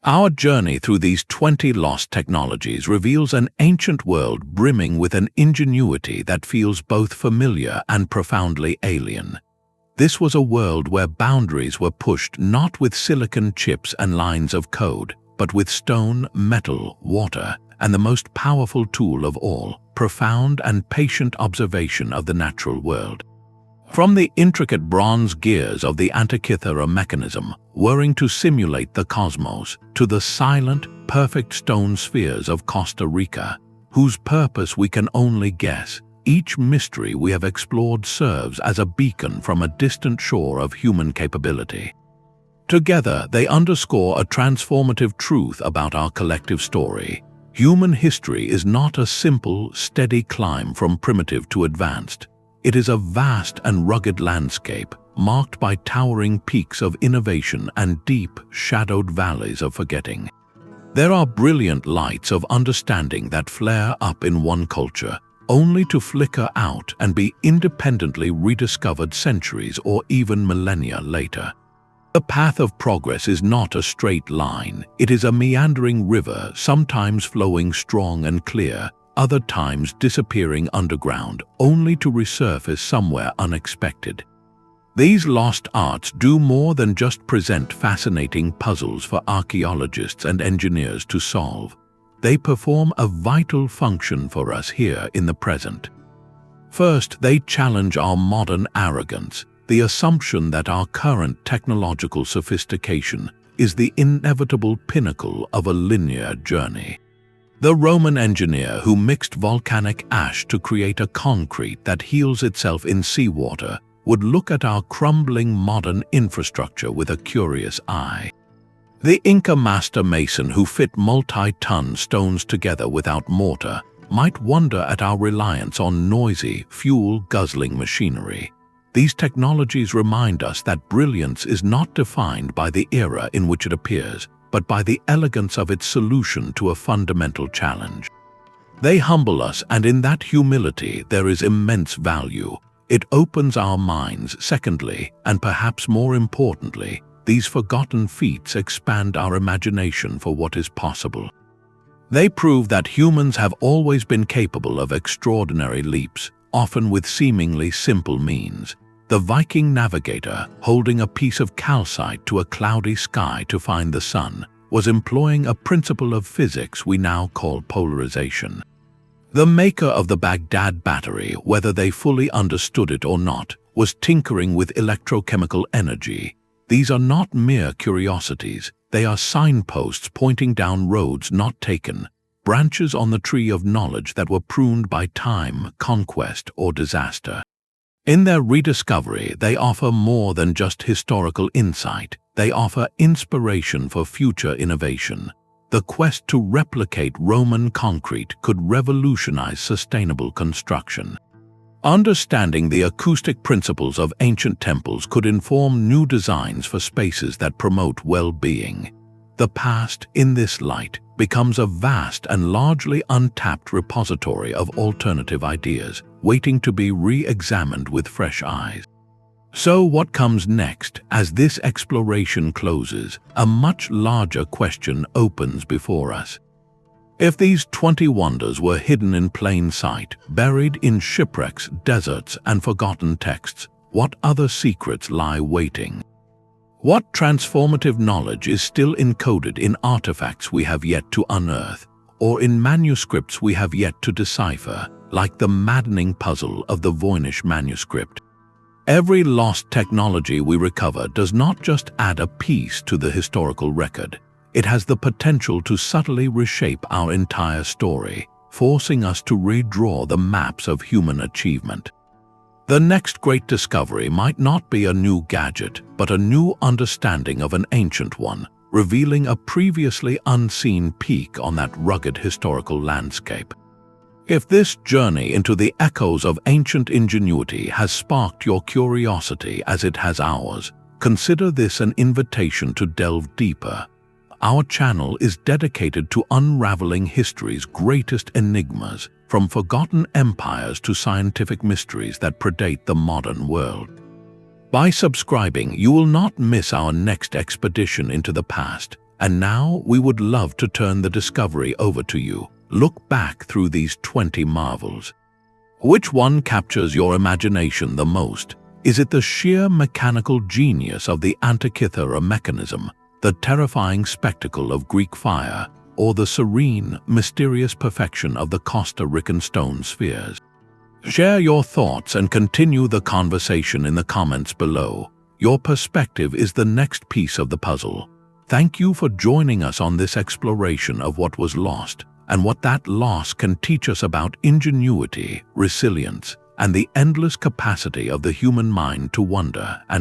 Our journey through these 20 lost technologies reveals an ancient world brimming with an ingenuity that feels both familiar and profoundly alien. This was a world where boundaries were pushed not with silicon chips and lines of code, but with stone, metal, water, and the most powerful tool of all, profound and patient observation of the natural world. From the intricate bronze gears of the Antikythera Mechanism, whirring to simulate the cosmos, to the silent, perfect stone spheres of Costa Rica, whose purpose we can only guess, each mystery we have explored serves as a beacon from a distant shore of human capability. Together, they underscore a transformative truth about our collective story. Human history is not a simple, steady climb from primitive to advanced. It is a vast and rugged landscape, marked by towering peaks of innovation and deep, shadowed valleys of forgetting. There are brilliant lights of understanding that flare up in one culture, only to flicker out and be independently rediscovered centuries or even millennia later. The path of progress is not a straight line. It is a meandering river, sometimes flowing strong and clear, other times disappearing underground, only to resurface somewhere unexpected. These lost arts do more than just present fascinating puzzles for archaeologists and engineers to solve. They perform a vital function for us here in the present. First, they challenge our modern arrogance, the assumption that our current technological sophistication is the inevitable pinnacle of a linear journey. The Roman engineer who mixed volcanic ash to create a concrete that heals itself in seawater would look at our crumbling modern infrastructure with a curious eye. The Inca master mason who fit multi-ton stones together without mortar might wonder at our reliance on noisy, fuel-guzzling machinery. These technologies remind us that brilliance is not defined by the era in which it appears, but by the elegance of its solution to a fundamental challenge. They humble us, and in that humility there is immense value. It opens our minds. Secondly, and perhaps more importantly, these forgotten feats expand our imagination for what is possible. They prove that humans have always been capable of extraordinary leaps, often with seemingly simple means. The Viking navigator, holding a piece of calcite to a cloudy sky to find the sun, was employing a principle of physics we now call polarization. The maker of the Baghdad Battery, whether they fully understood it or not, was tinkering with electrochemical energy. These are not mere curiosities, they are signposts pointing down roads not taken, branches on the tree of knowledge that were pruned by time, conquest, or disaster. In their rediscovery, they offer more than just historical insight. They offer inspiration for future innovation. The quest to replicate Roman concrete could revolutionize sustainable construction. Understanding the acoustic principles of ancient temples could inform new designs for spaces that promote well-being. The past, in this light, becomes a vast and largely untapped repository of alternative ideas, waiting to be re-examined with fresh eyes. So what comes next? As this exploration closes, a much larger question opens before us. If these 20 wonders were hidden in plain sight, buried in shipwrecks, deserts, and forgotten texts, what other secrets lie waiting? What transformative knowledge is still encoded in artifacts we have yet to unearth, or in manuscripts we have yet to decipher, like the maddening puzzle of the Voynich Manuscript? Every lost technology we recover does not just add a piece to the historical record. It has the potential to subtly reshape our entire story, forcing us to redraw the maps of human achievement. The next great discovery might not be a new gadget, but a new understanding of an ancient one, revealing a previously unseen peak on that rugged historical landscape. If this journey into the echoes of ancient ingenuity has sparked your curiosity as it has ours, consider this an invitation to delve deeper. Our channel is dedicated to unraveling history's greatest enigmas, from forgotten empires to scientific mysteries that predate the modern world. By subscribing, you will not miss our next expedition into the past, and now we would love to turn the discovery over to you. Look back through these 20 marvels. Which one captures your imagination the most? Is it the sheer mechanical genius of the Antikythera Mechanism, the terrifying spectacle of Greek fire, or the serene, mysterious perfection of the Costa Rican stone spheres? Share your thoughts and continue the conversation in the comments below. Your perspective is the next piece of the puzzle. Thank you for joining us on this exploration of what was lost, and what that loss can teach us about ingenuity, resilience, and the endless capacity of the human mind to wonder and